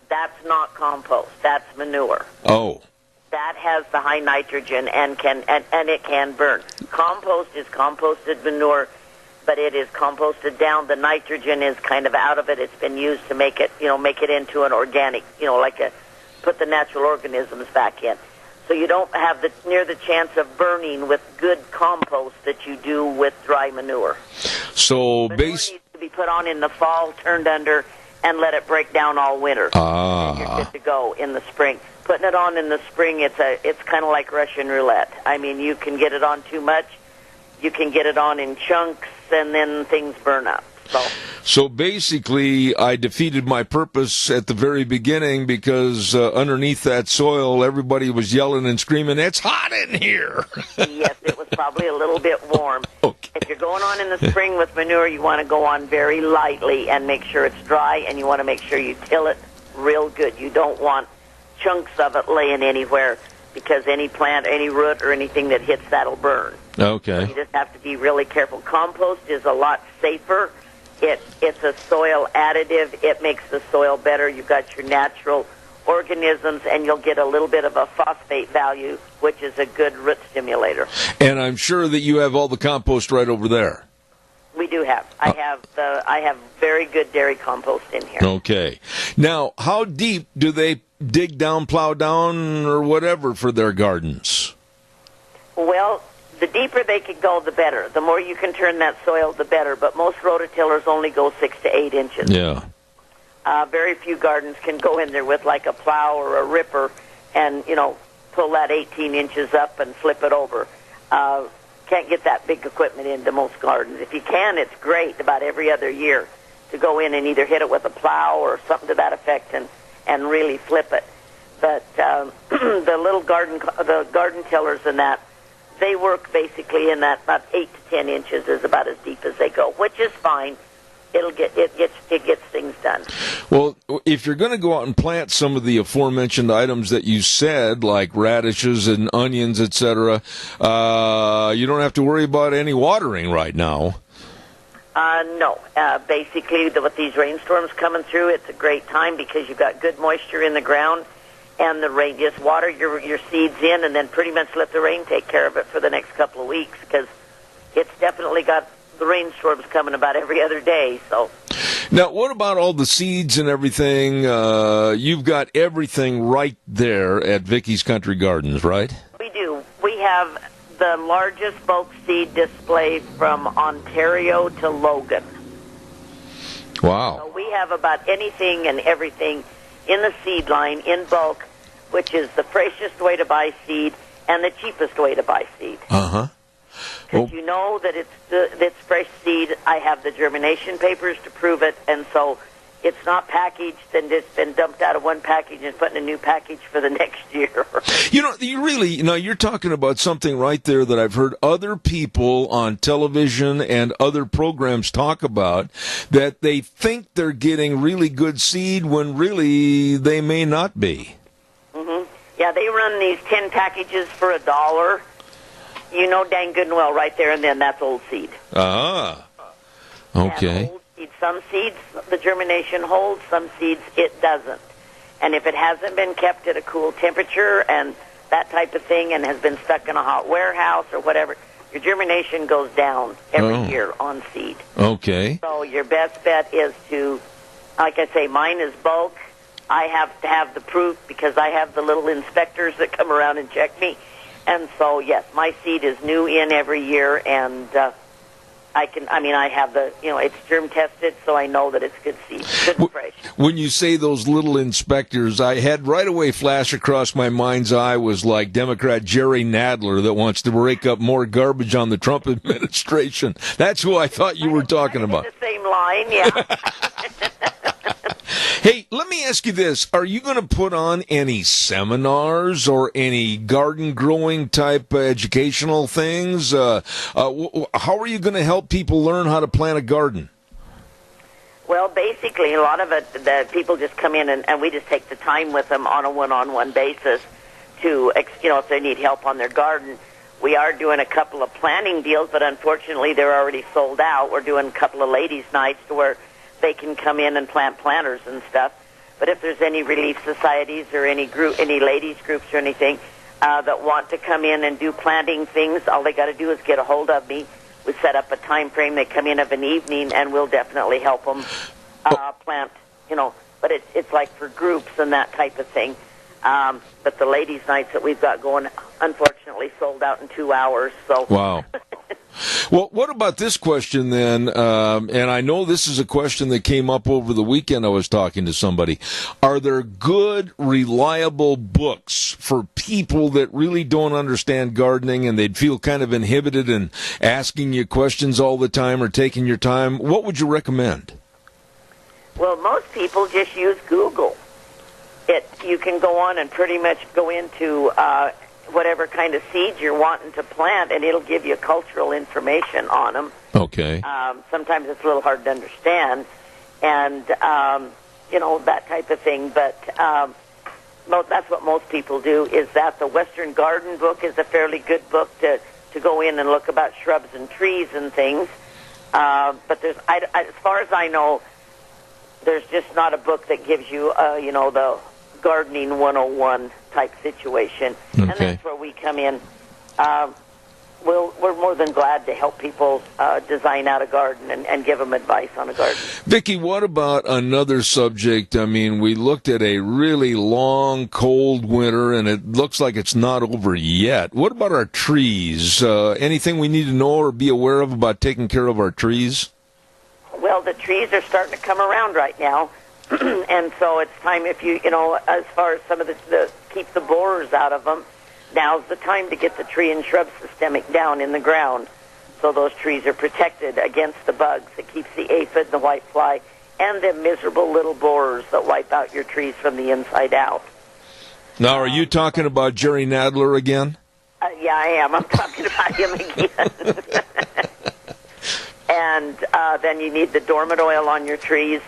That's not compost. That's manure. Oh. That has the high nitrogen and it can burn. Compost is composted manure, but it is composted down. The nitrogen is kind of out of it. It's been used to make it into an organic, put the natural organisms back in. So you don't have near the chance of burning with good compost that you do with dry manure. So manure needs to be put on in the fall, turned under, and let it break down all winter. And you're good to go in the spring. Putting it on in the spring, it's kind of like Russian roulette. I mean, you can get it on too much, you can get it on in chunks, and then things burn up. So basically, I defeated my purpose at the very beginning because underneath that soil, everybody was yelling and screaming, "It's hot in here!" Yes, it was probably a little bit warm. Okay. If you're going on in the spring with manure, you want to go on very lightly and make sure it's dry, and you want to make sure you till it real good. You don't want chunks of it laying anywhere because any plant, any root, or anything that hits that'll burn. Okay. So you just have to be really careful. Compost is a lot safer. It's a soil additive. It makes the soil better. You've got your natural organisms, and you'll get a little bit of a phosphate value, which is a good root stimulator. And I'm sure that you have all the compost right over there. We do have. I have very good dairy compost in here. Okay. Now, how deep do they dig down, plow down, or whatever for their gardens? Well, the deeper they can go, the better. The more you can turn that soil, the better. But most rototillers only go 6 to 8 inches. Yeah. Very few gardens can go in there with like a plow or a ripper and, pull that 18 inches up and flip it over. Can't get that big equipment into most gardens. If you can, it's great about every other year to go in and either hit it with a plow or something to that effect and really flip it. But the little garden tillers and that, they work basically in that about 8 to 10 inches is about as deep as they go, which is fine. It gets things done. Well, if you're going to go out and plant some of the aforementioned items that you said, like radishes and onions, etc., you don't have to worry about any watering right now. No. Basically, with these rainstorms coming through, it's a great time because you've got good moisture in the ground, and the rain, just water your seeds in, and then pretty much let the rain take care of it for the next couple of weeks because it's definitely got the rainstorms coming about every other day. So now, what about all the seeds and everything? You've got everything right there at Vicky's Country Gardens, right? We do. We have the largest bulk seed display from Ontario to Logan. Wow. So we have about anything and everything in the seed line in bulk, which is the freshest way to buy seed and the cheapest way to buy seed. Uh-huh. Because you know that it's fresh seed. I have the germination papers to prove it, and so it's not packaged and it's been dumped out of one package and put in a new package for the next year. You're talking about something right there that I've heard other people on television and other programs talk about, that they think they're getting really good seed when really they may not be. Mm-hmm. Yeah, they run these 10 packages for $1. You know dang good and well right there and then that's old seed. Ah, okay. And old seed, some seeds the germination holds, some seeds it doesn't. And if it hasn't been kept at a cool temperature and that type of thing and has been stuck in a hot warehouse or whatever, your germination goes down every year on seed. Okay. So your best bet is to like I say, mine is bulk. I have to have the proof because I have the little inspectors that come around and check me. And so, yes, my seed is new in every year, and I have the, it's germ tested, so I know that it's good seed, good and fresh. When you say those little inspectors, I had right away flash across my mind's eye was like Democrat Jerry Nadler that wants to rake up more garbage on the Trump administration. That's who I thought you were talking about. The same line, yeah. Hey, let me ask you this. Are you going to put on any seminars or any garden growing type educational things? How are you going to help people learn how to plant a garden? Well, basically, a lot of it, the people just come in and we just take the time with them on a one-on-one basis to, if they need help on their garden. We are doing a couple of planting deals, but unfortunately they're already sold out. We're doing a couple of ladies' nights to where they can come in and plant planters and stuff. But if there's any relief societies or any ladies groups or anything that want to come in and do planting things, all they got to do is get a hold of me. We set up a time frame. They come in of an evening, and we'll definitely help them plant. But it's like for groups and that type of thing. But the ladies' nights that we've got going, unfortunately, sold out in 2 hours. So wow. Well, what about this question then? And I know this is a question that came up over the weekend. I was talking to somebody. Are there good, reliable books for people that really don't understand gardening and they'd feel kind of inhibited in asking you questions all the time or taking your time? What would you recommend? Well, most people just use Google. You can go on and pretty much go into whatever kind of seeds you're wanting to plant, and it'll give you cultural information on them. Okay. Sometimes it's a little hard to understand, and, that type of thing. But that's what most people do, is that the Western Garden book is a fairly good book to go in and look about shrubs and trees and things. But as far as I know, there's just not a book that gives you, the gardening 101 type situation. Okay. And that's where we come in. We're more than glad to help people design out a garden and give them advice on a garden. Vicki, what about another subject? I mean, we looked at a really long, cold winter, and it looks like it's not over yet. What about our trees? Anything we need to know or be aware of about taking care of our trees? Well, the trees are starting to come around right now. And so it's time, if as far as some of the keep the borers out of them, now's the time to get the tree and shrub systemic down in the ground so those trees are protected against the bugs. It keeps the aphid, the whitefly, and the miserable little borers that wipe out your trees from the inside out. Now, are you talking about Jerry Nadler again? Yeah, I am. I'm talking about him again. And then you need the dormant oil on your trees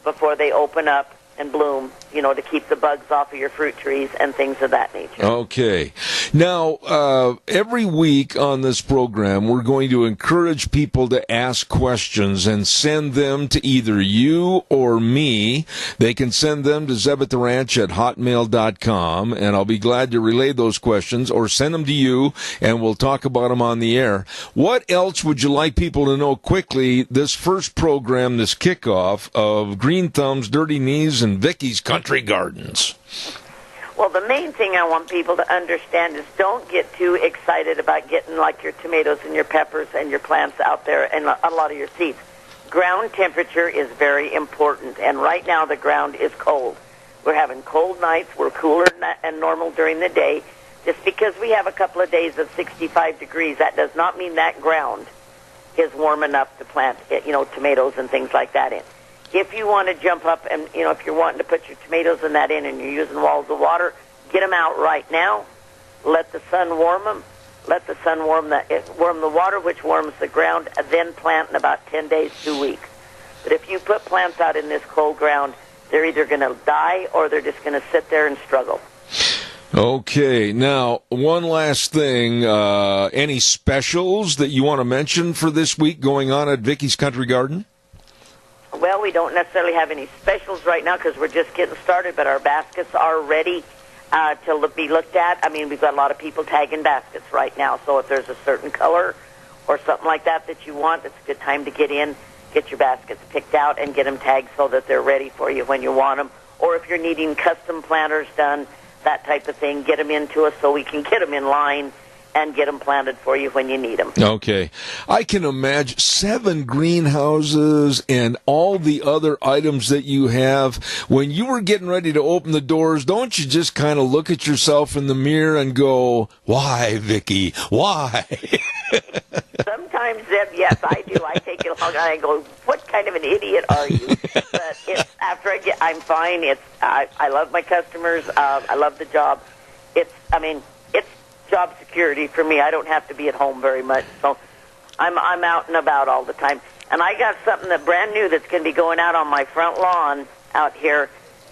before they open up and bloom, to keep the bugs off of your fruit trees and things of that nature. Okay. Now, every week on this program, we're going to encourage people to ask questions and send them to either you or me. They can send them to zebettheranch@hotmail.com, and I'll be glad to relay those questions, or send them to you, and we'll talk about them on the air. What else would you like people to know quickly, this first program, this kickoff of Green Thumbs, Dirty Knees, and Vicky's Country Gardens? Well, the main thing I want people to understand is don't get too excited about getting like your tomatoes and your peppers and your plants out there and a lot of your seeds. Ground temperature is very important, and right now the ground is cold. We're having cold nights. We're cooler than normal during the day. Just because we have a couple of days of 65 degrees, that does not mean that ground is warm enough to plant, tomatoes and things like that in. If you want to jump up and, if you're wanting to put your tomatoes and that in and you're using walls of water, get them out right now. Let the sun warm them. Let the sun warm the water, which warms the ground, and then plant in about 10 days, 2 weeks. But if you put plants out in this cold ground, they're either going to die or they're just going to sit there and struggle. Okay. Now, one last thing. Any specials that you want to mention for this week going on at Vicky's Country Garden? Well, we don't necessarily have any specials right now because we're just getting started, but our baskets are ready to be looked at. I mean, we've got a lot of people tagging baskets right now, so if there's a certain color or something like that you want, it's a good time to get in get your baskets picked out and get them tagged so that they're ready for you when you want them. Or if you're needing custom planters done, that type of thing, get them into us so we can get them in line and get them planted for you when you need them. Okay. I can imagine 7 greenhouses and all the other items that you have. When you were getting ready to open the doors, don't you just kind of look at yourself in the mirror and go, why, Vicki? Why? Sometimes, Zeb, yes, I do. I take it along and I go, what kind of an idiot are you? But after I'm fine. I love my customers. I love the job. It's job security for me. I don't have to be at home very much, so I'm out and about all the time. And I got something that brand new that's going to be going out on my front lawn out here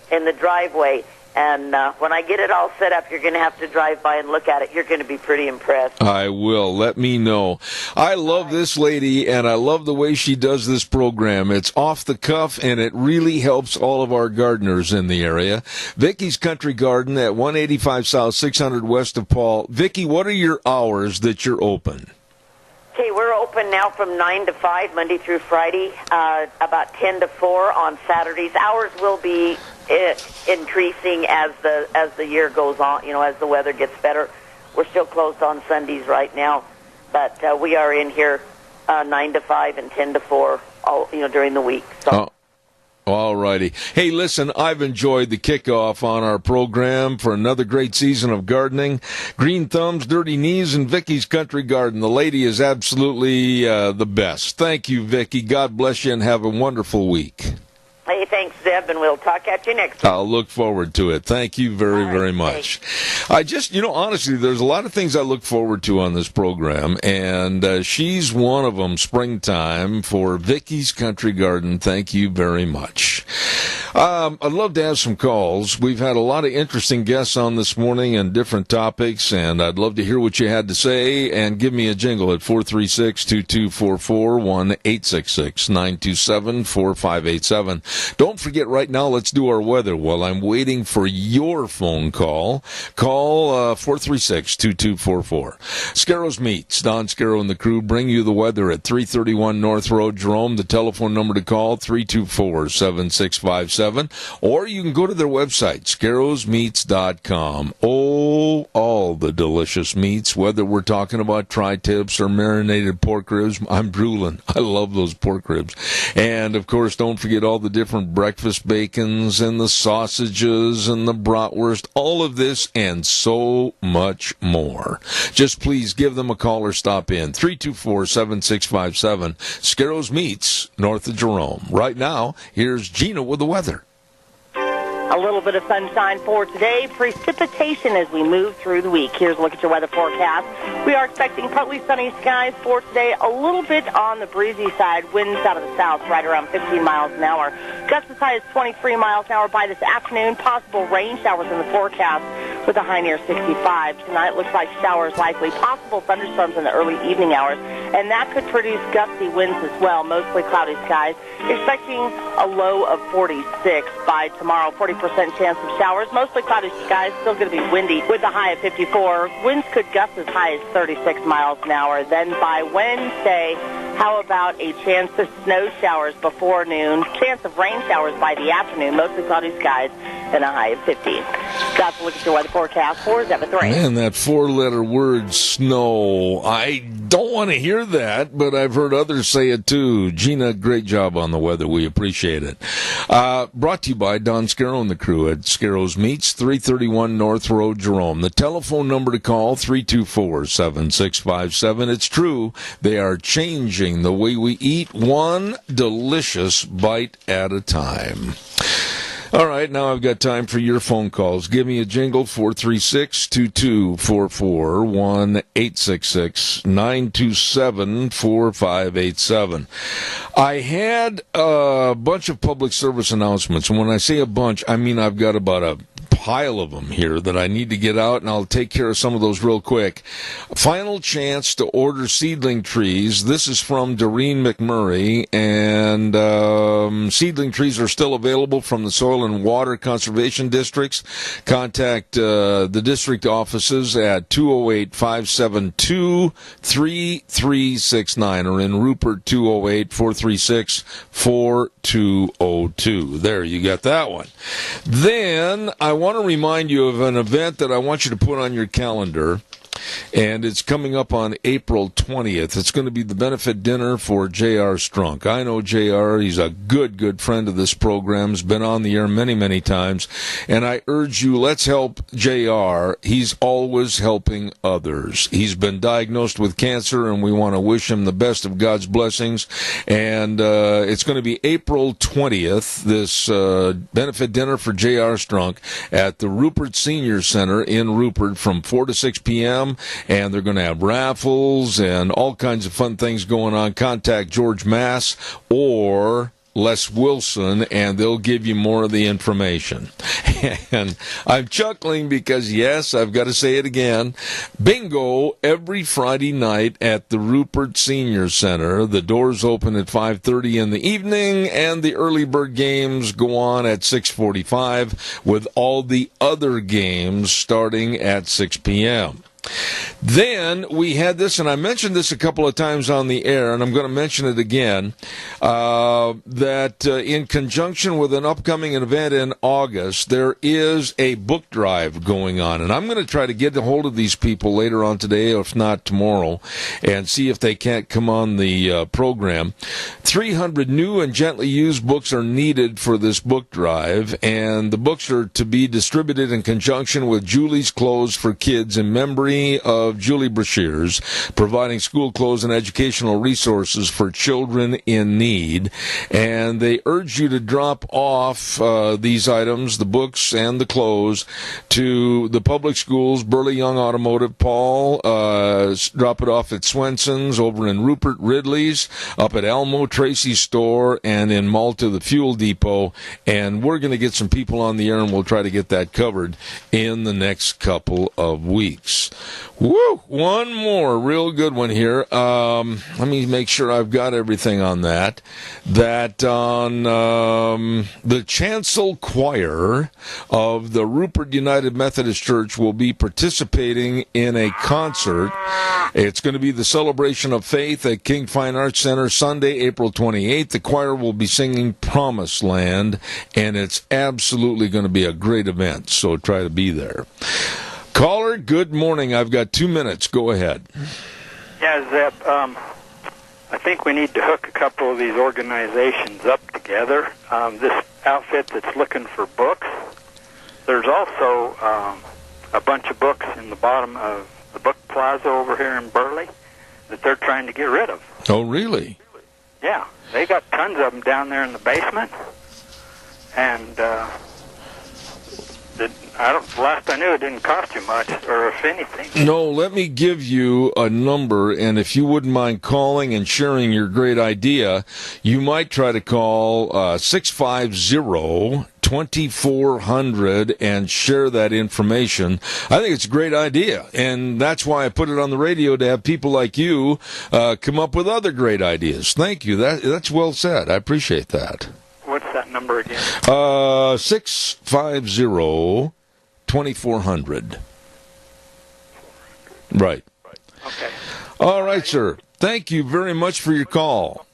in the driveway. And when I get it all set up, you're going to have to drive by and look at it. You're going to be pretty impressed. I will. Let me know. I love this lady, and I love the way she does this program. It's off the cuff, and it really helps all of our gardeners in the area. Vicky's Country Garden at 185 South, 600 West of Paul. Vicki, what are your hours that you're open? Okay, we're open now from 9 to 5, Monday through Friday, about 10 to 4 on Saturdays. Hours will be increasing as the year goes on, as the weather gets better. We're still closed on Sundays right now, but we are in here 9 to 5 and 10 to 4 during the week. So. All righty. Hey, listen, I've enjoyed the kickoff on our program for another great season of gardening. Green Thumbs, Dirty Knees, and Vicky's Country Garden. The lady is absolutely the best. Thank you, Vicki. God bless you, and have a wonderful week. Hey, thanks, Zeb, and we'll talk at you next week. I'll look forward to it. Thank you very much. I just, honestly, there's a lot of things I look forward to on this program, and she's one of them, springtime, for Vicky's Country Garden. Thank you very much. I'd love to have some calls. We've had a lot of interesting guests on this morning and different topics, and I'd love to hear what you had to say, and give me a jingle at 436-2244, 1-866-927-4587. Don't forget, right now, let's do our weather while I'm waiting for your phone call. Call 436-2244. Scarrows Meats, Don Scarrow and the crew bring you the weather at 331 North Road, Jerome. The telephone number to call, 324-7657. Or you can go to their website, scarrowsmeats.com. Oh, all the delicious meats, whether we're talking about tri-tips or marinated pork ribs. I'm drooling. I love those pork ribs. And, of course, don't forget all the different breakfast bacons and the sausages and the bratwurst, all of this and so much more. Just please give them a call or stop in. 324-7657. Scarrows Meats, north of Jerome. Right now, here's Gina with the weather. A little bit of sunshine for today. Precipitation as we move through the week. Here's a look at your weather forecast. We are expecting partly sunny skies for today. A little bit on the breezy side. Winds out of the south right around 15 miles an hour. Gusts as high as 23 miles an hour by this afternoon. Possible rain showers in the forecast with a high near 65. Tonight looks like showers likely. Possible thunderstorms in the early evening hours. And that could produce gusty winds as well. Mostly cloudy skies. Expecting a low of 46 by tomorrow. 40% chance of showers. Mostly cloudy skies. Still going to be windy with a high of 54. Winds could gust as high as 36 miles an hour. Then by Wednesday, how about a chance of snow showers before noon? Chance of rain showers by the afternoon. Mostly cloudy skies and a high of 50. Got to look at your weather forecast for Zeb at the rain. Man, that 4-letter word, snow. I don't want to hear that, but I've heard others say it too. Gina, great job on the weather. We appreciate it. Brought to you by Don Scarrow and the crew at Scarrows Meats, 331 North Road, Jerome. The telephone number to call, 324-7657. It's true, they are changing the way we eat, one delicious bite at a time. All right, now I've got time for your phone calls. Give me a jingle, 436-2244, 1-866-927-4587. I had a bunch of public service announcements, and when I say a bunch, I mean I've got about a pile of them here that I need to get out, and I'll take care of some of those real quick. Final chance to order seedling trees. This is from Doreen McMurray, and seedling trees are still available from the Soil and Water Conservation Districts. Contact the district offices at 208-572-3369, or in Rupert 208-436-4202. There, you got that one. Then I want to remind you of an event that I want you to put on your calendar, and it's coming up on April 20th. It's going to be the benefit dinner for J.R. Strunk. I know J.R. He's a good friend of this program. He's been on the air many, many times. And I urge you, let's help J.R. He's always helping others. He's been diagnosed with cancer, and we want to wish him the best of God's blessings. And it's going to be April 20th, this benefit dinner for J.R. Strunk at the Rupert Senior Center in Rupert from 4 to 6 p.m., and they're going to have raffles and all kinds of fun things going on. Contact George Mass or Les Wilson, and they'll give you more of the information. And I'm chuckling because, yes, I've got to say it again, bingo every Friday night at the Rupert Senior Center. The doors open at 5:30 in the evening, and the early bird games go on at 6:45, with all the other games starting at 6 p.m. Then we had this, and I mentioned this a couple of times on the air, and I'm going to mention it again, that in conjunction with an upcoming event in August, there is a book drive going on. And I'm going to try to get a hold of these people later on today, if not tomorrow, and see if they can't come on the program. 300 new and gently used books are needed for this book drive, and the books are to be distributed in conjunction with Julie's Clothes for Kids in memory of Julie Brashears, providing school clothes and educational resources for children in need. And they urge you to drop off these items, the books and the clothes, to the public schools, Burley Young Automotive, Paul. Drop it off at Swenson's, over in Rupert, Ridley's, up at Elmo, Tracy's store, and in Malta, the Fuel Depot. And we're going to get some people on the air, and we'll try to get that covered in the next couple of weeks. Woo! One more real good one here. Let me make sure I've got everything on that. That on the Chancel Choir of the Rupert United Methodist Church will be participating in a concert. It's going to be the Celebration of Faith at King Fine Arts Center Sunday, April 28th. The choir will be singing Promised Land, and it's absolutely going to be a great event, so try to be there. Caller, good morning. I've got 2 minutes. Go ahead. Yeah, Zeb, I think we need to hook a couple of these organizations up together. This outfit that's looking for books, there's also a bunch of books in the bottom of the book plaza over here in Burley that they're trying to get rid of. Oh, really? Yeah, they got tons of them down there in the basement, and last I knew, it didn't cost you much, or if anything. No, let me give you a number, and if you wouldn't mind calling and sharing your great idea, you might try to call 650-2400 and share that information. I think it's a great idea, and that's why I put it on the radio, to have people like you come up with other great ideas. Thank you. That's well said. I appreciate that. What's that number again? 650-2400. Right. Okay. All right, sir. Thank you very much for your call.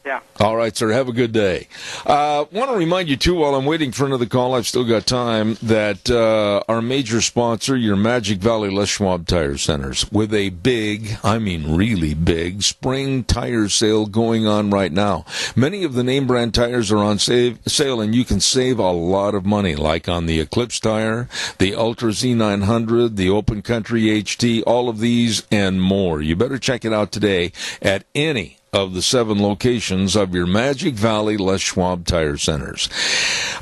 Yeah. All right, sir. Have a good day. Want to remind you, too, while I'm waiting for another call, I've still got time, that our major sponsor, your Magic Valley Les Schwab Tire Centers, with a big, I mean really big, spring tire sale going on right now. Many of the name brand tires are on sale, and you can save a lot of money, like on the Eclipse tire, the Ultra Z900, the Open Country HT, all of these and more. You better check it out today at any of the 7 locations I've have your Magic Valley Les Schwab Tire Centers.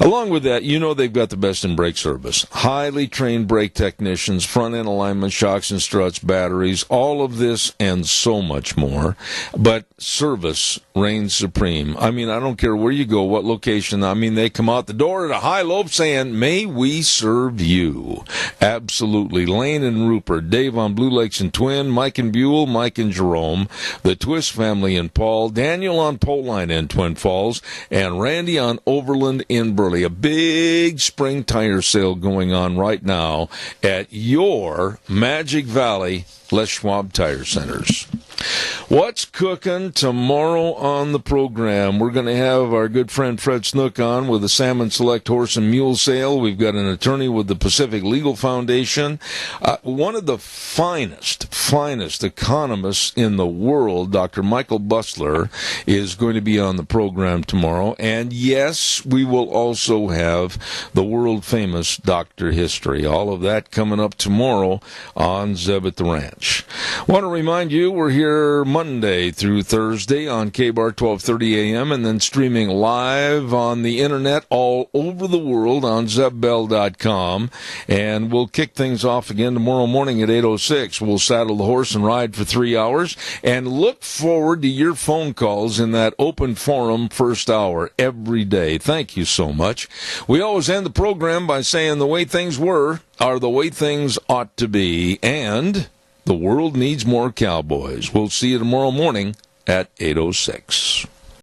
Along with that, you know they've got the best in brake service. Highly trained brake technicians, front-end alignment, shocks and struts, batteries, all of this and so much more. But service reigns supreme. I mean, I don't care where you go, what location. I mean, they come out the door at a high lope saying, may we serve you. Absolutely. Lane and Rupert, Dave on Blue Lakes and Twin, Mike and Buell, Mike and Jerome, the Twist family in Paul, Daniel on Poline in Twin Falls, and Randy on Overland in Burley. A big spring tire sale going on right now at your Magic Valley Les Schwab Tire Centers. What's cooking tomorrow on the program? We're going to have our good friend Fred Snook on with the Salmon Select Horse and Mule Sale. We've got an attorney with the Pacific Legal Foundation. One of the finest economists in the world, Dr. Michael Bustler, is going to be on the program tomorrow. And yes, we will also have the world-famous Dr. History. All of that coming up tomorrow on Zeb at the Ranch. Want to remind you, we're here Monday through Thursday on KBAR 1230 AM and then streaming live on the internet all over the world on zebbell.com. And we'll kick things off again tomorrow morning at 8:06. We'll saddle the horse and ride for 3 hours and look forward to your phone calls in that open forum first hour every day. Thank you so much. We always end the program by saying the way things were are the way things ought to be, and the world needs more cowboys. We'll see you tomorrow morning at 8:06.